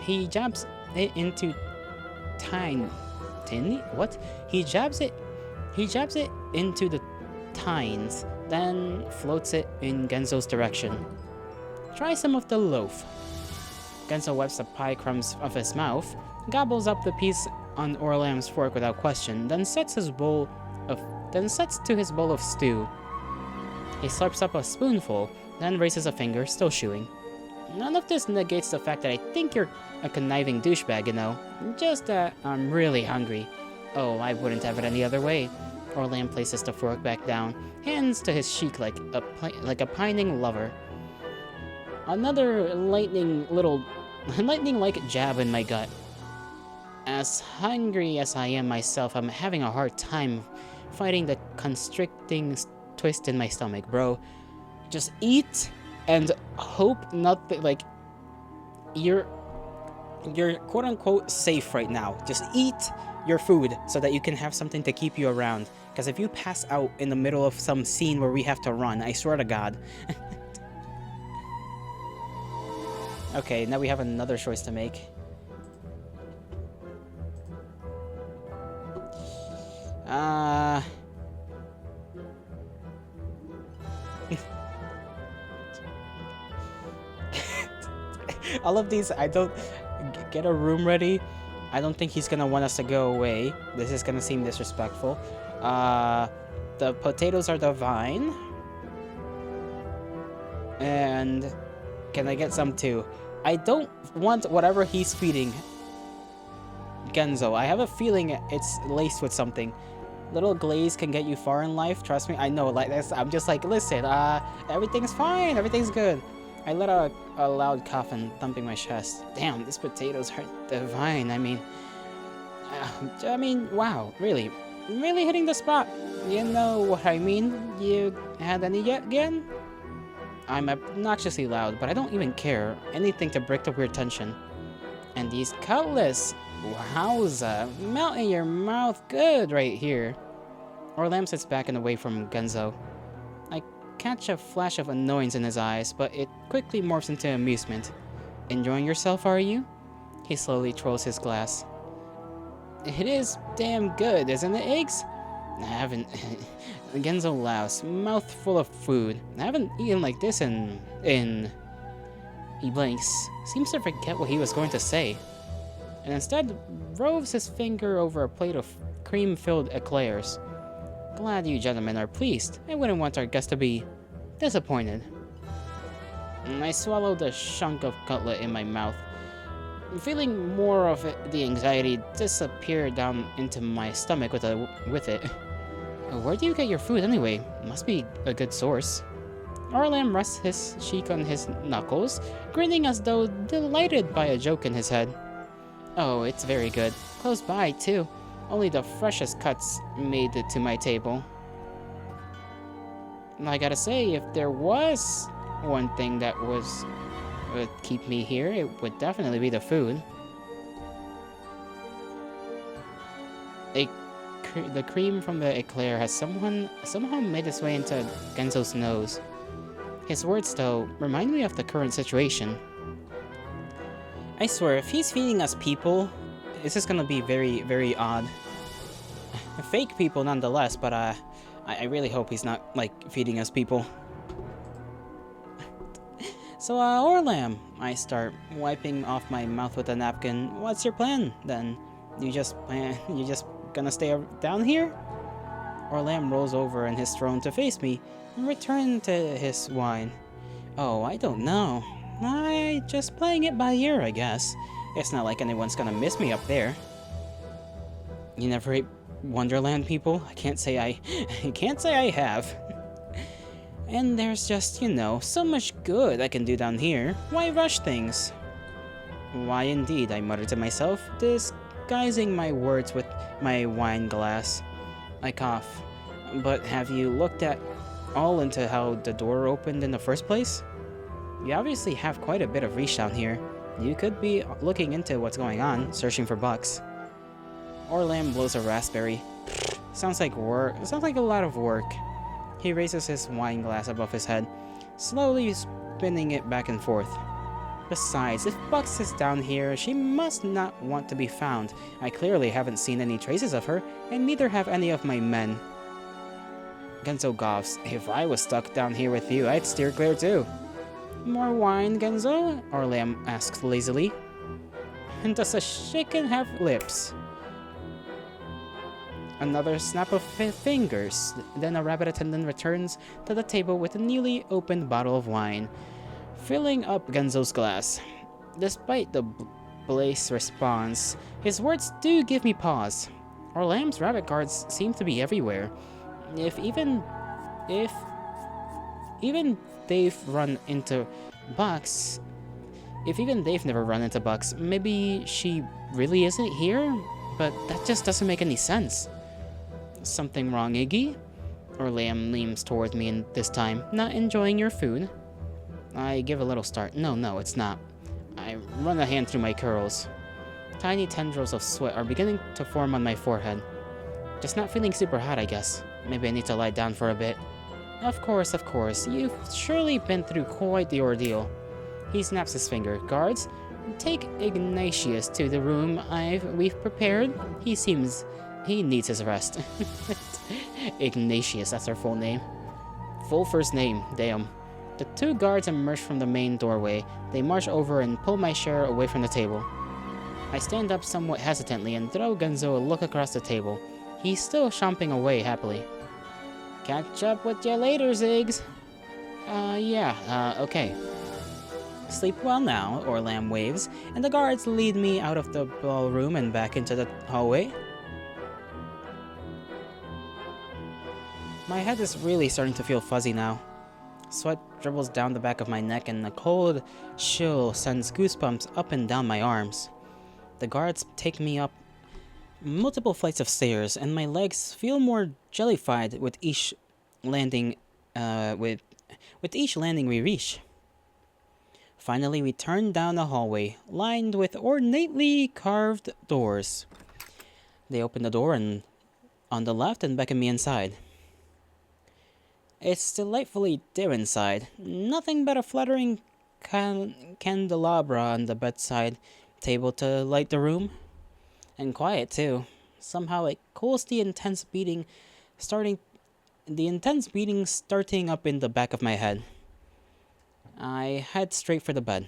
A: He jabs it into what? He jabs it into the tines, then floats it in Genzo's direction. Try some of the loaf. Genzo wipes the pie crumbs off his mouth, gobbles up the piece on Orlam's fork without question, then sets to his bowl of stew. He slurps up a spoonful, then raises a finger, still chewing. None of this negates the fact that I think you're a conniving douchebag, you know. Just that I'm really hungry. Oh, I wouldn't have it any other way. Orlan places the fork back down, hands to his cheek like a pining lover. Another lightning-like jab in my gut. As hungry as I am myself, I'm having a hard time fighting the constricting twist in my stomach, bro. Just eat and hope nothing, like, you're quote-unquote safe right now. Just eat your food so that you can have something to keep you around. Because if you pass out in the middle of some scene where we have to run, I swear to God. Okay, now we have another choice to make. All of these, I don't get a room ready. I don't think he's gonna want us to go away. This is gonna seem disrespectful. The potatoes are divine. And can I get some too? I don't want whatever he's feeding Genzo. I have a feeling it's laced with something. Little glaze can get you far in life. Trust me, I know. Like this, I'm just like, listen. Everything's fine. Everything's good. I let out a loud cough and thumping my chest. Damn, these potatoes are divine. I mean, wow, really hitting the spot. You know what I mean? You had any yet again? I'm obnoxiously loud, but I don't even care. Anything to break the weird tension. And these cutlets, wowza, melt in your mouth good right here. Orlam sits back and away from Genzo. I catch a flash of annoyance in his eyes, but it quickly morphs into amusement. Enjoying yourself, are you? He slowly twirls his glass. It is damn good, isn't it, Eggs? I haven't... Genzo laughs, mouth full of food. I haven't eaten like this in... He blinks, seems to forget what he was going to say, and instead roves his finger over a plate of cream-filled eclairs. Glad you gentlemen are pleased. I wouldn't want our guest to be disappointed. I swallowed a chunk of cutlet in my mouth, feeling more of the anxiety disappear down into my stomach with it. Where do you get your food anyway? Must be a good source. Orlam rests his cheek on his knuckles, grinning as though delighted by a joke in his head. Oh, it's very good. Close by, too. Only the freshest cuts made it to my table. I gotta say, if there was one thing that would keep me here, it would definitely be the food. The cream from the eclair has somehow made its way into Genzo's nose. His words, though, remind me of the current situation. I swear, if he's feeding us people, this is gonna be very, very odd. Fake people nonetheless, but I really hope he's not, like, feeding us people. So, Orlam, I start, wiping off my mouth with a napkin. What's your plan, then? You just gonna stay down here? Orlam rolls over in his throne to face me and return to his wine. Oh, I don't know. I just playing it by ear, I guess. It's not like anyone's gonna miss me up there. You never ate Wonderland, people? I can't say I have. And there's just, you know, so much good I can do down here. Why rush things? Why indeed, I muttered to myself, disguising my words with my wine glass. I cough. But have you looked at all into how the door opened in the first place? You obviously have quite a bit of reach down here. You could be looking into what's going on, searching for bucks. Orlam blows a raspberry. Sounds like work. Sounds like a lot of work. He raises his wine glass above his head, slowly spinning it back and forth. Besides, if Bucks is down here, she must not want to be found. I clearly haven't seen any traces of her, and neither have any of my men. Genzo coughs. If I was stuck down here with you, I'd steer clear too. More wine, Genzo? Orlam asks lazily. And does a chicken have lips? Another snap of fingers. Then a rabbit attendant returns to the table with a newly opened bottle of wine, filling up Genzo's glass. Despite the Blaze response, his words do give me pause. Orlam's rabbit guards seem to be everywhere. If even they've run into Bucks, if even they've never run into Bucks, maybe she really isn't here? But that just doesn't make any sense. Something wrong, Iggy? Orlam leans toward me this time. Not enjoying your food? I give a little start. No, it's not. I run a hand through my curls. Tiny tendrils of sweat are beginning to form on my forehead. Just not feeling super hot, I guess. Maybe I need to lie down for a bit. Of course. You've surely been through quite the ordeal. He snaps his finger. Guards, take Ignatius to the room we've prepared. He needs his rest. Ignatius, that's her full name. Full first name, damn. The two guards emerge from the main doorway. They march over and pull my chair away from the table. I stand up somewhat hesitantly and throw Genzo a look across the table. He's still chomping away happily. Catch up with you later, Ziggs. Okay. Sleep well now, Orlam waves, and the guards lead me out of the ballroom and back into the hallway. My head is really starting to feel fuzzy now. Sweat dribbles down the back of my neck and a cold chill sends goosebumps up and down my arms. The guards take me up multiple flights of stairs, and my legs feel more jellified with each landing with each landing we reach. Finally, we turn down a hallway lined with ornately carved doors. They open the door on the left and beckon me inside. It's delightfully dim inside. Nothing but a fluttering candelabra on the bedside table to light the room. And quiet, too. Somehow it cools the intense beating starting up in the back of my head. I head straight for the bed.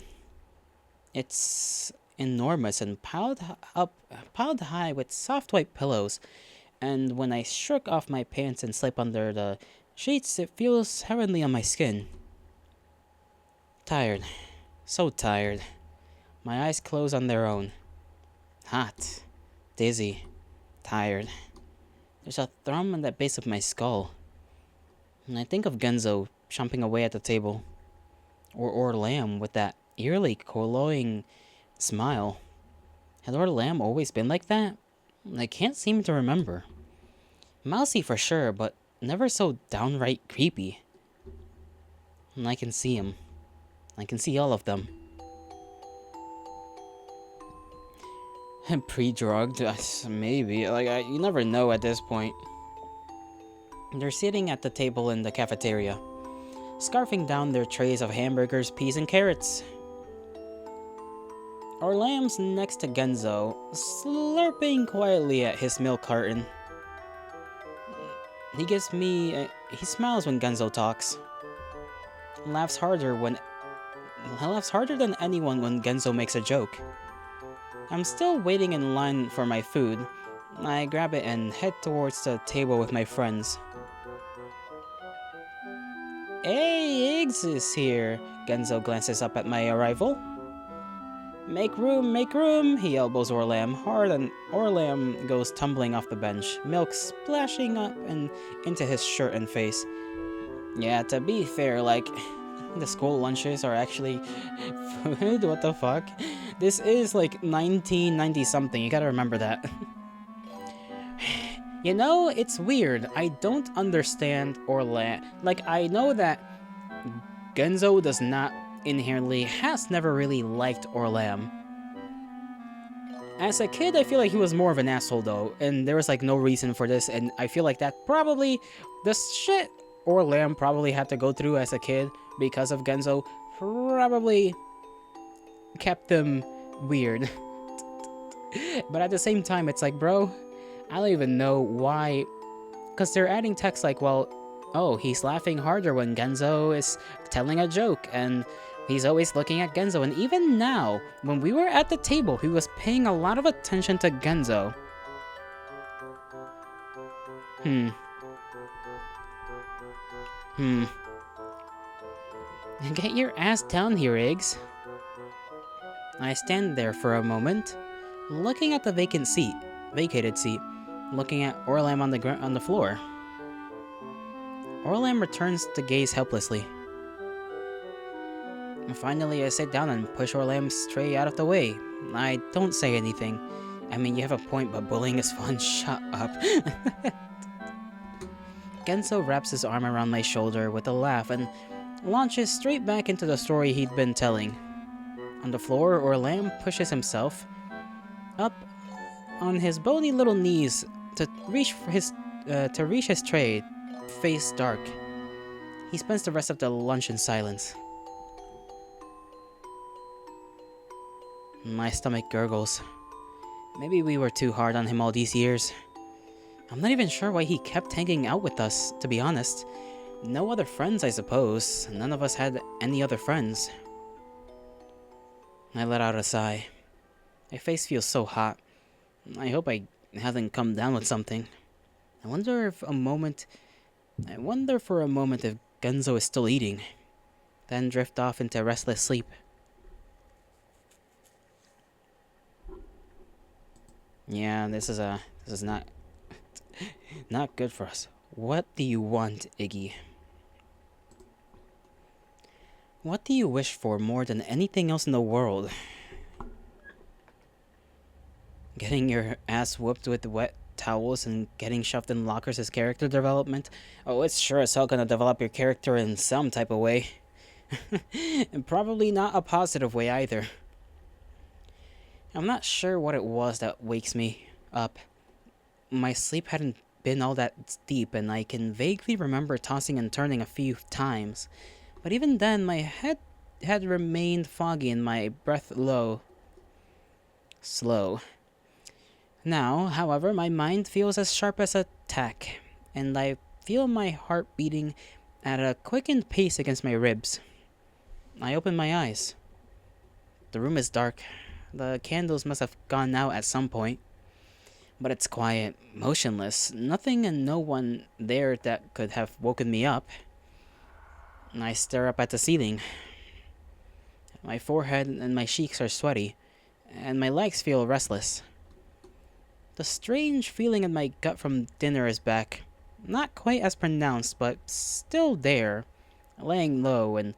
A: It's enormous and piled high with soft white pillows, and when I shrug off my pants and slip under the sheets, it feels heavenly on my skin. Tired. So tired. My eyes close on their own. Hot. Dizzy. Tired. There's a thrum at the base of my skull. And I think of Genzo chomping away at the table. Or Orlam with that eerily cloying smile. Had Orlam always been like that? I can't seem to remember. Mousy for sure, but never so downright creepy. And I can see him. I can see all of them. Pre-drugged? Maybe. You never know at this point. They're sitting at the table in the cafeteria, scarfing down their trays of hamburgers, peas, and carrots. Orlam's next to Genzo, slurping quietly at his milk carton. He smiles when Genzo talks. Laughs harder than anyone when Genzo makes a joke. I'm still waiting in line for my food. I grab it and head towards the table with my friends. Hey, Iggs is here. Genzo glances up at my arrival. Make room, he elbows Orlam hard and Orlam goes tumbling off the bench, milk splashing up and into his shirt and face. Yeah, to be fair, the school lunches are actually food, what the fuck? This is 1990 something, you gotta remember that. You know, it's weird, I don't understand Orlam. I know that Genzo does not inherently has never really liked Orlam. As a kid, I feel like he was more of an asshole though, and there was like no reason for this, and I feel like that probably, the shit or Lamb probably had to go through as a kid because of Genzo, probably kept them weird. But at the same time, it's like, bro, I don't even know why, because they're adding text like, well, oh, he's laughing harder when Genzo is telling a joke, and he's always looking at Genzo, and even now, when we were at the table, he was paying a lot of attention to Genzo. Get your ass down here, Iggs. I stand there for a moment, looking at the vacated seat, looking at Orlam on the floor. Orlam returns to gaze helplessly. Finally, I sit down and push Orlam's tray out of the way. I don't say anything. I mean, you have a point, but bullying is fun. Shut up. Genzo wraps his arm around my shoulder with a laugh and launches straight back into the story he'd been telling. On the floor, Orlam pushes himself up on his bony little knees to reach his tray, face dark. He spends the rest of the lunch in silence. My stomach gurgles. Maybe we were too hard on him all these years. I'm not even sure why he kept hanging out with us, to be honest. No other friends, I suppose. None of us had any other friends. I let out a sigh. My face feels so hot. I hope I haven't come down with something. I wonder for a moment if Genzo is still eating. Then drift off into restless sleep. Yeah, this is not not good for us. What do you want, Iggy? What do you wish for more than anything else in the world? Getting your ass whooped with wet towels and getting shoved in lockers is character development? Oh, it's sure as hell gonna develop your character in some type of way. And probably not a positive way either. I'm not sure what it was that wakes me up. My sleep hadn't been all that deep, and I can vaguely remember tossing and turning a few times. But even then, my head had remained foggy and my breath slow. Now, however, my mind feels as sharp as a tack, and I feel my heart beating at a quickened pace against my ribs. I open my eyes. The room is dark. The candles must have gone out at some point. But it's quiet, motionless, nothing and no one there that could have woken me up. I stare up at the ceiling. My forehead and my cheeks are sweaty, and my legs feel restless. The strange feeling in my gut from dinner is back. Not quite as pronounced, but still there, laying low and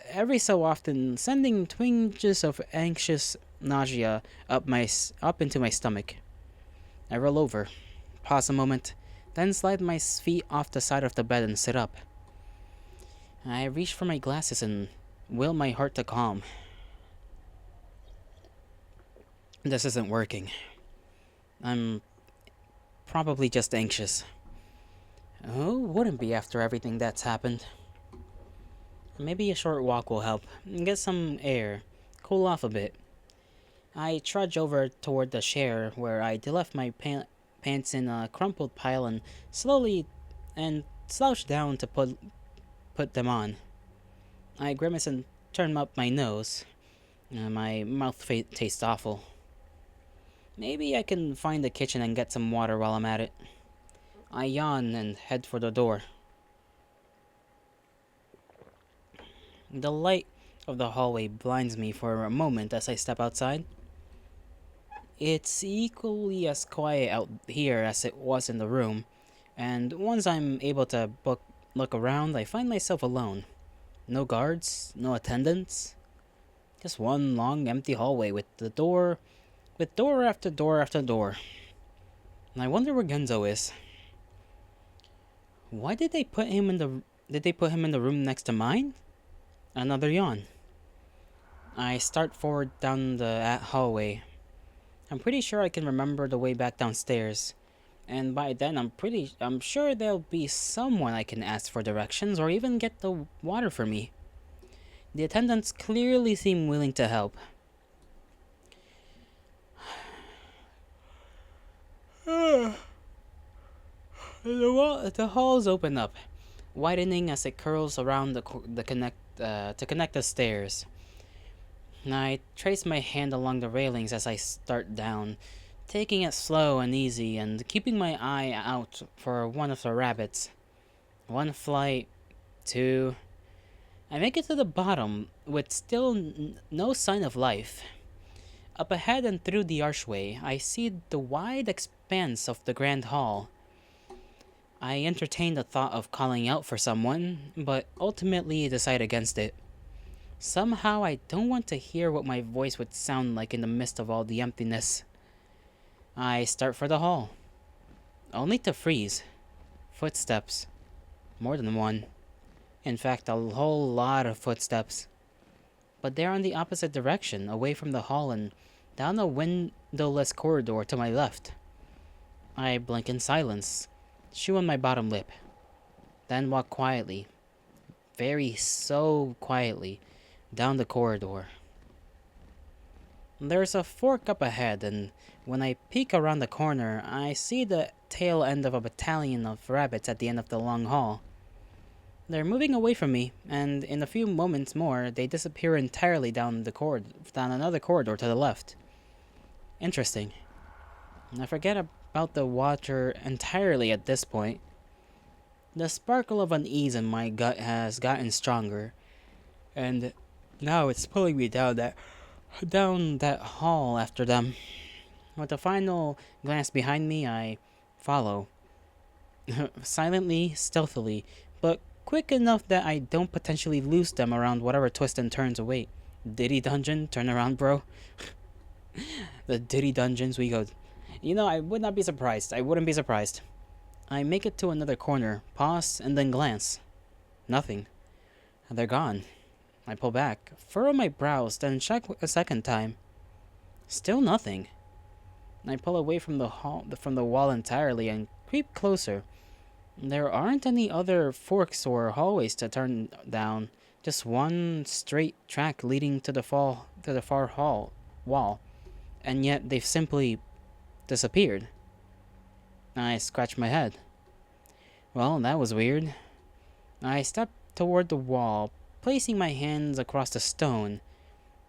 A: every so often sending twinges of anxious nausea up into my stomach. I roll over, pause a moment, then slide my feet off the side of the bed and sit up. I reach for my glasses and will my heart to calm. This isn't working. I'm probably just anxious. Who wouldn't be after everything that's happened? Maybe a short walk will help. Get some air. Cool off a bit. I trudge over toward the chair where I left my pants in a crumpled pile and slowly slouch down to put them on. I grimace and turn up my nose. My mouth tastes awful. Maybe I can find the kitchen and get some water while I'm at it. I yawn and head for the door. The light of the hallway blinds me for a moment as I step outside. It's equally as quiet out here as it was in the room, and once I'm able to look around, I find myself alone. No guards, no attendants. Just one long empty hallway with door after door after door. And I wonder where Genzo is. Why did they put him in the room next to mine? Another yawn. I start forward down the hallway. I'm pretty sure I can remember the way back downstairs. And by then, I'm sure there'll be someone I can ask for directions or even get the water for me. The attendants clearly seem willing to help. The halls open up, widening as it curls around to connect the stairs. I trace my hand along the railings as I start down, taking it slow and easy and keeping my eye out for one of the rabbits. One flight, two. I make it to the bottom with still no sign of life. Up ahead and through the archway, I see the wide expanse of the grand hall. I entertain the thought of calling out for someone, but ultimately decide against it. Somehow I don't want to hear what my voice would sound like in the midst of all the emptiness. I start for the hall, only to freeze. Footsteps. More than one. In fact, a whole lot of footsteps. But they're on the opposite direction, away from the hall and down a windowless corridor to my left. I blink in silence, chew on my bottom lip, then walk quietly, so quietly, down the corridor. There's a fork up ahead, and when I peek around the corner, I see the tail end of a battalion of rabbits at the end of the long hall. They're moving away from me, and in a few moments more, they disappear entirely down another corridor to the left. Interesting. I forget about the water entirely at this point. The sparkle of unease in my gut has gotten stronger, and now it's pulling me down that hall after them. With a final glance behind me, I follow. Silently, stealthily, but quick enough that I don't potentially lose them around whatever twists and turns await. Diddy Dungeon, turn around, bro. The Diddy Dungeons we go. I wouldn't be surprised. I make it to another corner, pause, and then glance. Nothing. They're gone. I pull back, furrow my brows, then check a second time. Still nothing. I pull away from the wall entirely and creep closer. There aren't any other forks or hallways to turn down, just one straight track leading to the far wall, and yet they've simply disappeared. I scratch my head. Well, that was weird. I step toward the wall, placing my hands across the stone,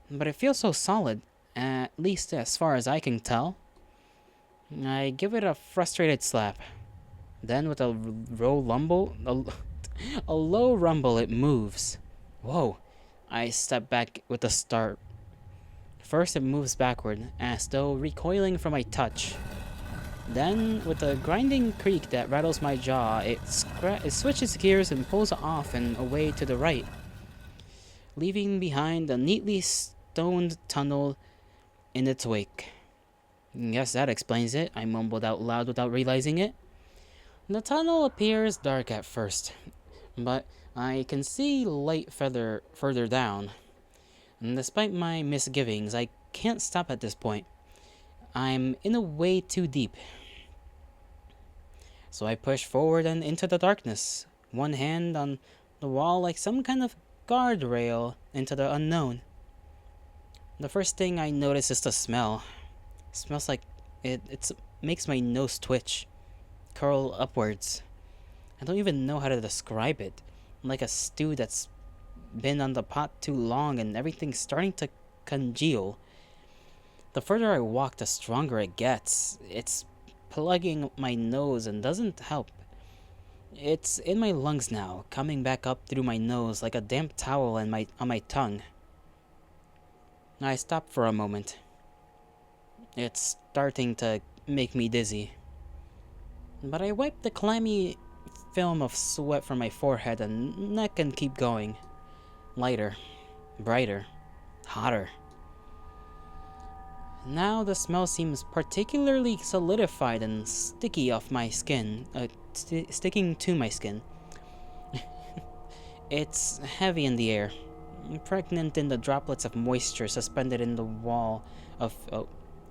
A: but it feels so solid, at least as far as I can tell. I give it a frustrated slap. Then with a low rumble, it moves. Whoa. I step back with a start. First, it moves backward, as though recoiling from my touch. Then, with a grinding creak that rattles my jaw, it switches gears and pulls off and away to the right, leaving behind a neatly stoned tunnel in its wake. Guess that explains it, I mumbled out loud without realizing it. The tunnel appears dark at first, but I can see light further down. And despite my misgivings, I can't stop at this point. I'm in a way too deep. So I push forward and into the darkness, one hand on the wall like some kind of guardrail into the unknown. The first thing I notice is the smell. It smells like it makes my nose twitch, curl upwards. I don't even know how to describe it. Like a stew that's been on the pot too long and everything's starting to congeal. The further I walk, the stronger it gets. It's plugging my nose and doesn't help. It's in my lungs now, coming back up through my nose like a damp towel on my tongue. I stop for a moment. It's starting to make me dizzy. But I wipe the clammy film of sweat from my forehead and neck and keep going. Lighter, brighter, hotter. Now the smell seems particularly solidified and sticky off my skin, sticking to my skin. It's heavy in the air, pregnant in the droplets of moisture suspended in the wall of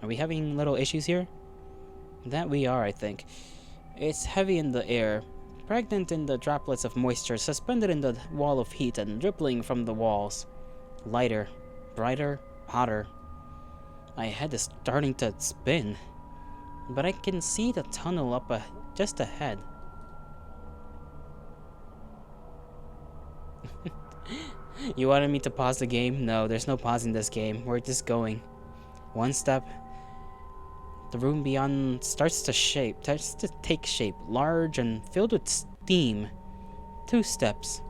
A: Are we having little issues here? That we are, I think. It's heavy in the air, pregnant in the droplets of moisture suspended in the wall of heat and dribbling from the walls. Lighter, brighter, hotter. My head is starting to spin, but I can see the tunnel up just ahead. You wanted me to pause the game? No, there's no pausing this game. We're just going. One step. The room beyond starts to take shape, large and filled with steam. 2 steps.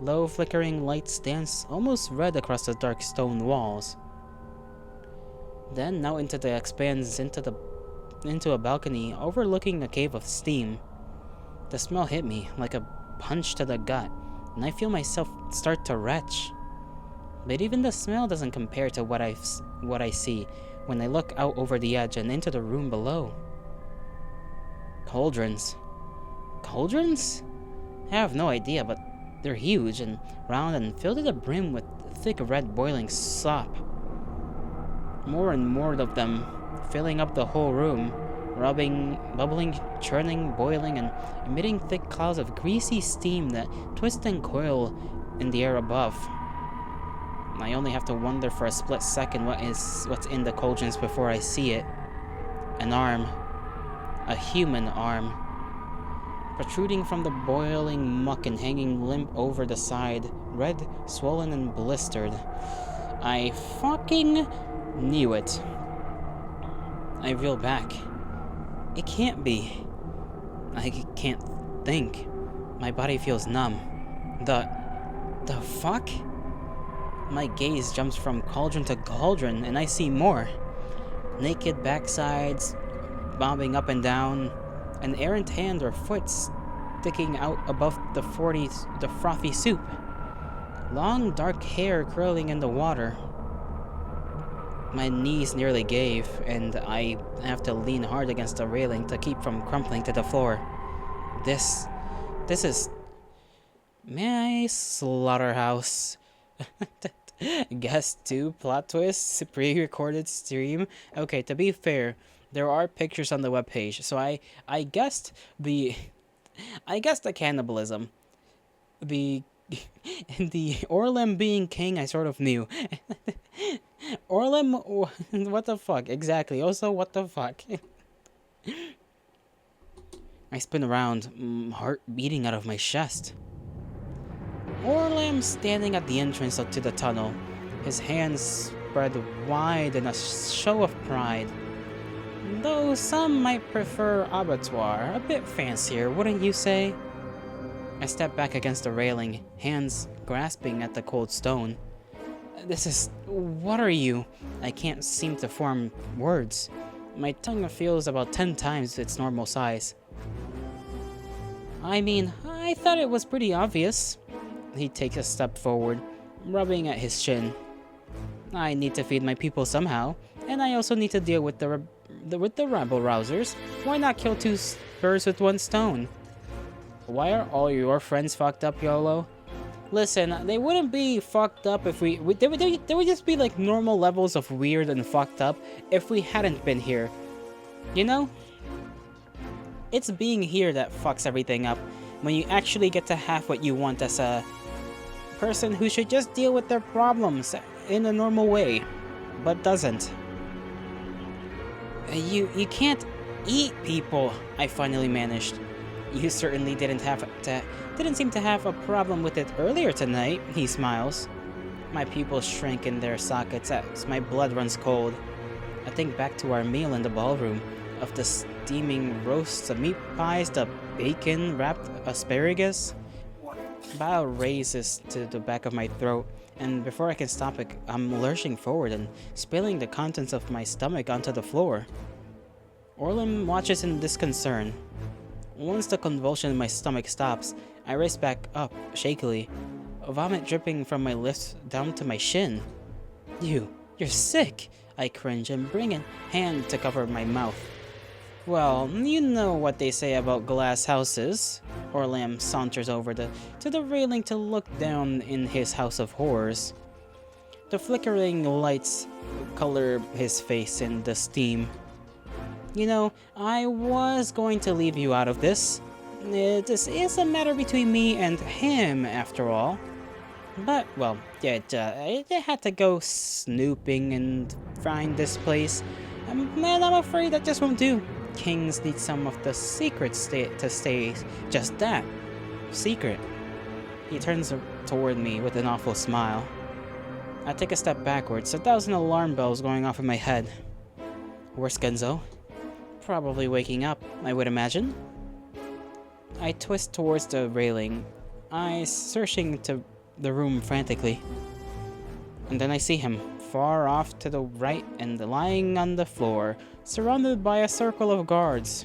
A: Low flickering lights dance almost red across the dark stone walls. Then now expands into a balcony overlooking a cave of steam. The smell hit me like a punch to the gut, and I feel myself start to retch. But even the smell doesn't compare to what I see when I look out over the edge and into the room below. Cauldrons. Cauldrons? I have no idea, but they're huge and round and filled to the brim with thick red boiling sop. More and more of them filling up the whole room, rubbing, bubbling, churning, boiling, and emitting thick clouds of greasy steam that twist and coil in the air above. I only have to wonder for a split second what's in the cauldrons before I see it. An arm. A human arm. Protruding from the boiling muck and hanging limp over the side, red, swollen, and blistered. I fucking knew it. I reel back. It can't be. I can't think. My body feels numb. The fuck? My gaze jumps from cauldron to cauldron, and I see more. Naked backsides, bobbing up and down, an errant hand or foot sticking out above the frothy soup. Long dark hair curling in the water. My knees nearly gave, and I have to lean hard against the railing to keep from crumpling to the floor. This is my slaughterhouse. Guess 2 plot twists, pre-recorded stream. Okay, to be fair, there are pictures on the webpage, so I guessed the cannibalism. The Orlem being king, I sort of knew. Orlem, what the fuck? Exactly. Also, what the fuck? I spin around, heart beating out of my chest. Orlem standing at the entrance to the tunnel, his hands spread wide in a show of pride. Though some might prefer abattoir, a bit fancier, wouldn't you say? I step back against the railing, hands grasping at the cold stone. What are you? I can't seem to form words. My tongue feels about 10 times its normal size. I mean, I thought it was pretty obvious. He takes a step forward, rubbing at his chin. I need to feed my people somehow, and I also need to deal with the rabble rousers. Why not kill 2 birds with 1 stone? Why are all your friends fucked up, YOLO? Listen, they wouldn't be fucked up if they would just be like normal levels of weird and fucked up if we hadn't been here. You know? It's being here that fucks everything up, when you actually get to have what you want as a person who should just deal with their problems in a normal way, but doesn't. You can't eat people, I finally managed. You certainly didn't seem to have a problem with it earlier tonight, he smiles. My pupils shrink in their sockets as my blood runs cold. I think back to our meal in the ballroom, of the steaming roasts, the meat pies, the bacon-wrapped asparagus. Bile raises to the back of my throat, and before I can stop it, I'm lurching forward and spilling the contents of my stomach onto the floor. Orlem watches in disconcern. Once the convulsion in my stomach stops, I race back up, shakily, vomit dripping from my lips down to my shin. You're sick, I cringe and bring a hand to cover my mouth. Well, you know what they say about glass houses. Orlem saunters over to the railing to look down in his house of horrors. The flickering lights color his face in the steam. You know, I was going to leave you out of this. This is a matter between me and him, after all. But, well, yeah, it had to go snooping and find this place. Man, I'm afraid that just won't do. Kings need some of the secrets to stay just that. Secret. He turns toward me with an awful smile. I take a step backwards, 1,000 alarm bells going off in my head. Where's Genzo? Probably waking up, I would imagine. I twist towards the railing, eyes searching to the room frantically. And then I see him, far off to the right and lying on the floor, surrounded by a circle of guards.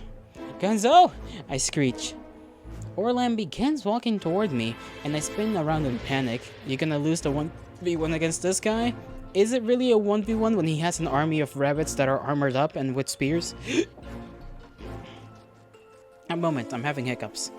A: Genzo! I screech. Orlan begins walking toward me, and I spin around in panic. You gonna lose the 1v1 against this guy? Is it really a 1v1 when he has an army of rabbits that are armored up and with spears? A moment, I'm having hiccups.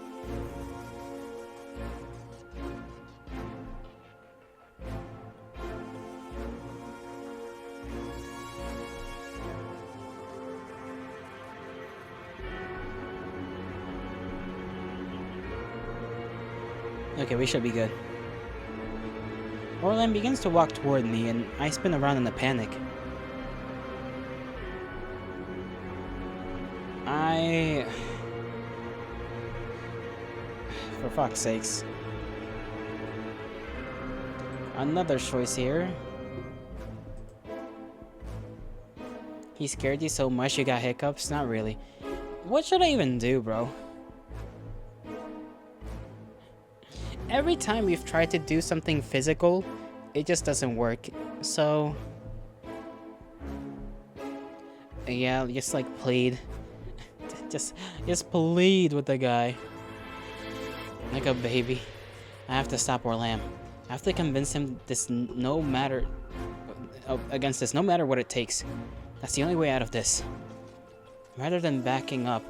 A: Okay, we should be good. Orlan begins to walk toward me, and I spin around in a panic. For fuck's sakes. Another choice here. He scared you so much you got hiccups? Not really. What should I even do, bro? Every time we've tried to do something physical, it just doesn't work. So... yeah, just like plead. just plead with the guy. Like a baby. I have to stop Orlan. I have to convince him against this no matter what it takes. That's the only way out of this. Rather than backing up,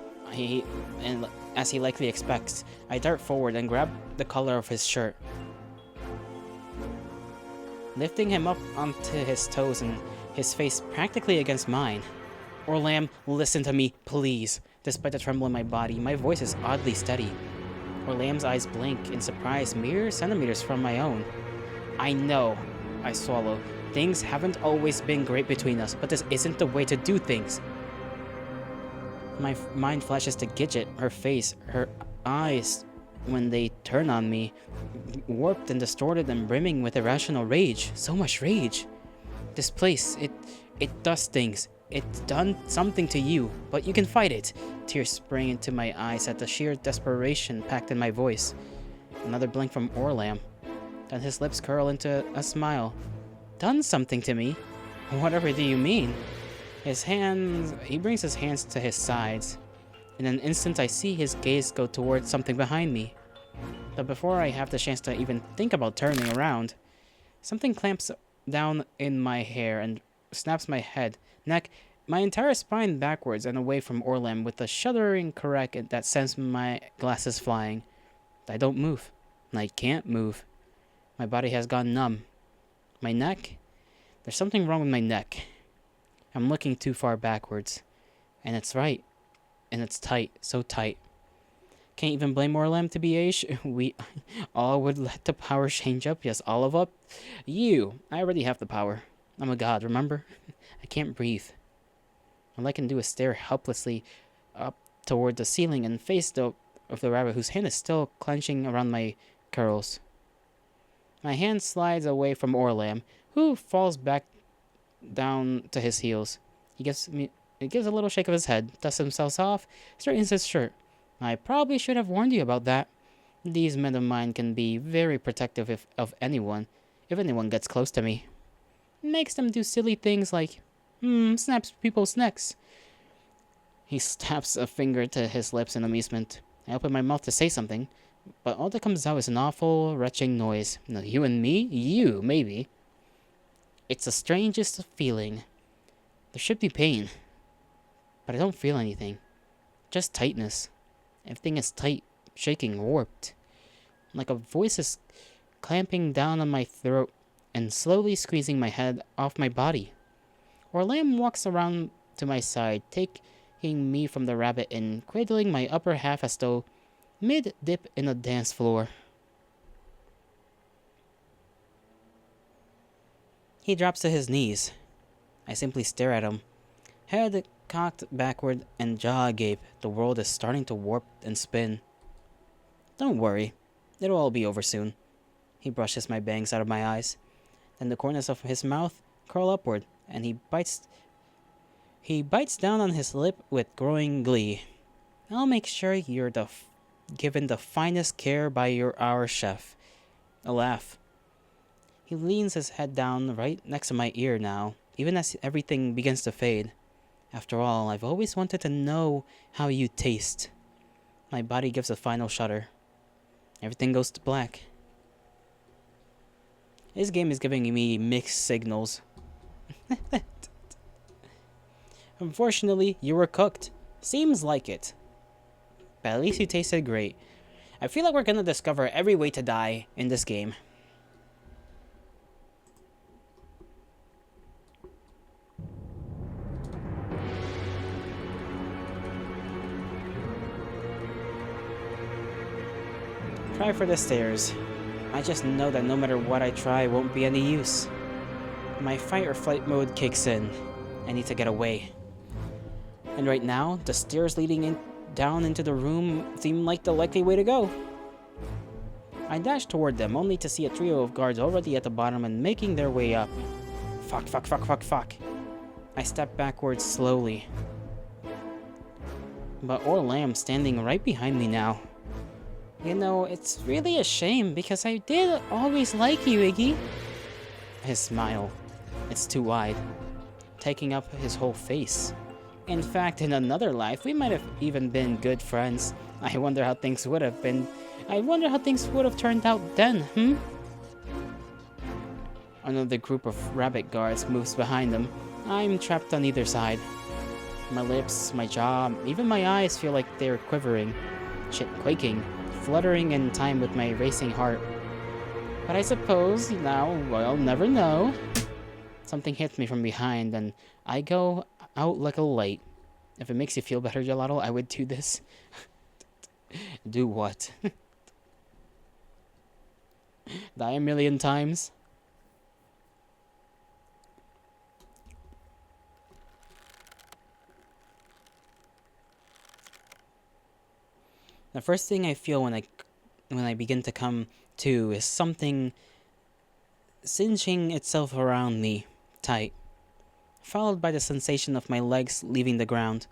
A: as he likely expects, I dart forward and grab the collar of his shirt. Lifting him up onto his toes and his face practically against mine. Orlan, listen to me, please. Despite the tremble in my body, my voice is oddly steady. Orlan's eyes blink in surprise mere centimeters from my own. I know, I swallow. Things haven't always been great between us, but this isn't the way to do things. My mind flashes to Gidget, her face, her eyes, when they turn on me, warped and distorted and brimming with irrational rage. So much rage. This place, it does things. It's done something to you, but you can fight it. Tears sprang into my eyes at the sheer desperation packed in my voice. Another blink from Orlan. Then his lips curl into a smile. Done something to me? Whatever do you mean? He brings his hands to his sides. In an instant, I see his gaze go towards something behind me. But before I have the chance to even think about turning around, something clamps down in my hair and snaps my head, neck, my entire spine backwards and away from Orlan with a shuddering crack that sends my glasses flying. I don't move. I can't move. My body has gone numb. My neck? There's something wrong with my neck. I'm looking too far backwards. And it's right. And it's tight. So tight. Can't even blame Orlan to be Age. We all would let the power change up. Yes, all of up. I already have the power. I'm a god, remember? I can't breathe. All I can do is stare helplessly up toward the ceiling and face of the rabbit whose hand is still clenching around my curls. My hand slides away from Orlan, who falls back down to his heels. He gives a little shake of his head, dusts himself off, straightens his shirt. I probably should have warned you about that. These men of mine can be very protective if anyone gets close to me. Makes them do silly things like, snaps people's necks. He snaps a finger to his lips in amusement. I open my mouth to say something, but all that comes out is an awful, retching noise. No, you and me? You, maybe. It's the strangest feeling. There should be pain, but I don't feel anything. Just tightness. Everything is tight, shaking, warped. Like a voice is clamping down on my throat and slowly squeezing my head off my body. Orlam walks around to my side, taking me from the rabbit and cradling my upper half as though mid-dip in a dance floor. He drops to his knees. I simply stare at him, head cocked backward and jaw agape. The world is starting to warp and spin. Don't worry, it'll all be over soon. He brushes my bangs out of my eyes. Then the corners of his mouth curl upward, and he bites down on his lip with growing glee. I'll make sure you're given the finest care by our chef. A laugh. He leans his head down right next to my ear now, even as everything begins to fade. After all, I've always wanted to know how you taste. My body gives a final shudder. Everything goes to black. This game is giving me mixed signals. Unfortunately, you were cooked. Seems like it. But at least you tasted great. I feel like we're gonna discover every way to die in this game. Try for the stairs. I just know that no matter what I try, it won't be any use. My fight or flight mode kicks in. I need to get away. And right now, the stairs leading down into the room seem like the likely way to go. I dash toward them, only to see a trio of guards already at the bottom and making their way up. Fuck. I step backwards slowly. But Orlam's standing right behind me now. You know, it's really a shame because I did always like you, Iggy. His smile. It's too wide, taking up his whole face. In fact, in another life, we might have even been good friends. I wonder how things would have turned out then, Another group of rabbit guards moves behind them. I'm trapped on either side. My lips, my jaw, even my eyes feel like they're quivering, quaking, fluttering in time with my racing heart. But I suppose now I'll never know. Something hits me from behind and I go out like a light. If it makes you feel better, Gelato, I would do this. Do what? Die a million times? The first thing I feel when I begin to come to is something cinching itself around me tight, followed by the sensation of my legs leaving the ground.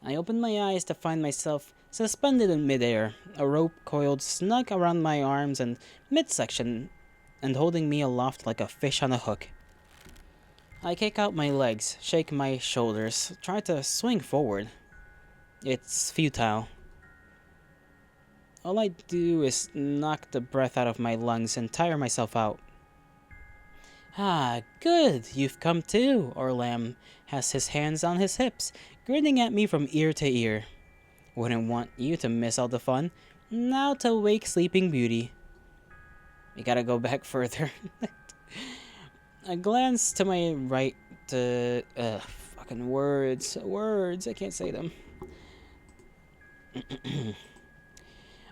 A: I open my eyes to find myself suspended in midair, a rope coiled snug around my arms and midsection and holding me aloft like a fish on a hook. I kick out my legs, shake my shoulders, try to swing forward. It's futile. All I do is knock the breath out of my lungs and tire myself out. Ah, good, you've come too, Orlam has his hands on his hips, grinning at me from ear to ear. Wouldn't want you to miss all the fun. Now to wake Sleeping Beauty. We gotta go back further. I glance to my right to... fucking words, I can't say them.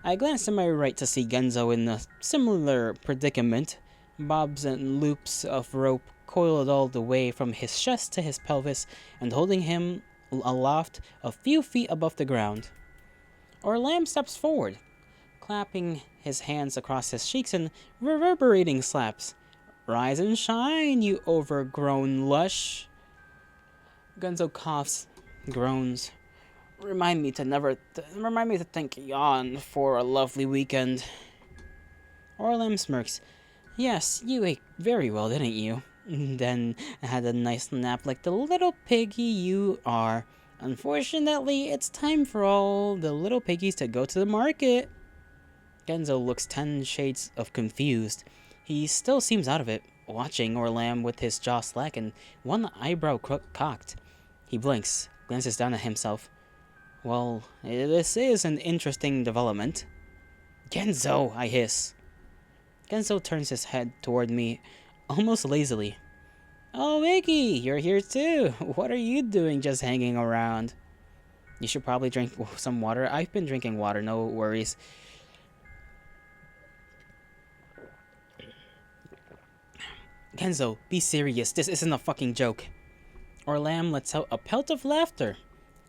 A: I glance to my right to see Genzo in a similar predicament, bobs and loops of rope coiled all the way from his chest to his pelvis and holding him aloft a few feet above the ground. Orlam steps forward, clapping his hands across his cheeks in reverberating slaps. Rise and shine, you overgrown lush. Genzo coughs, groans. Remind me to thank Yon for a lovely weekend. Orlam smirks. Yes, you ate very well, didn't you? Then had a nice nap like the little piggy you are. Unfortunately, it's time for all the little piggies to go to the market. Genzo looks 10 shades of confused. He still seems out of it, watching Orlam with his jaw slack and one eyebrow cocked. He blinks, glances down at himself. Well, this is an interesting development. Genzo, I hiss. Genzo turns his head toward me, almost lazily. Oh, Mickey, you're here too. What are you doing just hanging around? You should probably drink some water. I've been drinking water, no worries. Genzo, be serious. This isn't a fucking joke. Orlam lets out a pelt of laughter.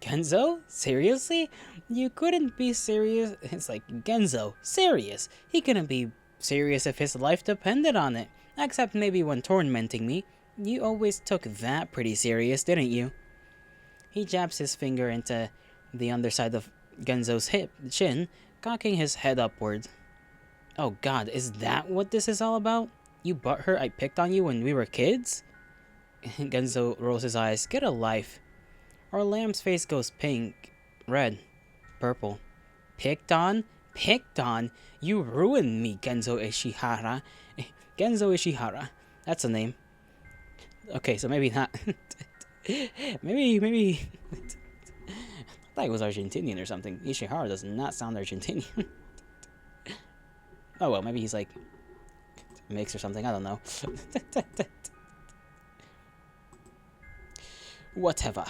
A: Genzo? Seriously? You couldn't be serious. It's like, Genzo, serious? He couldn't be serious if his life depended on it. Except maybe when tormenting me. You always took that pretty serious, didn't you? He jabs his finger into the underside of Genzo's chin, cocking his head upward. Oh god, is that what this is all about? You butthurt I picked on you when we were kids? Genzo rolls his eyes. Get a life. Our lamb's face goes pink, red, purple. Picked on? Picked on? You ruined me, Genzo Ishihara. Genzo Ishihara. That's a name. Okay, so maybe not. maybe. I thought it was Argentinian or something. Ishihara does not sound Argentinian. Oh well, maybe he's like mixed or something. I don't know. Whatever.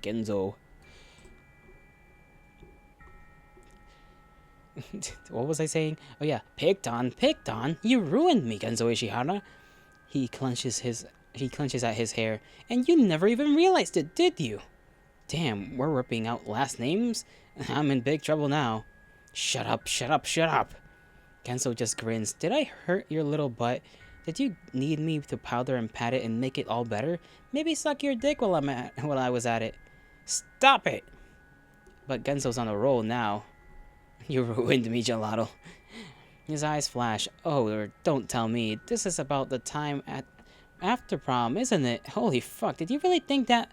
A: Genzo. What was I saying? Oh yeah, picked on. You ruined me, Genzo Ishihara. He clenches at his hair, and you never even realized it, did you? Damn, we're ripping out last names? I'm in big trouble now. Shut up. Genzo just grins. Did I hurt your little butt? Did you need me to powder and pat it and make it all better? Maybe suck your dick while I was at it. Stop it! But Genzo's on a roll now. You ruined me, Gelato. His eyes flash. Oh, or don't tell me. This is about the time after prom, isn't it? Holy fuck, did you really think that...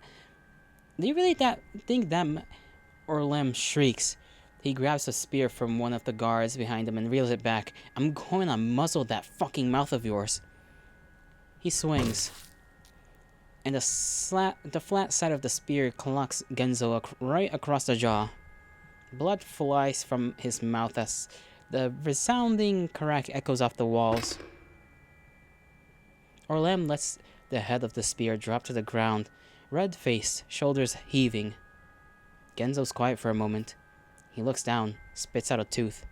A: Orlem shrieks. He grabs a spear from one of the guards behind him and reels it back. I'm going to muzzle that fucking mouth of yours. He swings. And the flat side of the spear clocks Genzo right across the jaw. Blood flies from his mouth as the resounding crack echoes off the walls. Orlem lets the head of the spear drop to the ground, red-faced, shoulders heaving. Genzo's quiet for a moment. He looks down, spits out a tooth.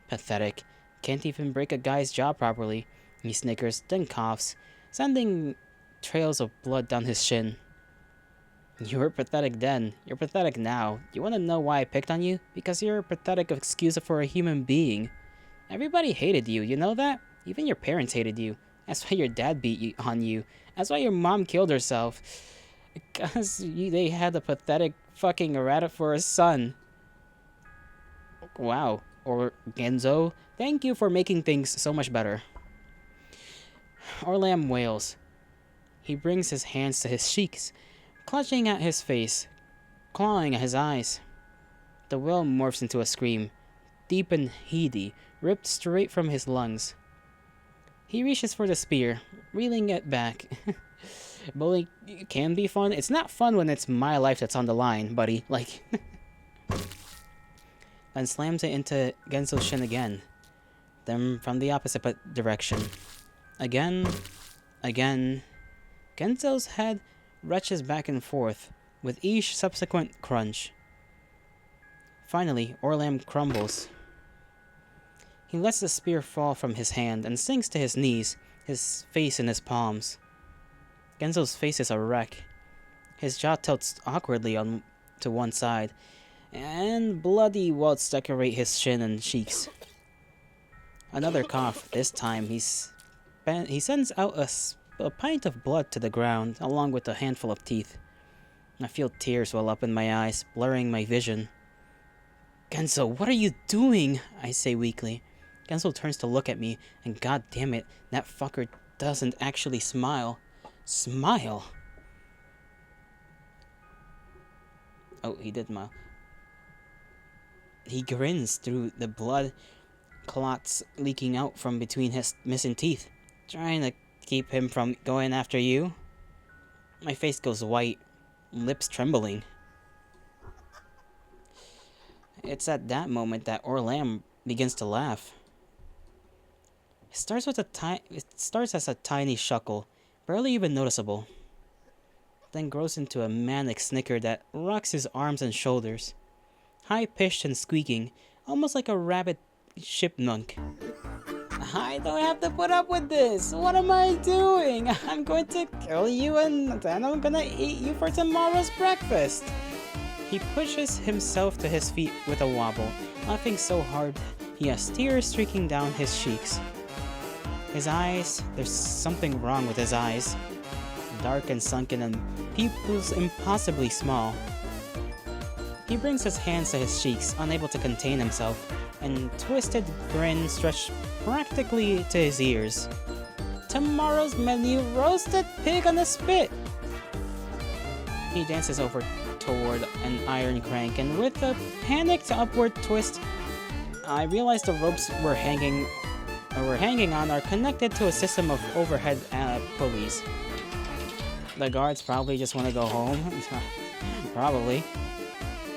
A: Pathetic. Can't even break a guy's jaw properly. He snickers, then coughs, sending trails of blood down his shin. You were pathetic then. You're pathetic now. You want to know why I picked on you? Because you're a pathetic excuse for a human being. Everybody hated you, you know that? Even your parents hated you. That's why your dad beat on you. That's why your mom killed herself. Because they had a pathetic fucking errata for a son. Wow. Or Genzo, thank you for making things so much better. Orlam wails. He brings his hands to his cheeks, clutching at his face, clawing at his eyes. The wail morphs into a scream, deep and heady, ripped straight from his lungs. He reaches for the spear, reeling it back. Bullying can be fun. It's not fun when it's my life that's on the line, buddy. Like... and slams it into Genzo's shin again. Then from the opposite direction. Again. Genzo's head retches back and forth, with each subsequent crunch. Finally, Orlam crumbles. He lets the spear fall from his hand and sinks to his knees, his face in his palms. Genzo's face is a wreck. His jaw tilts awkwardly to one side, and bloody welts decorate his chin and cheeks. Another cough. This time, he sends out a pint of blood to the ground, along with a handful of teeth. I feel tears well up in my eyes, blurring my vision. Genzo, what are you doing? I say weakly. Genzo turns to look at me, and god damn it, that fucker doesn't actually smile. Smile? Oh, he did smile. He grins through the blood clots leaking out from between his missing teeth, trying to keep him from going after you. My face goes white, lips trembling. It's at that moment that Orlam begins to laugh. It starts as a tiny chuckle, barely even noticeable, then grows into a manic snicker that rocks his arms and shoulders, high-pitched and squeaking, almost like a rabid chipmunk. I don't have to put up with this! What am I doing? I'm going to kill you and then I'm gonna eat you for tomorrow's breakfast! He pushes himself to his feet with a wobble, laughing so hard he has tears streaking down his cheeks. His eyes, there's something wrong with his eyes. Dark and sunken and pupils impossibly small. He brings his hands to his cheeks, unable to contain himself, and twisted grin stretched practically to his ears. Tomorrow's menu, roasted pig on a spit! He dances over toward an iron crank, and with a panicked upward twist, I realize the ropes we're hanging on are connected to a system of overhead pulleys. The guards probably just want to go home. Probably.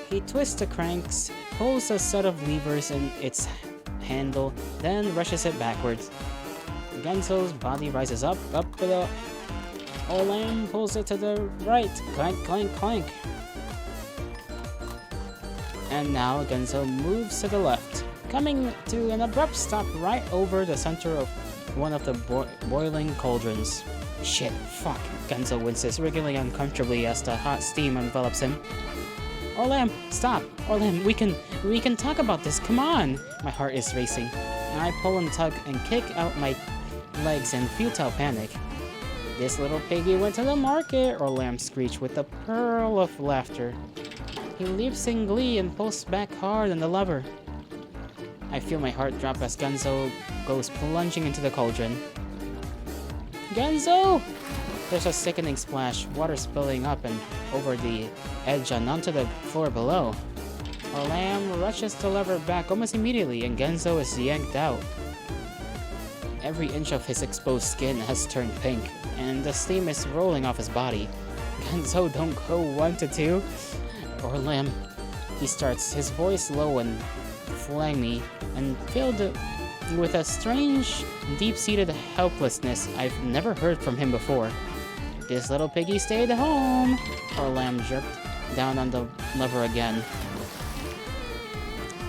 A: He twists the cranks, pulls a set of levers in its handle, then rushes it backwards. Genzo's body rises up below. Orlam pulls it to the right. Clank, clank, clank. And now Genzo moves to the left, coming to an abrupt stop right over the center of one of the boiling cauldrons. Shit, fuck, Genzo winces, wriggling uncomfortably as the hot steam envelops him. Orlam, stop! Orlam, we can talk about this, come on! My heart is racing. I pull and tug and kick out my legs in futile panic. This little piggy went to the market, Orlam screeched with a pearl of laughter. He leaps in glee and pulls back hard on the lever. I feel my heart drop as Genzo goes plunging into the cauldron. Genzo! There's a sickening splash, water spilling up and over the edge and onto the floor below. Orlam rushes the lever back almost immediately and Genzo is yanked out. Every inch of his exposed skin has turned pink, and the steam is rolling off his body. Genzo, don't go 1 to 2. Orlam, he starts, his voice low and phlegmy, and filled with a strange, deep-seated helplessness I've never heard from him before. This little piggy stayed home! Orlam jerked down on the lever again.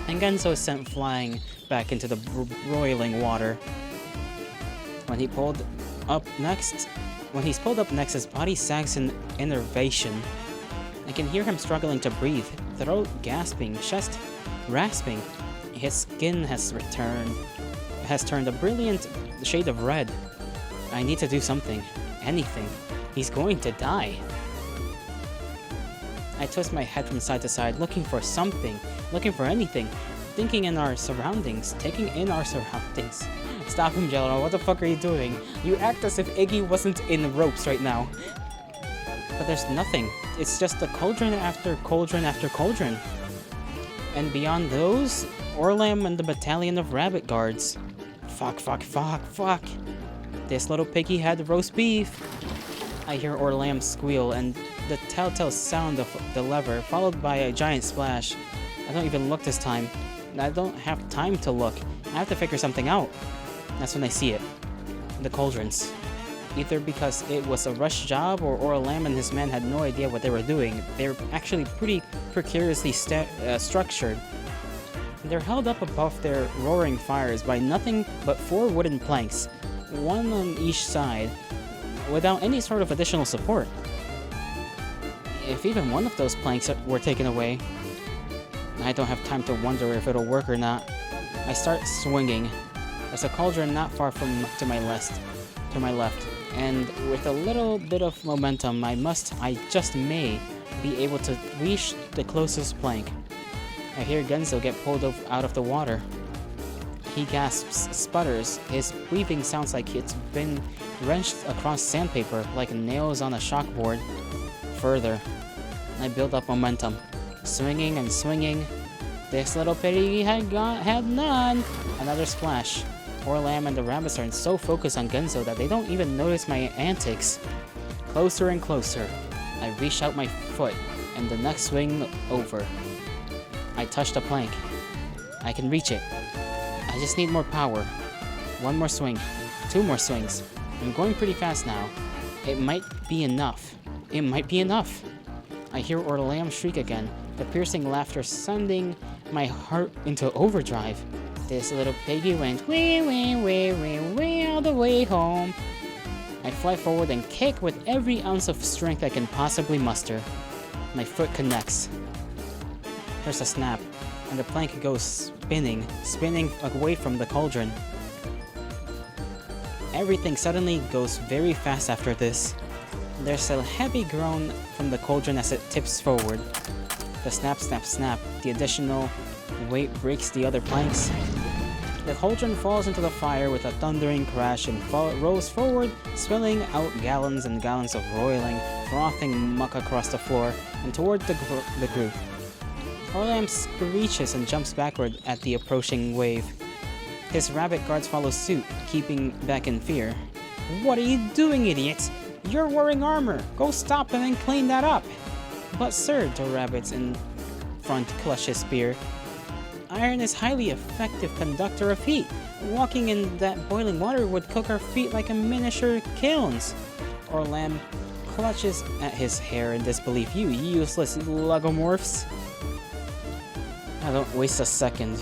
A: And Genzo is sent flying back into the roiling water. When he's pulled up next, his body sags in innervation. I can hear him struggling to breathe, throat gasping, chest rasping. His skin has turned a brilliant shade of red. I need to do something. Anything. He's going to die. I twist my head from side to side, looking for something, looking for anything, taking in our surroundings. Stop him, Jello. What the fuck are you doing? You act as if Iggy wasn't in the ropes right now. But there's nothing. It's just a cauldron after cauldron after cauldron. And beyond those, Orlam and the battalion of rabbit guards. Fuck. This little piggy had roast beef. I hear Orlam squeal and the telltale sound of the lever, followed by a giant splash. I don't even look this time. I don't have time to look. I have to figure something out. That's when I see it. The cauldrons. Either because it was a rush job or Orlam and his men had no idea what they were doing. They're actually pretty precariously structured. They're held up above their roaring fires by nothing but 4 wooden planks, one on each side, without any sort of additional support. If even one of those planks were taken away, I don't have time to wonder if it'll work or not. I start swinging. There's a cauldron not far from to my left, and with a little bit of momentum, I just may be able to reach the closest plank. I hear Genzo get pulled out of the water. He gasps, sputters. His breathing sounds like it's been wrenched across sandpaper, like nails on a chalkboard. Further, I build up momentum, swinging and swinging. This little piggy had none. Another splash. Orlam and the rabbits are so focused on Genzo that they don't even notice my antics. Closer and closer. I reach out my foot, and the next swing over. I touch the plank. I can reach it. I just need more power. One more swing. Two more swings. I'm going pretty fast now. It might be enough. It might be enough. I hear Orlam shriek again, the piercing laughter sending my heart into overdrive. This little piggy went wee wee wee wee wee all the way home. I fly forward and kick with every ounce of strength I can possibly muster. My foot connects. There's a snap, and the plank goes spinning away from the cauldron. Everything suddenly goes very fast after this. There's a heavy groan from the cauldron as it tips forward. The snap, snap, snap. The additional weight breaks the other planks. The cauldron falls into the fire with a thundering crash and rolls forward, spilling out gallons and gallons of roiling, frothing muck across the floor and toward the group. Orlam screeches and jumps backward at the approaching wave. His rabbit guards follow suit, keeping back in fear. What are you doing, idiot? You're wearing armor! Go stop him and clean that up! But sir, the rabbits in front clutch his spear. Iron is highly effective conductor of heat. Walking in that boiling water would cook our feet like a miniature kilns. Orlam clutches at his hair in disbelief. You useless logomorphs! I don't waste a second.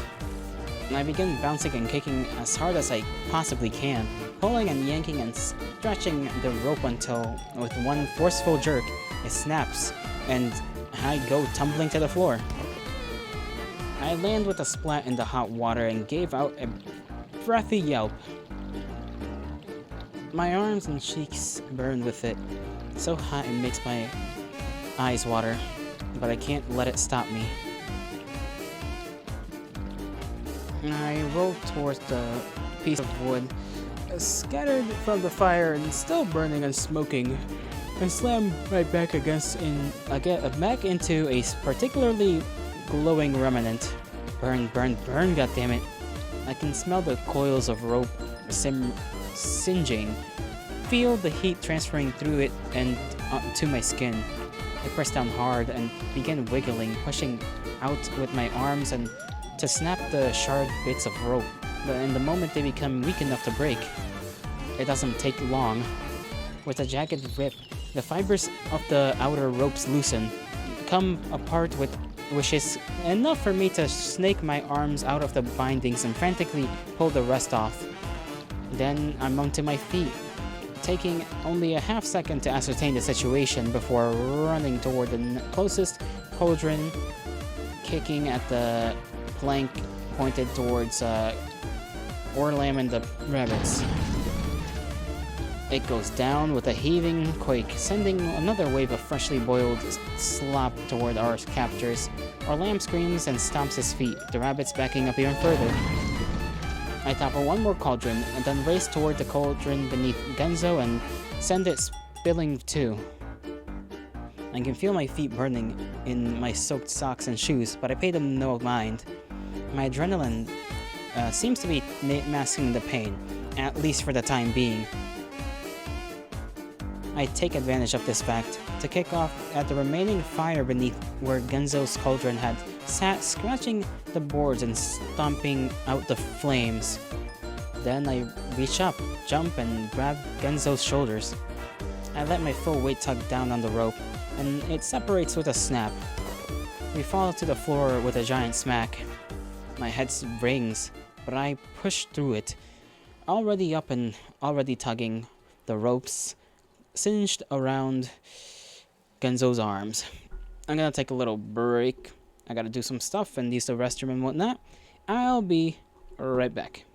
A: I begin bouncing and kicking as hard as I possibly can, pulling and yanking and stretching the rope until, with one forceful jerk, it snaps, and I go tumbling to the floor. I land with a splat in the hot water and gave out a breathy yelp. My arms and cheeks burn with it, so hot it makes my eyes water, but I can't let it stop me. I roll towards the piece of wood, scattered from the fire and still burning and smoking, and slam right back back into a particularly glowing remnant. Burn, burn, burn, goddammit. I can smell the coils of rope singeing, feel the heat transferring through it and to my skin. I press down hard and begin wiggling, pushing out with my arms and to snap the charred bits of rope, but in the moment they become weak enough to break. It doesn't take long. With a jagged rip, the fibers of the outer ropes loosen, come apart which is enough for me to snake my arms out of the bindings and frantically pull the rest off. Then I'm onto my feet, taking only a half second to ascertain the situation before running toward the closest cauldron, kicking at the plank pointed towards Orlam and the rabbits. It goes down with a heaving quake, sending another wave of freshly boiled slop toward our captors. Orlam screams and stomps his feet, the rabbits backing up even further. I topple one more cauldron, and then race toward the cauldron beneath Genzo and send it spilling too. I can feel my feet burning in my soaked socks and shoes, but I pay them no mind. My adrenaline seems to be masking the pain, at least for the time being. I take advantage of this fact to kick off at the remaining fire beneath where Genzo's cauldron had sat, scratching the boards and stomping out the flames. Then I reach up, jump, and grab Genzo's shoulders. I let my full weight tug down on the rope, and it separates with a snap. We fall to the floor with a giant smack. My head rings, but I push through it, already up and already tugging the ropes singed around Genzo's arms. I'm gonna take a little break. I gotta do some stuff and use the restroom and whatnot. I'll be right back.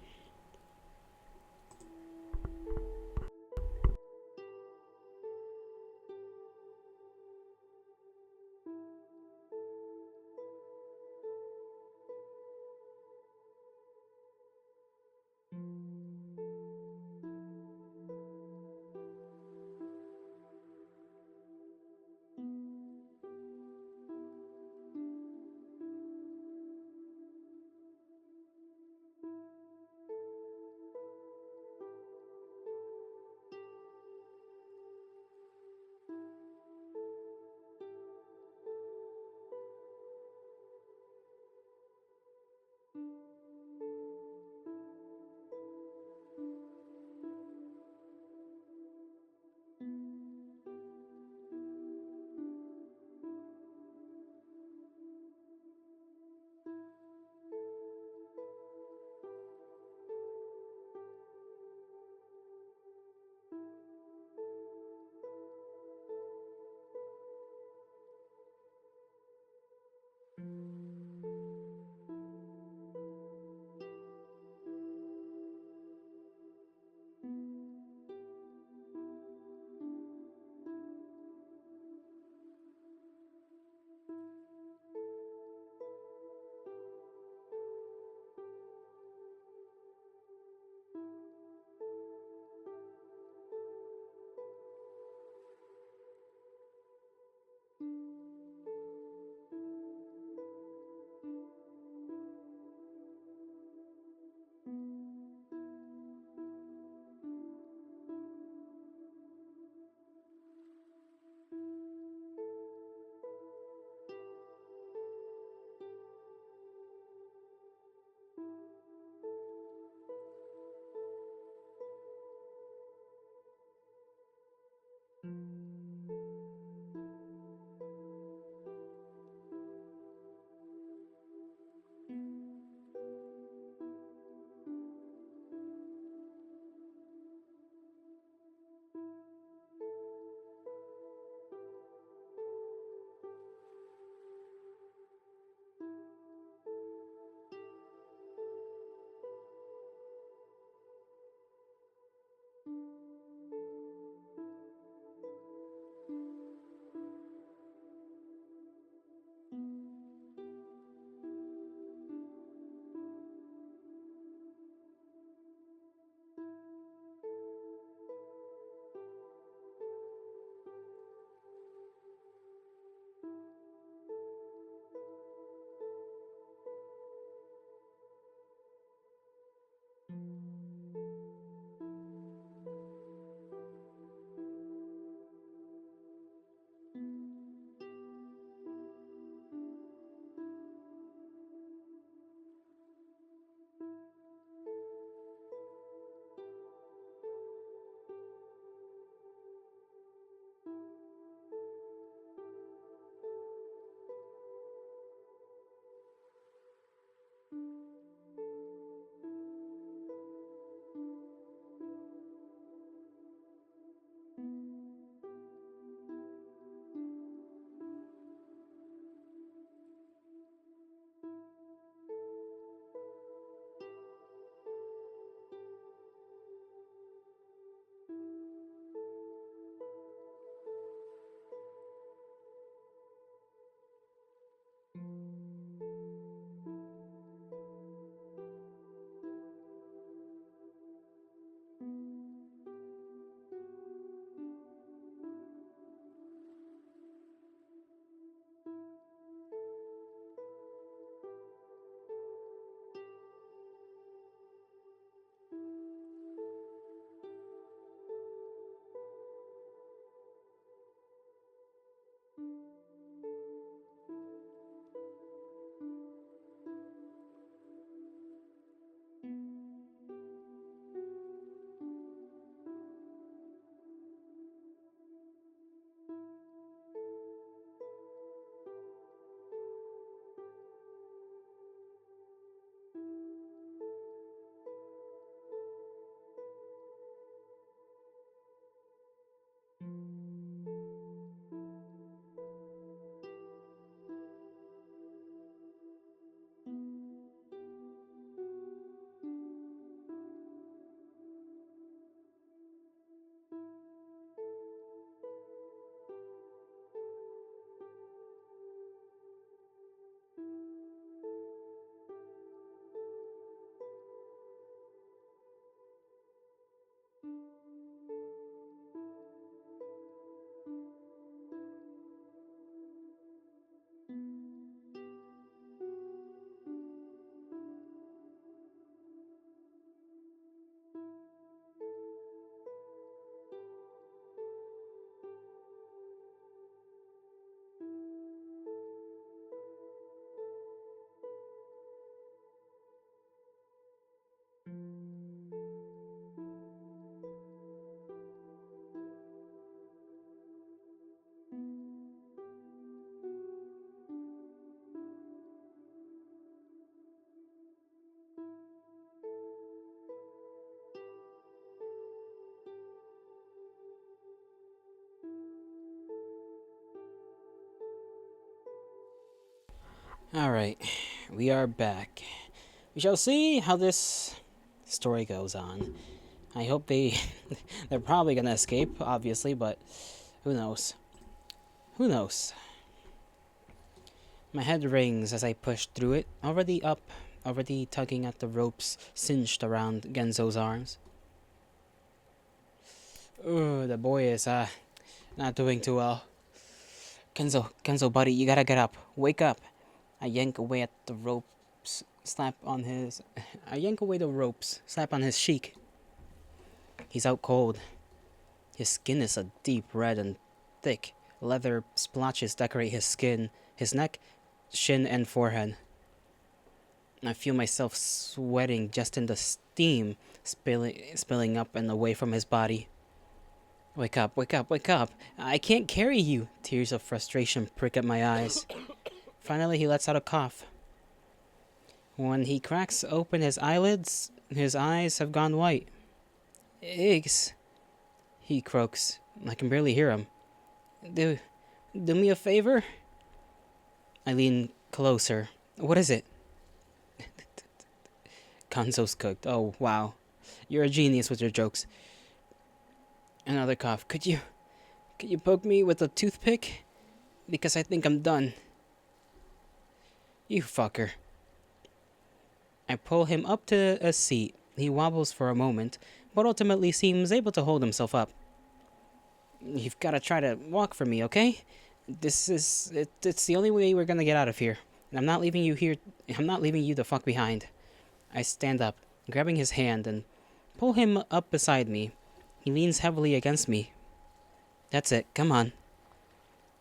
A: Alright, we are back. We shall see how this story goes on. I hope they're probably gonna escape, obviously, but who knows? Who knows? My head rings as I push through it, already tugging at the ropes cinched around Genzo's arms. Ooh, the boy is, not doing too well. Genzo, buddy, you gotta get up. Wake up. I yank away at the ropes, I yank away the ropes, slap on his cheek. He's out cold. His skin is a deep red and thick. Leather splotches decorate his skin, his neck, shin, and forehead. I feel myself sweating just in the steam spilling up and away from his body. Wake up, wake up, wake up. I can't carry you. Tears of frustration prick at my eyes. Finally, he lets out a cough. When he cracks open his eyelids, his eyes have gone white. Iggs, he croaks. I can barely hear him. Do me a favor? I lean closer. What is it? Kanzo's cooked. Oh, wow. You're a genius with your jokes. Another cough. Could you poke me with a toothpick? Because I think I'm done. You fucker. I pull him up to a seat. He wobbles for a moment, but ultimately seems able to hold himself up. You've got to try to walk for me, okay? It's the only way we're gonna get out of here. And I'm not leaving you the fuck behind. I stand up, grabbing his hand, and pull him up beside me. He leans heavily against me. That's it, come on.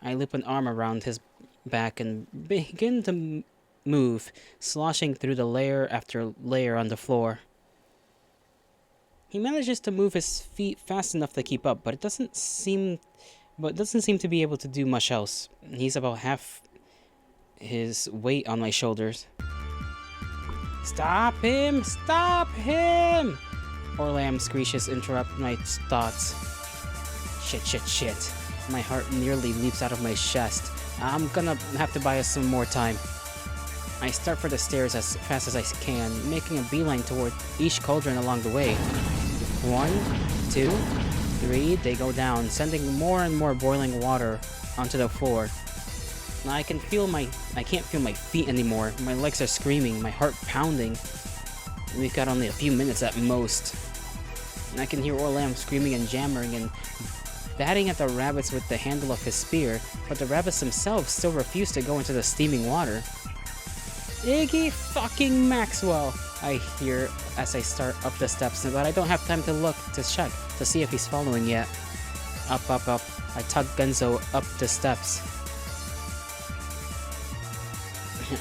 A: I loop an arm around his back and begin to move, sloshing through the layer after layer on the floor. He manages to move his feet fast enough to keep up, but doesn't seem to be able to do much else. He's about half his weight on my shoulders. Stop him! Stop him! Orlam screeches interrupt my thoughts. Shit. My heart nearly leaps out of my chest. I'm gonna have to buy us some more time. I start for the stairs as fast as I can, making a beeline toward each cauldron along the way. 1, 2, 3, they go down, sending more and more boiling water onto the floor. Now I can't feel my feet anymore. My legs are screaming, my heart pounding. We've got only a few minutes at most. And I can hear Orlam screaming and jammering and batting at the rabbits with the handle of his spear, but the rabbits themselves still refuse to go into the steaming water. Iggy fucking Maxwell! I hear as I start up the steps, but I don't have time to look to check to see if he's following yet. Up. I tug Genzo up the steps.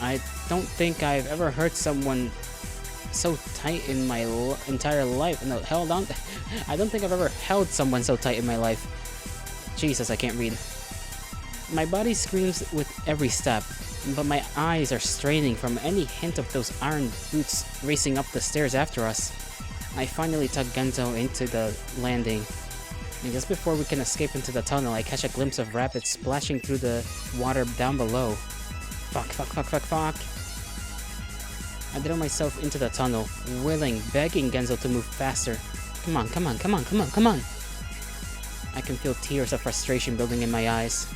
A: I don't think I've ever hurt someone so tight in my entire life. No, held on. I don't think I've ever held someone so tight in my life. Jesus, I can't read. My body screams with every step, but my eyes are straining from any hint of those iron boots racing up the stairs after us. I finally tug Genzo into the landing, and just before we can escape into the tunnel, I catch a glimpse of rapids splashing through the water down below. Fuck. I throw myself into the tunnel, begging Genzo to move faster. Come on. I can feel tears of frustration building in my eyes.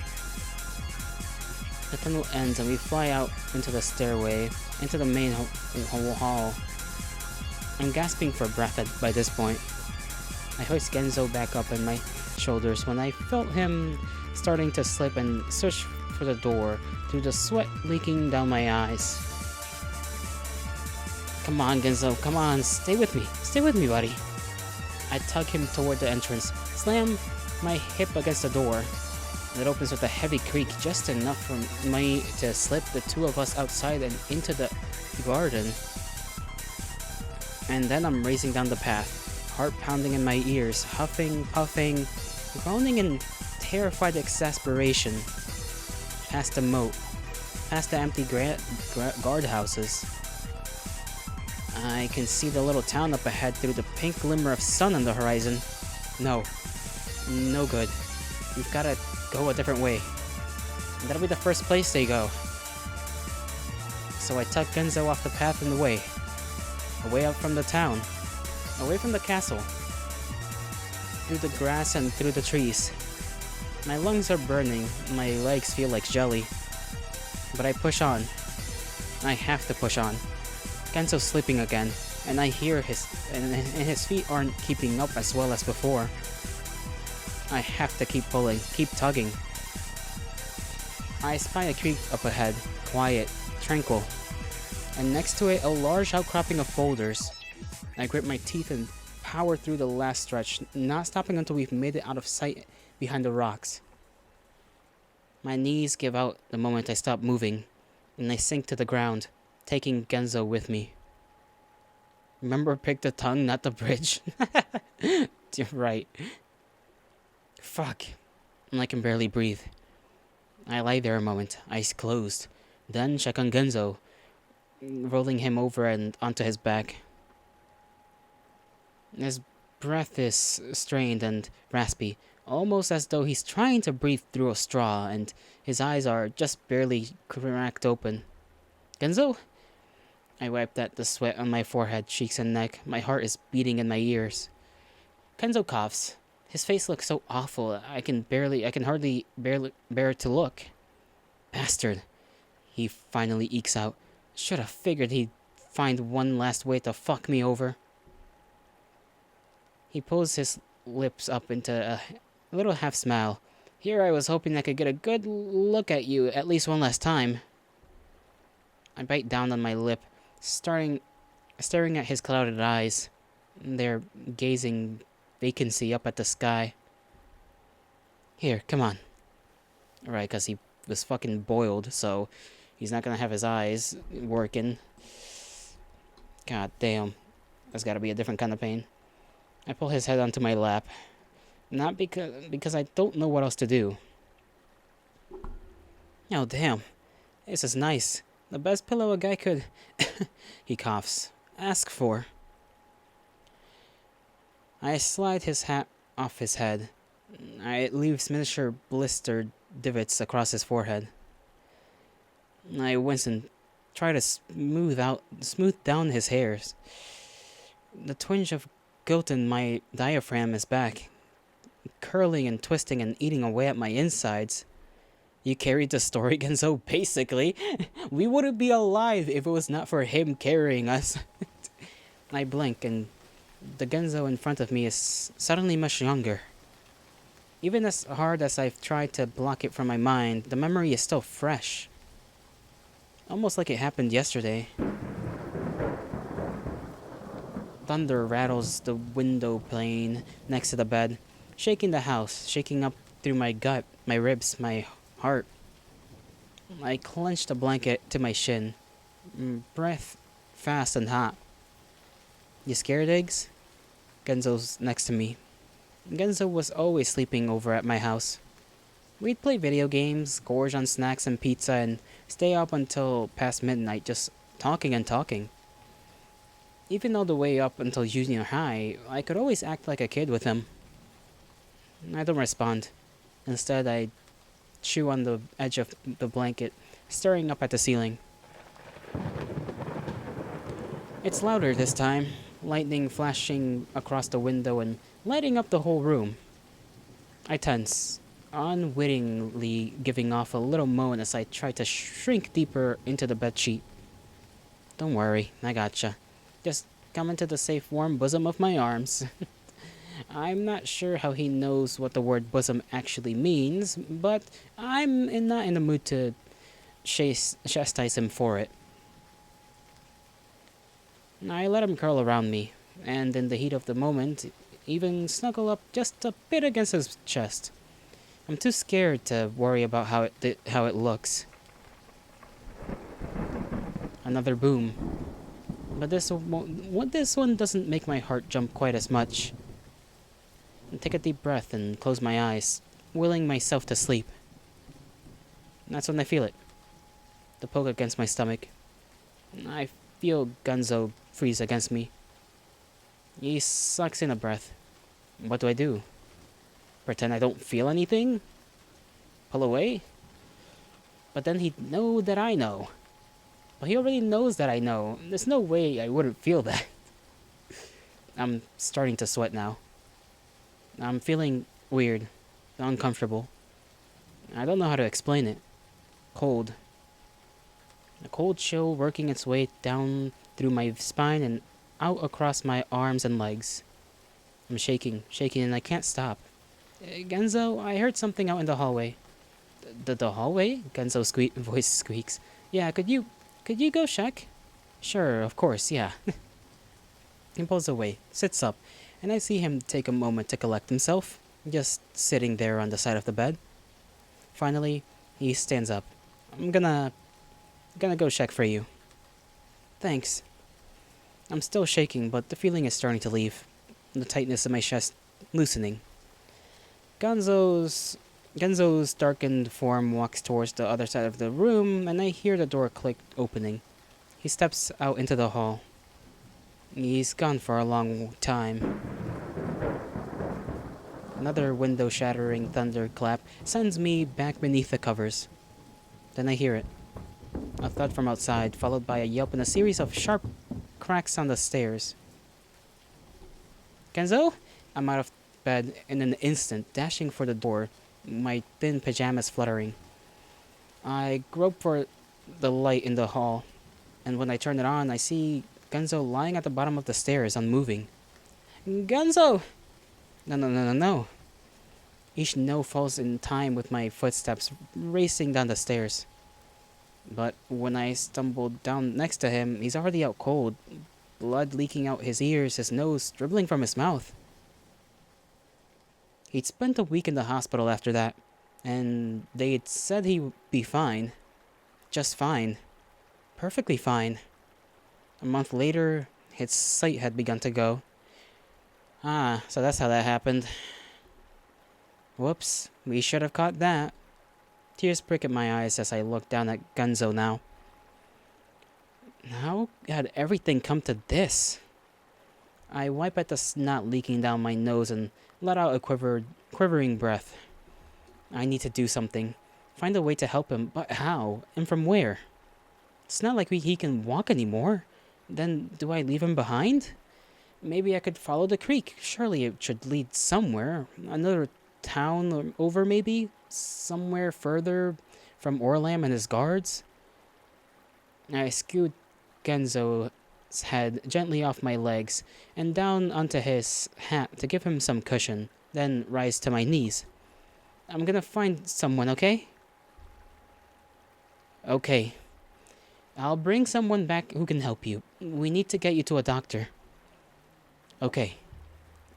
A: The tunnel ends and we fly out into the stairway, into the main hall. I'm gasping for breath by this point. I hoist Genzo back up on my shoulders when I felt him starting to slip and search for the door through the sweat leaking down my eyes. Come on, Genzo, come on, stay with me, buddy. I tug him toward the entrance, slam my hip against the door. It opens with a heavy creak, just enough for me to slip the two of us outside and into the garden. And then I'm racing down the path, heart pounding in my ears, huffing, puffing, groaning in terrified exasperation. Past the moat, past the empty guardhouses. I can see the little town up ahead through the pink glimmer of sun on the horizon. No good. We've gotta go a different way. That'll be the first place they go. so I tuck Genzo off the path and away out from the town, away from the castle, through the grass and through the trees. My lungs are burning, my legs feel like jelly, but I push on. I have to push on. Genzo's sleeping again, and I hear his feet aren't keeping up as well as before. I have to keep pulling, keep tugging. I spy a creek up ahead, quiet, tranquil, and next to it a large outcropping of boulders. I grip my teeth and power through the last stretch, not stopping until we've made it out of sight behind the rocks. My knees give out the moment I stop moving, and I sink to the ground, taking Genzo with me. Remember, pick the tongue, not the bridge? You're right. Fuck. I can barely breathe. I lie there a moment, eyes closed, then check on Genzo, rolling him over and onto his back. His breath is strained and raspy, almost as though he's trying to breathe through a straw, and his eyes are just barely cracked open. Genzo? I wiped at the sweat on my forehead, cheeks, and neck. My heart is beating in my ears. Genzo coughs. His face looks so awful, I can hardly bear to look. Bastard. He finally ekes out. Should have figured he'd find one last way to fuck me over. He pulls his lips up into a little half smile. Here I was hoping I could get a good look at you at least one last time. I bite down on my lip, staring at his clouded eyes. They're gazing vacancy up at the sky. Here, come on. Right, because he was fucking boiled, so he's not gonna have his eyes working. God damn. That's gotta be a different kind of pain. I pull his head onto my lap. Not because I don't know what else to do. Oh, damn. This is nice. The best pillow a guy could... He coughs. Ask for. I slide his hat off his head. It leaves miniature blistered divots across his forehead. I wince and try to smooth down his hairs. The twinge of guilt in my diaphragm is back, curling and twisting and eating away at my insides. You carried the story, Genzo, basically. We wouldn't be alive if it was not for him carrying us. I blink, and the Genzo in front of me is suddenly much younger. Even as hard as I've tried to block it from my mind, the memory is still fresh. Almost like it happened yesterday. Thunder rattles the window pane next to the bed, shaking the house, shaking up through my gut, my ribs, my heart. I clench the blanket to my shin, breath fast and hot. You scared, Eggs? Genzo's next to me. Genzo was always sleeping over at my house. We'd play video games, gorge on snacks and pizza, and stay up until past midnight just talking and talking. Even all the way up until junior high, I could always act like a kid with him. I don't respond. Instead, I chew on the edge of the blanket, staring up at the ceiling. It's louder this time, lightning flashing across the window and lighting up the whole room. I tense, unwittingly giving off a little moan as I try to shrink deeper into the bedsheet. Don't worry, I gotcha. Just come into the safe, warm bosom of my arms. I'm not sure how he knows what the word bosom actually means, but I'm not in the mood to chastise him for it. I let him curl around me, and in the heat of the moment, even snuggle up just a bit against his chest. I'm too scared to worry about how it looks. Another boom. But this one doesn't make my heart jump quite as much. I take a deep breath and close my eyes, willing myself to sleep. That's when I feel it. The poke against my stomach. I feel Genzo freeze against me. He sucks in a breath. What do? Pretend I don't feel anything? Pull away? But then he'd know that I know. But he already knows that I know. There's no way I wouldn't feel that. I'm starting to sweat now. I'm feeling weird, uncomfortable. I don't know how to explain it. Cold. A cold chill working its way down through my spine and out across my arms and legs. I'm shaking, and I can't stop. Genzo, I heard something out in the hallway. The hallway? Genzo's voice squeaks. Yeah, could you go check? Sure, of course, yeah. He pulls away, sits up, and I see him take a moment to collect himself, just sitting there on the side of the bed. Finally, he stands up. I'm gonna go check for you. Thanks. I'm still shaking, but the feeling is starting to leave. The tightness in my chest loosening. Genzo's darkened form walks towards the other side of the room, and I hear the door click opening. He steps out into the hall. He's gone for a long time. Another window-shattering thunderclap sends me back beneath the covers. Then I hear it. A thud from outside, followed by a yelp and a series of sharp cracks on the stairs. Kenzo? I'm out of bed in an instant, dashing for the door, my thin pajamas fluttering. I grope for the light in the hall, and when I turn it on, I see Genzo lying at the bottom of the stairs, unmoving. Genzo! No. Each no falls in time with my footsteps racing down the stairs. But when I stumble down next to him, he's already out cold, blood leaking out his ears, his nose dribbling from his mouth. He'd spent a week in the hospital after that, and they'd said he'd be fine. Just fine. Perfectly fine. A month later, his sight had begun to go. Ah, so that's how that happened. Whoops, we should have caught that. Tears prick at my eyes as I look down at Gunzo now. How had everything come to this? I wipe at the snot leaking down my nose and let out a quivering breath. I need to do something. Find a way to help him, but how? And from where? It's not like he can walk anymore. Then do I leave him behind? Maybe I could follow the creek. Surely it should lead somewhere. Another town or over maybe? Somewhere further from Orlam and his guards? I scoot Genzo's head gently off my legs and down onto his hat to give him some cushion, then rise to my knees. I'm gonna find someone, okay? Okay. I'll bring someone back who can help you. We need to get you to a doctor. Okay.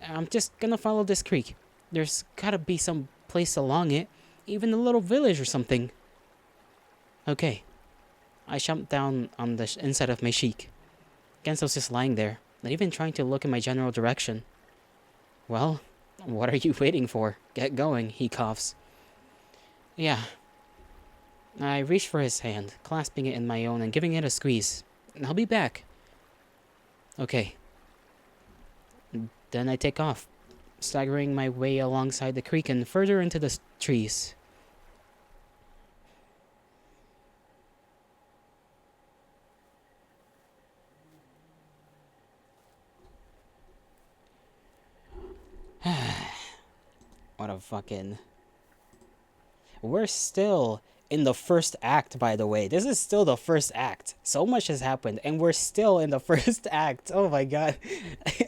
A: I'm just gonna follow this creek. There's gotta be some place along it, even a little village or something. Okay. I jump down on the inside of my sheik. Genso's just lying there, not even trying to look in my general direction. Well, what are you waiting for? Get going, he coughs. Yeah. I reach for his hand, clasping it in my own and giving it a squeeze. I'll be back. Okay. Then I take off, staggering my way alongside the creek and further into the trees. What a fucking... We're still in the first act, by the way. This is still the first act. So much has happened, and we're still in the first act. Oh my god.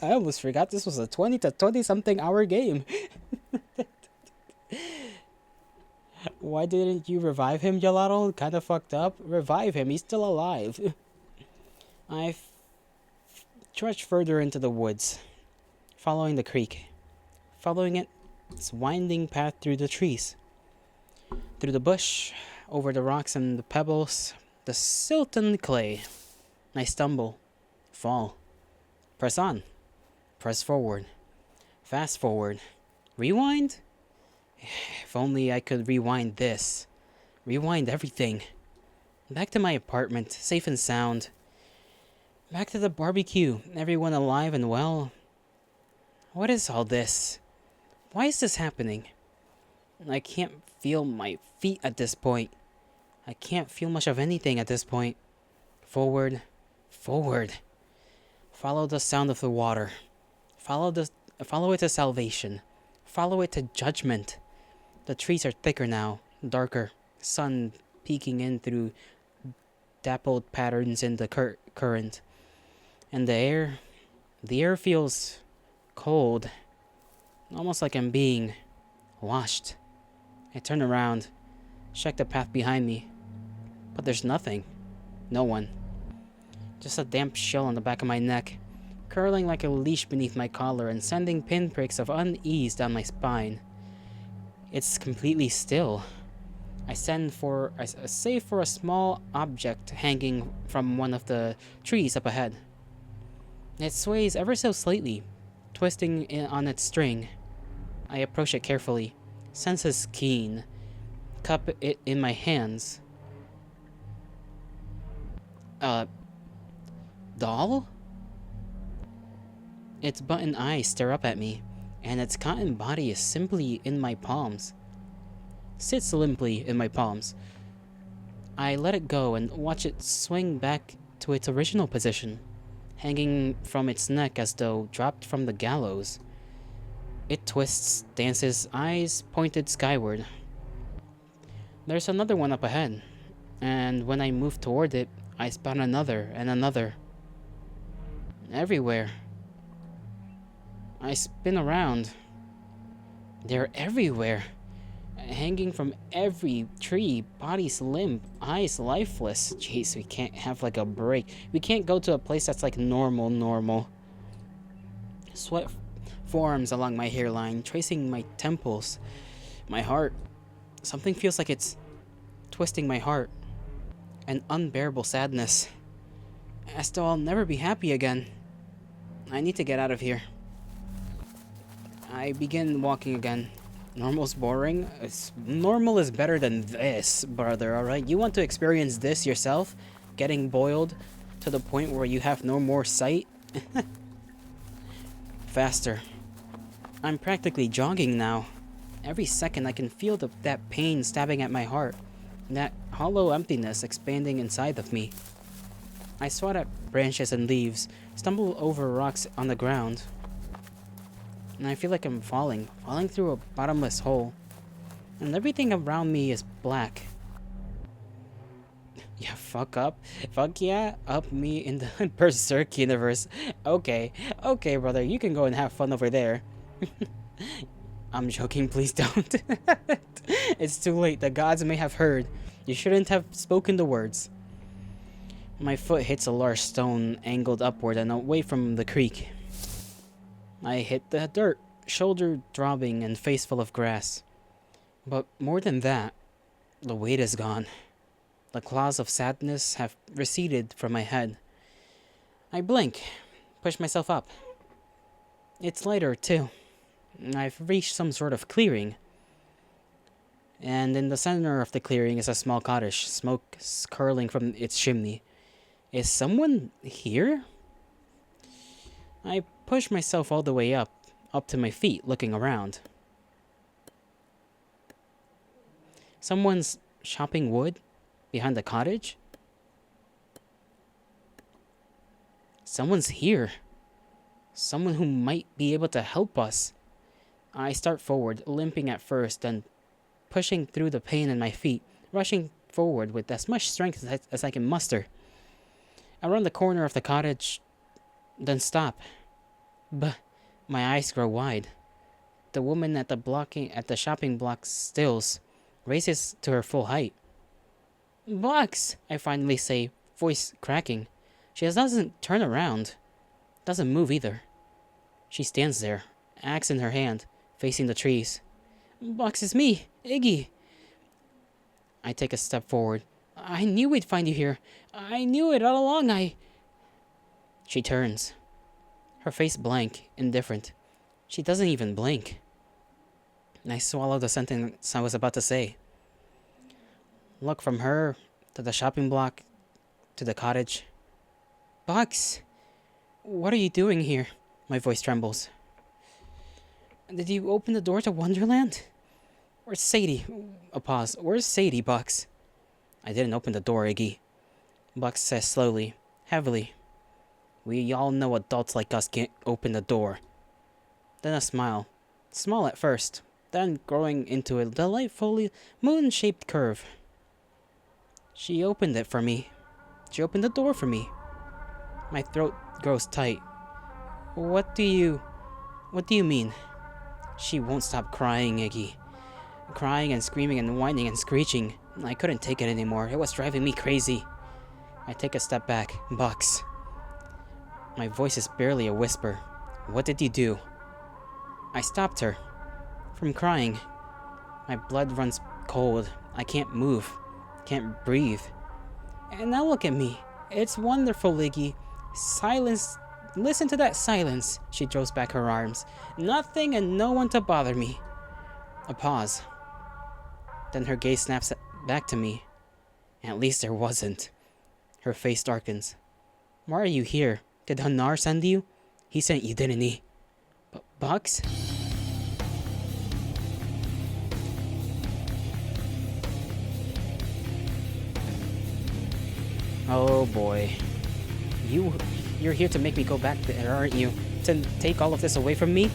A: I almost forgot this was a 20 to 20-something hour game. Why didn't you revive him, Gelato? Kinda fucked up. Revive him, he's still alive. I trudge further into the woods, following the creek. Following its winding path through the trees. Through the bush, over the rocks and the pebbles, the silt and the clay. I stumble, fall, press on, press forward, fast forward, rewind? If only I could rewind this. Rewind everything. Back to my apartment, safe and sound. Back to the barbecue, everyone alive and well. What is all this? Why is this happening? I can't feel my feet at this point. I can't feel much of anything at this point. Forward, forward. Follow the sound of the water. Follow it to salvation. Follow it to judgment. The trees are thicker now, darker. Sun peeking in through dappled patterns in the current. And the air feels cold, almost like I'm being washed. I turn around, check the path behind me, but there's nothing. No one. Just a damp chill on the back of my neck, curling like a leash beneath my collar and sending pinpricks of unease down my spine. It's completely still. I save for a small object hanging from one of the trees up ahead. It sways ever so slightly, twisting on its string. I approach it carefully, senses keen, cup it in my hands. Doll? Its button eyes stare up at me, and its cotton body is simply in my palms. Sits limply in my palms. I let it go and watch it swing back to its original position, hanging from its neck as though dropped from the gallows. It twists, dances, eyes pointed skyward. There's another one up ahead, and when I move toward it, I spot another and another. Everywhere. I spin around. They're everywhere. Hanging from every tree, bodies limp, eyes lifeless. Jeez, we can't have like a break. We can't go to a place that's like normal. Sweat forms along my hairline, tracing my temples, my heart. Something feels like it's twisting my heart. An unbearable sadness. As though I'll never be happy again. I need to get out of here. I begin walking again. Normal's boring. Normal is better than this, brother, alright? You want to experience this yourself? Getting boiled to the point where you have no more sight? Faster. I'm practically jogging now. Every second I can feel that pain stabbing at my heart. That hollow emptiness expanding inside of me. I swat at branches and leaves, stumble over rocks on the ground. And I feel like I'm falling through a bottomless hole. And everything around me is black. Yeah, fuck up. Fuck yeah, up me in the Berserk universe. Okay, brother, you can go and have fun over there. I'm joking, please don't. It's too late, the gods may have heard. You shouldn't have spoken the words. My foot hits a large stone angled upward and away from the creek. I hit the dirt, shoulder throbbing and face full of grass. But more than that, the weight is gone. The claws of sadness have receded from my head. I blink, push myself up. It's lighter, too. I've reached some sort of clearing. And in the center of the clearing is a small cottage, smoke curling from its chimney. Is someone here? I push myself all the way up to my feet, looking around. Someone's chopping wood behind the cottage? Someone's here. Someone who might be able to help us. I start forward, limping at first, then pushing through the pain in my feet, rushing forward with as much strength as I can muster. I run the corner of the cottage, then stop. But my eyes grow wide. The woman at the shopping block stills, raises to her full height. "Box!" I finally say, voice cracking. She doesn't turn around. Doesn't move either. She stands there, axe in her hand, facing the trees. "Box, is me, Iggy." I take a step forward. "I knew we'd find you here. I knew it all along, She turns. Her face blank, indifferent. She doesn't even blink. I swallow the sentence I was about to say. Look from her, to the shopping block, to the cottage. "Box, what are you doing here?" My voice trembles. "Did you open the door to Wonderland? Where's Sadie?" A pause. "Where's Sadie, Box?" "I didn't open the door, Iggy." Buck says slowly, heavily. We all know adults like us can't open the door. Then a smile. Small at first, then growing into a delightfully moon-shaped curve. She opened it for me. She opened the door for me. My throat grows tight. What do you mean? She won't stop crying, Iggy. Crying and screaming and whining and screeching. I couldn't take it anymore. It was driving me crazy. I take a step back. Bucks. My voice is barely a whisper. What did you do? I stopped her. From crying. My blood runs cold. I can't move. Can't breathe. And now look at me. It's wonderful, Iggy. Silence. Listen to that silence. She throws back her arms. Nothing and no one to bother me. A pause. Then her gaze snaps back to me. At least there wasn't. Her face darkens. Why are you here? Did Hanar send you? He sent you, didn't he? Bucks? Oh boy. You're here to make me go back there, aren't you? To take all of this away from me?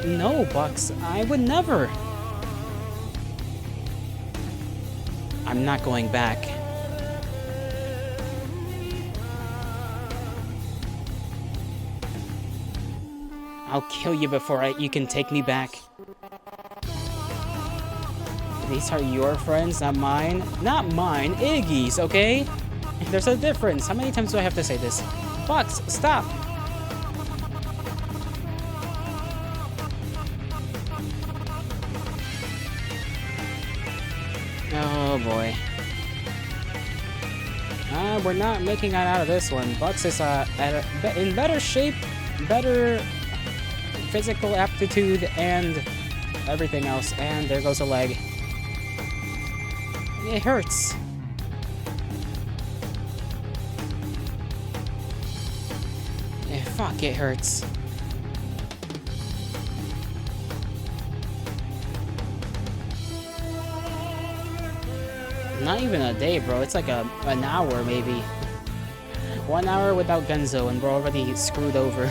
A: No, Bucks. I would never. I'm not going back. I'll kill you before you can take me back. These are your friends, not mine. Not mine, Iggy's, okay? There's a difference. How many times do I have to say this? Bucks, stop! Oh boy. We're not making it out of this one. Bucks is in better shape, better physical aptitude, and everything else. And there goes a leg. It hurts. Fuck, it hurts. Not even a day, bro. It's like an hour, maybe. 1 hour without Genzo, and we're already screwed over.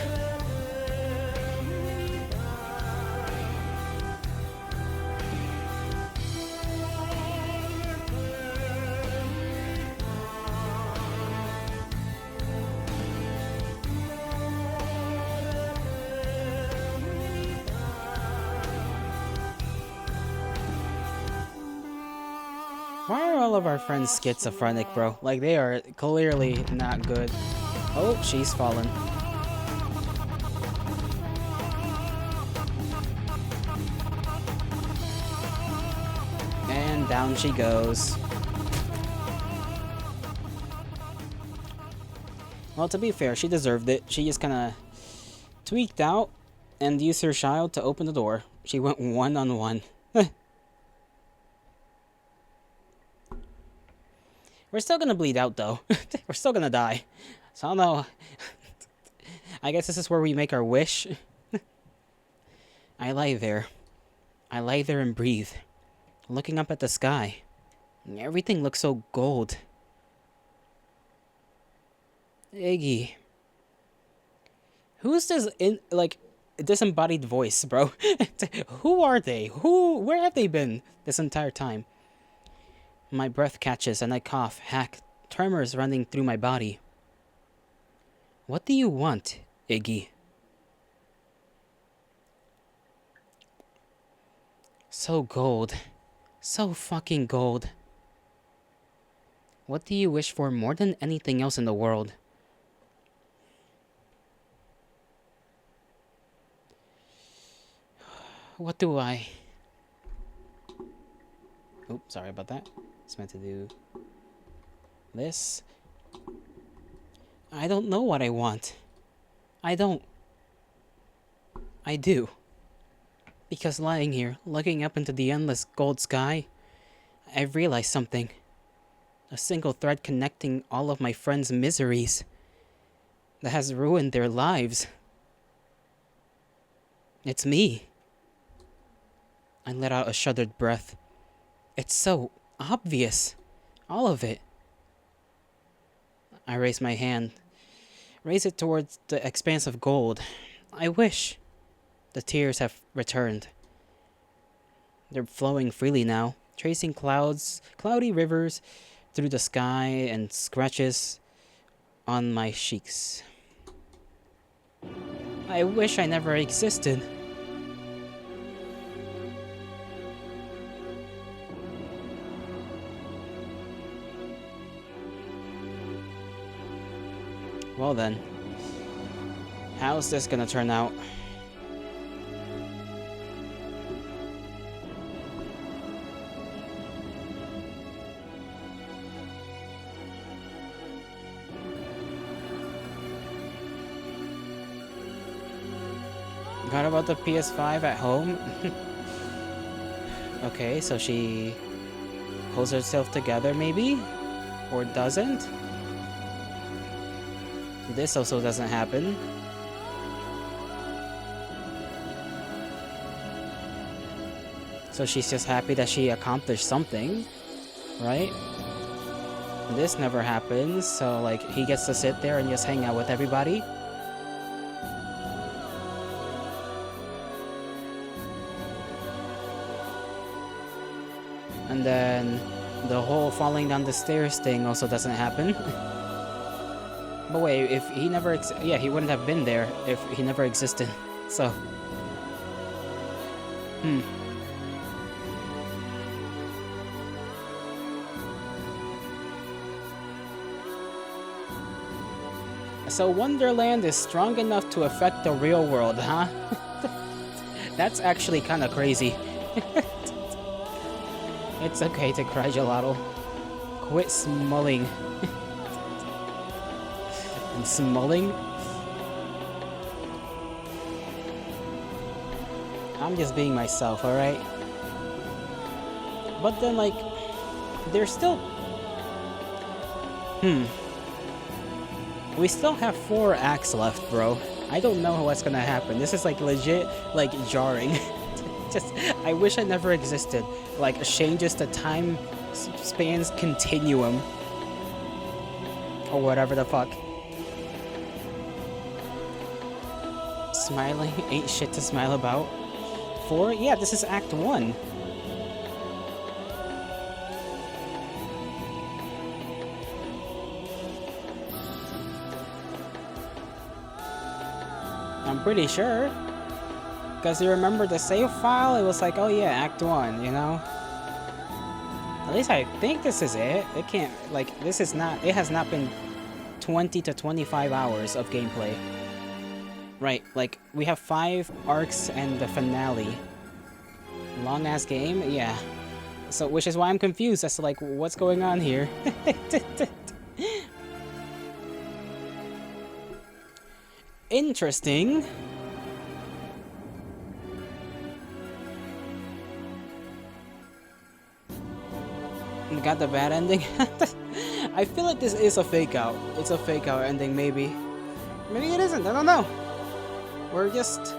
A: Why are all of our friends schizophrenic, bro? Like, they are clearly not good. Oh, she's fallen. And down she goes. Well, to be fair, she deserved it. She just kind of tweaked out and used her shield to open the door. She went one-on-one. We're still gonna bleed out, though. We're still gonna die. So I don't know. I guess this is where we make our wish. I lie there. I lie there and breathe. Looking up at the sky. Everything looks so gold. Iggy. Who's this disembodied voice, bro? Who are they? Where have they been this entire time? My breath catches and I cough, hack, tremors running through my body. What do you want, Iggy? So gold. So fucking gold. What do you wish for more than anything else in the world? What do I... Oops, sorry about that. It's meant to do this. I don't know what I want. I don't. I do. Because lying here, looking up into the endless gold sky, I've realized something. A single thread connecting all of my friends' miseries that has ruined their lives. It's me. I let out a shuddered breath. It's so obvious. All of it. I raise my hand, raise it towards the expanse of gold. I wish. The tears have returned. They're flowing freely now, tracing cloudy rivers through the sky and scratches on my cheeks. I wish I never existed. Well then, how's this gonna turn out? What about the PS5 at home? Okay, so she pulls herself together maybe? Or doesn't? This also doesn't happen. So she's just happy that she accomplished something, right? This never happens, so like he gets to sit there and just hang out with everybody. And then the whole falling down the stairs thing also doesn't happen. But wait, if he never yeah, he wouldn't have been there if he never existed. So So Wonderland is strong enough to affect the real world, huh? That's actually kind of crazy. It's okay to cry, gelato. Quit smulling. And smulling? I'm just being myself, alright? But then, like, there's still... We still have 4 acts left, bro. I don't know what's gonna happen. This is, like, legit, like, jarring. Just, I wish I never existed. Like, changes the time spans continuum. Or whatever the fuck. Smiling ain't shit to smile about. 4? Yeah, this is Act 1. I'm pretty sure. Because you remember the save file? It was like, oh yeah, Act 1, you know? At least I think this is it. It can't, like, this is not, it has not been 20 to 25 hours of gameplay. Right, like, we have 5 arcs and the finale. Long-ass game? Yeah. So, which is why I'm confused as to, like, what's going on here. Interesting. Got the bad ending? I feel like this is a fake out. It's a fake out ending, maybe. Maybe it isn't, I don't know. We're just...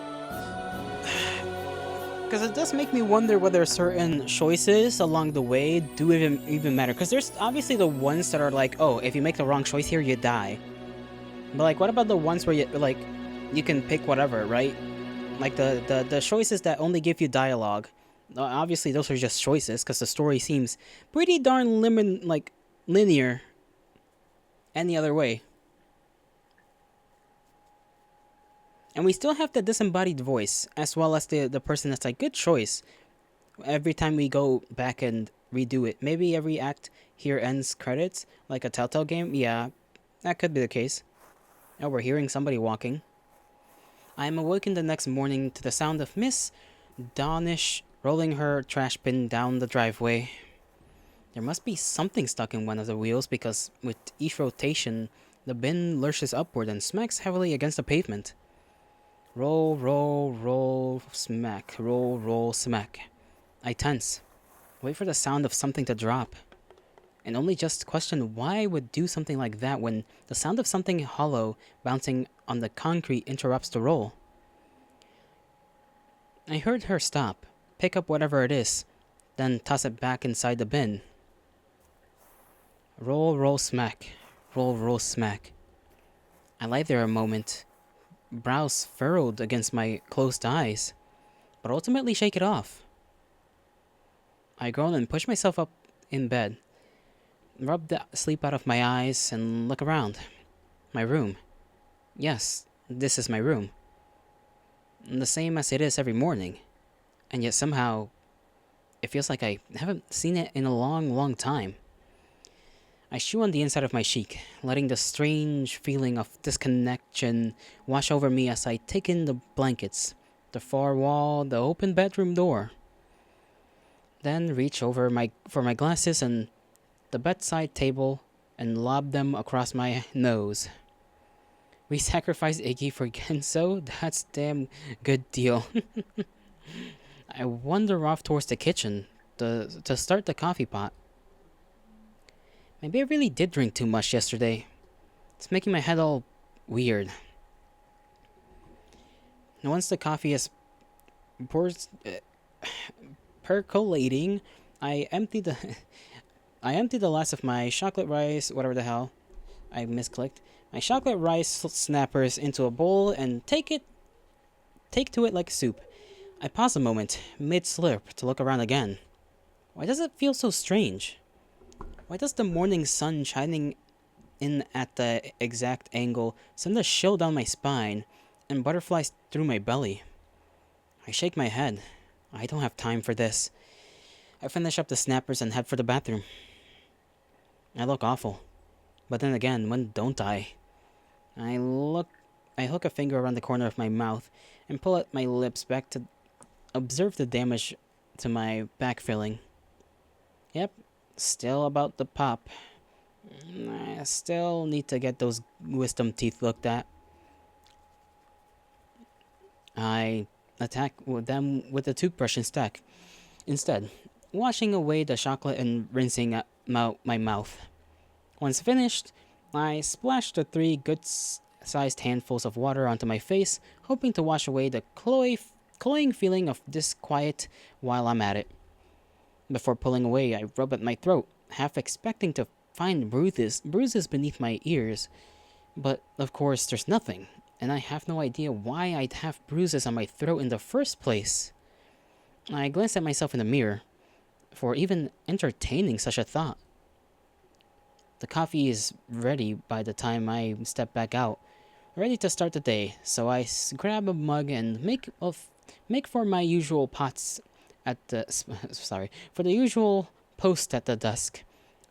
A: Because it does make me wonder whether certain choices along the way do even matter. Because there's obviously the ones that are like, oh, if you make the wrong choice here, you die. But like, what about the ones where you, like, you can pick whatever, right? Like the choices that only give you dialogue. Obviously, those are just choices, because the story seems pretty darn linear any other way. And we still have the disembodied voice, as well as the person that's like, good choice. Every time we go back and redo it. Maybe every act here ends credits, like a Telltale game? Yeah, that could be the case. Oh, we're hearing somebody walking. I am awakened the next morning to the sound of Miss Dawnish rolling her trash bin down the driveway. There must be something stuck in one of the wheels, because with each rotation, the bin lurches upward and smacks heavily against the pavement. Roll, roll, roll, smack. Roll, roll, smack. I tense. Wait for the sound of something to drop. And only just question why I would do something like that when the sound of something hollow bouncing on the concrete interrupts the roll. I heard her stop, pick up whatever it is, then toss it back inside the bin. Roll, roll, smack. Roll, roll, smack. I lie there a moment, brows furrowed against my closed eyes, but ultimately shake it off. I groan and push myself up in bed, rub the sleep out of my eyes, and look around. My room. Yes, this is my room. The same as it is every morning. And yet somehow, it feels like I haven't seen it in a long, long time. I chew on the inside of my cheek, letting the strange feeling of disconnection wash over me as I take in the blankets, the far wall, the open bedroom door. Then reach over for my glasses and the bedside table and lob them across my nose. We sacrificed Iggy for Genso? That's damn good deal. I wander off towards the kitchen to start the coffee pot. Maybe I really did drink too much yesterday. It's making my head all weird. And once the coffee is percolating, I empty the I empty the last of my chocolate rice, whatever the hell I misclicked. My chocolate rice snappers into a bowl and take to it like soup. I pause a moment, mid-slurp, to look around again. Why does it feel so strange? Why does the morning sun shining in at the exact angle send a chill down my spine and butterflies through my belly? I shake my head. I don't have time for this. I finish up the snappers and head for the bathroom. I look awful. But then again, when don't I? I hook a finger around the corner of my mouth and pull at my lips back to observe the damage to my back filling. Yep, still about the pop. I still need to get those wisdom teeth looked at. I attack them with a toothbrush instead, washing away the chocolate and rinsing my mouth. Once finished, I splashed the 3 good-sized handfuls of water onto my face, hoping to wash away the cloying feeling of disquiet while I'm at it. Before pulling away, I rub at my throat, half expecting to find bruises beneath my ears. But, of course, there's nothing, and I have no idea why I'd have bruises on my throat in the first place. I glanced at myself in the mirror, for even entertaining such a thought. The coffee is ready by the time I step back out, ready to start the day, so I grab a mug and make for my usual pots at the for the usual post at the desk.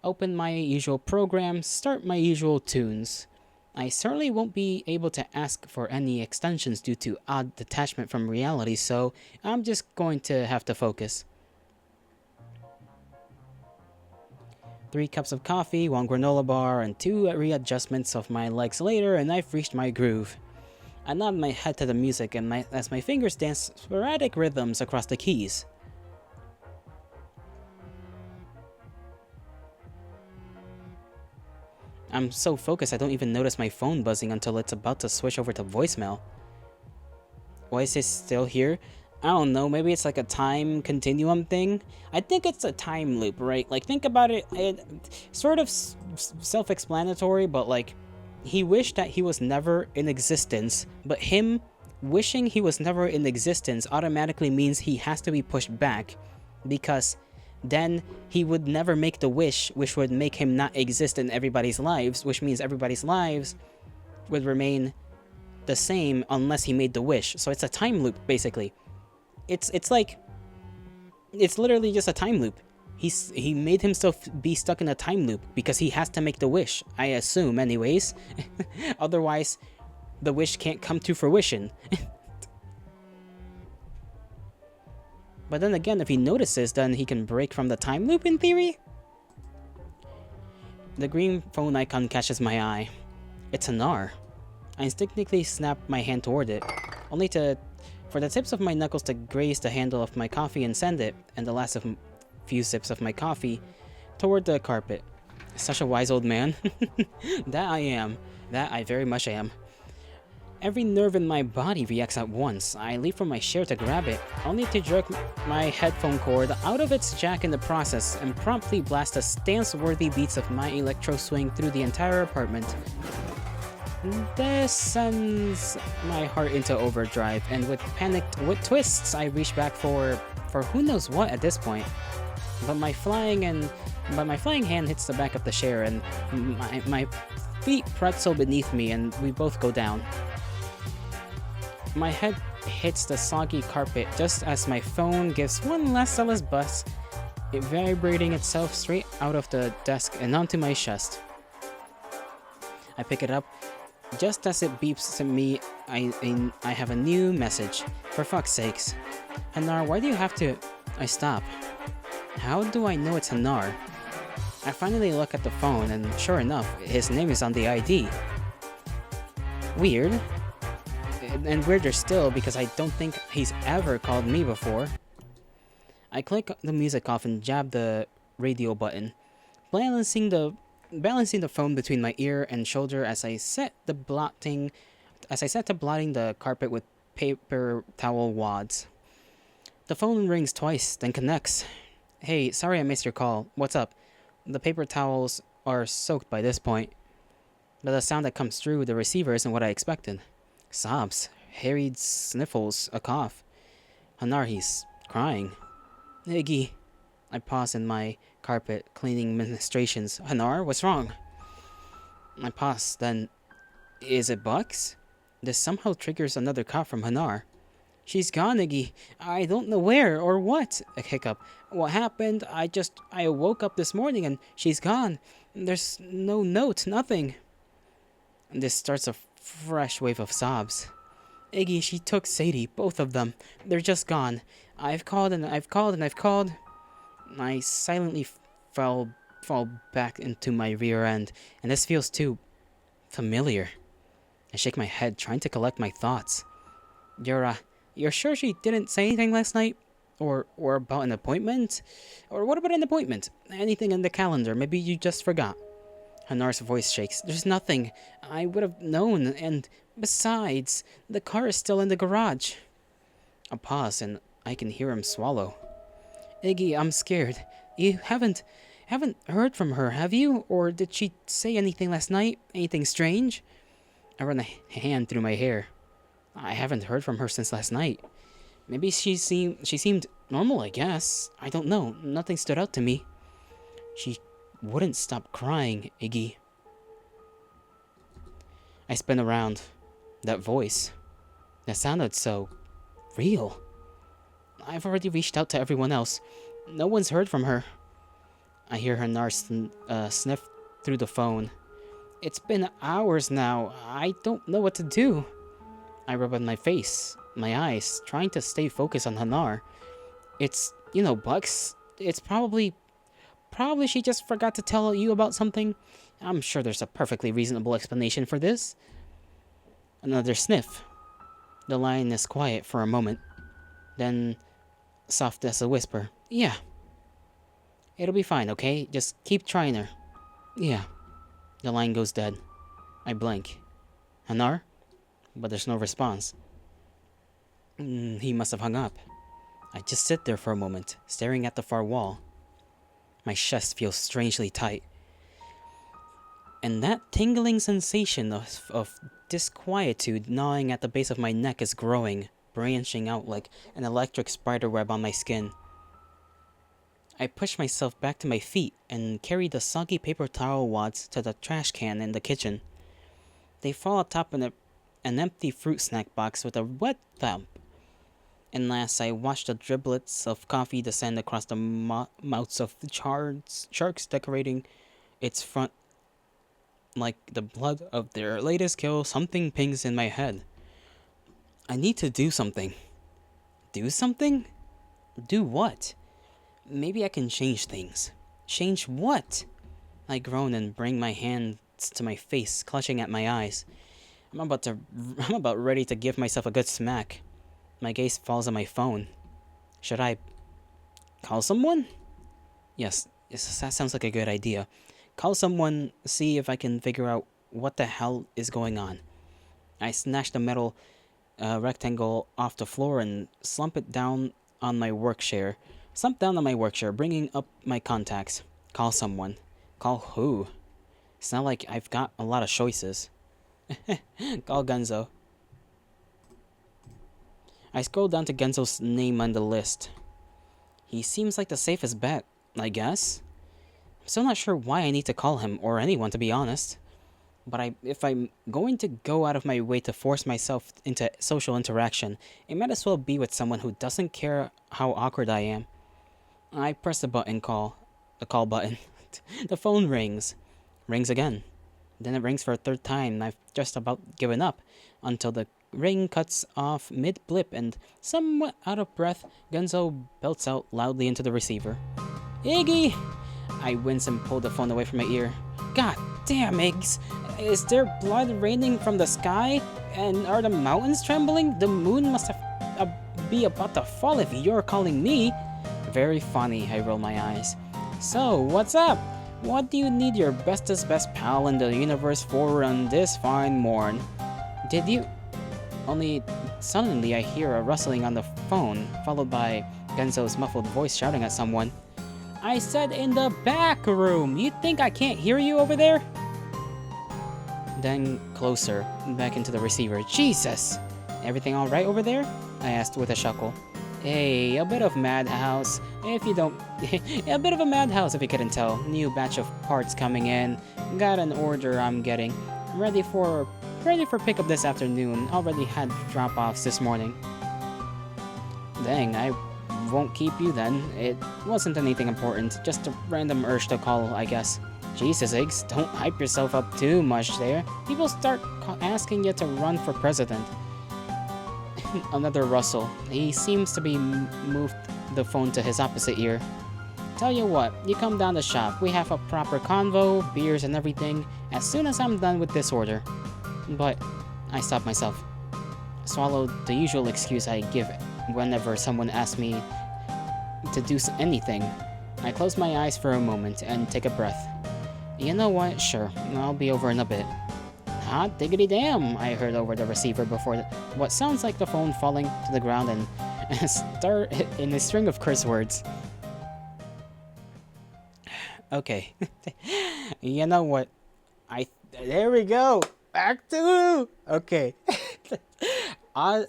A: Open my usual program, start my usual tunes. I certainly won't be able to ask for any extensions due to odd detachment from reality, so I'm just going to have to focus. 3 cups of coffee, 1 granola bar, and 2 readjustments of my legs later, and I've reached my groove. I nod my head to the music as my fingers dance sporadic rhythms across the keys. I'm so focused I don't even notice my phone buzzing until it's about to switch over to voicemail. Why is it still here? I don't know, maybe it's like a time continuum thing? I think it's a time loop, right? Like, think about it, sort of self-explanatory, but like, he wished that he was never in existence, but him wishing he was never in existence automatically means he has to be pushed back, because then he would never make the wish, which would make him not exist in everybody's lives, which means everybody's lives would remain the same unless he made the wish. So it's a time loop, basically. It's like, it's literally just a time loop. He made himself be stuck in a time loop because he has to make the wish, I assume, anyways. Otherwise, the wish can't come to fruition. But then again, if he notices, then he can break from the time loop in theory? The green phone icon catches my eye. It's an R. I instinctively snap my hand toward it, only for the tips of my knuckles to graze the handle of my coffee and send it, and the last of few sips of my coffee, toward the carpet. Such a wise old man. That I am. That I very much am. Every nerve in my body reacts at once. I leap from my chair to grab it, only to jerk my headphone cord out of its jack in the process and promptly blast the dance-worthy beats of my electro swing through the entire apartment. This sends my heart into overdrive, and with twists, I reach back for who knows what at this point. But my flying hand hits the back of the chair, and my feet pretzel beneath me, and we both go down. My head hits the soggy carpet just as my phone gives one last zealous buzz, it vibrating itself straight out of the desk and onto my chest. I pick it up. Just as it beeps to me, I have a new message. For fuck's sakes. Hanar, why do you have to... I stop. How do I know it's Hanar? I finally look at the phone, and sure enough, his name is on the ID. Weird. And weirder still, because I don't think he's ever called me before. I click the music off and jab the radio button, balancing the phone between my ear and shoulder as I set to blotting the carpet with paper towel wads. The phone rings twice, then connects. Hey, sorry I missed your call. What's up? The paper towels are soaked by this point, but the sound that comes through the receiver isn't what I expected. Sobs, harried sniffles, a cough. Hanar, he's crying. Iggy. I pause in my carpet cleaning ministrations. Hanar, what's wrong? I pause, then... Is it Bucks? This somehow triggers another cough from Hanar. She's gone, Iggy. I don't know where or what. A hiccup. What happened? I woke up this morning and she's gone. There's no note, nothing. This starts a fresh wave of sobs. Iggy, she took Sadie, both of them. They're just gone. I've called and I've called and I've called. I silently fall back into my rear end, and this feels too familiar. I shake my head, trying to collect my thoughts. You're sure she didn't say anything last night? Or about an appointment? Or what about an appointment? Anything in the calendar? Maybe you just forgot. Hanar's voice shakes. There's nothing. I would have known, and besides, the car is still in the garage. A pause, and I can hear him swallow. Iggy, I'm scared. You haven't heard from her, have you? Or did she say anything last night? Anything strange? I run a hand through my hair. I haven't heard from her since last night. Maybe she seemed normal, I guess. I don't know. Nothing stood out to me. She wouldn't stop crying, Iggy. I spin around. That voice. That sounded so real. I've already reached out to everyone else. No one's heard from her. I hear her sniff through the phone. It's been hours now. I don't know what to do. I rub on my face, my eyes, trying to stay focused on Hanar. It's, Bucks. It's probably she just forgot to tell you about something. I'm sure there's a perfectly reasonable explanation for this. Another sniff. The line is quiet for a moment. Then, soft as a whisper. Yeah. It'll be fine, okay? Just keep trying her. Yeah. The line goes dead. I blink. Hanar? But there's no response. He must have hung up. I just sit there for a moment, staring at the far wall. My chest feels strangely tight. And that tingling sensation of disquietude gnawing at the base of my neck is growing, branching out like an electric spiderweb on my skin. I push myself back to my feet and carry the soggy paper towel wads to the trash can in the kitchen. They fall atop an empty fruit snack box with a wet thump. And last, I watch the driblets of coffee descend across the mouths of the sharks decorating its front like the blood of their latest kill. Something pings in my head. I need to do something. Do something? Do what? Maybe I can change things. Change what? I groan and bring my hands to my face, clutching at my eyes. I'm about ready to give myself a good smack. My gaze falls on my phone. Should I call someone? Yes, that sounds like a good idea. Call someone, see if I can figure out what the hell is going on. I snatch the metal rectangle off the floor and slump down on my work chair, bringing up my contacts. Call someone. Call who? It's not like I've got a lot of choices. Call Genzo. I scroll down to Genzo's name on the list. He seems like the safest bet, I guess. I'm still not sure why I need to call him, or anyone to be honest. But if I'm going to go out of my way to force myself into social interaction, it might as well be with someone who doesn't care how awkward I am. I press the call button. The phone rings. Rings again. Then it rings for a third time, and I've just about given up, until the ring cuts off mid-blip and, somewhat out of breath, Genzo belts out loudly into the receiver. Iggy! I wince and pull the phone away from my ear. God damn, Iggs! Is there blood raining from the sky? And are the mountains trembling? The moon must be about to fall if you're calling me. Very funny, I roll my eyes. So, what's up? What do you need your bestest best pal in the universe for on this fine morn? Did you? Only suddenly I hear a rustling on the phone, followed by Genzo's muffled voice shouting at someone. I said in the back room! You think I can't hear you over there? Then closer, back into the receiver. Jesus! Everything alright over there? I asked with a chuckle. Hey, a bit of madhouse, if you don't... a bit of a madhouse if you couldn't tell. New batch of parts coming in. Got an order I'm getting. Ready for pickup this afternoon. Already had drop-offs this morning. Dang, I won't keep you then. It wasn't anything important. Just a random urge to call, I guess. Jesus, Iggs, don't hype yourself up too much there. People start asking you to run for president. Another rustle. He seems to be moved the phone to his opposite ear. Tell you what, you come down the shop. We have a proper convo, beers and everything, as soon as I'm done with this order. But I stop myself. Swallow the usual excuse I give whenever someone asks me to do anything. I close my eyes for a moment and take a breath. You know what? Sure, I'll be over in a bit. Hot diggity damn, I heard over the receiver before what sounds like the phone falling to the ground and start in a string of curse words. Okay. You know what? There we go! Act 2! Okay.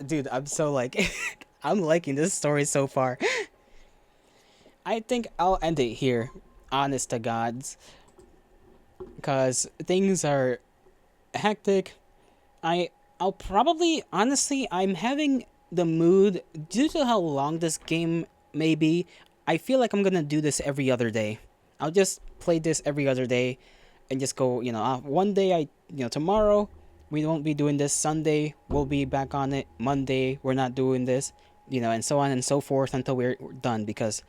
A: Dude, I'm so I'm liking this story so far. I think I'll end it here, honest to gods. Because things are hectic. I'll probably, honestly, I'm having the mood, due to how long this game may be, I feel like I'm gonna do this every other day. I'll just play this every other day and just go, one day tomorrow we won't be doing this, Sunday we'll be back on it, Monday we're not doing this, and so on and so forth until we're done, because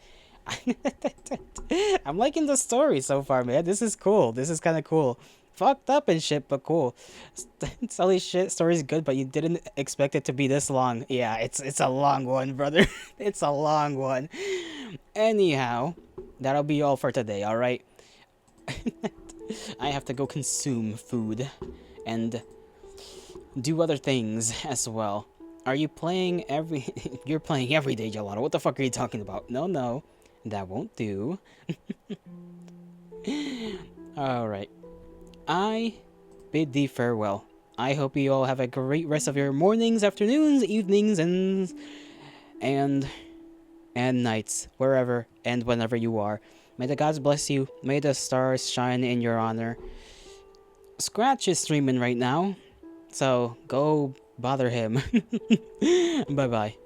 A: I'm liking the story so far, man. This is cool. This is kind of cool. Fucked up and shit, but cool. Holy shit, story's good, but you didn't expect it to be this long. Yeah, it's a long one, brother. It's a long one. Anyhow, that'll be all for today, alright? I have to go consume food and do other things as well. Are you playing You're playing every day, Gelato. What the fuck are you talking about? No. That won't do. Alright. I bid thee farewell. I hope you all have a great rest of your mornings, afternoons, evenings, and nights, wherever and whenever you are. May the gods bless you. May the stars shine in your honor. Scratch is streaming right now, so go bother him. Bye-bye.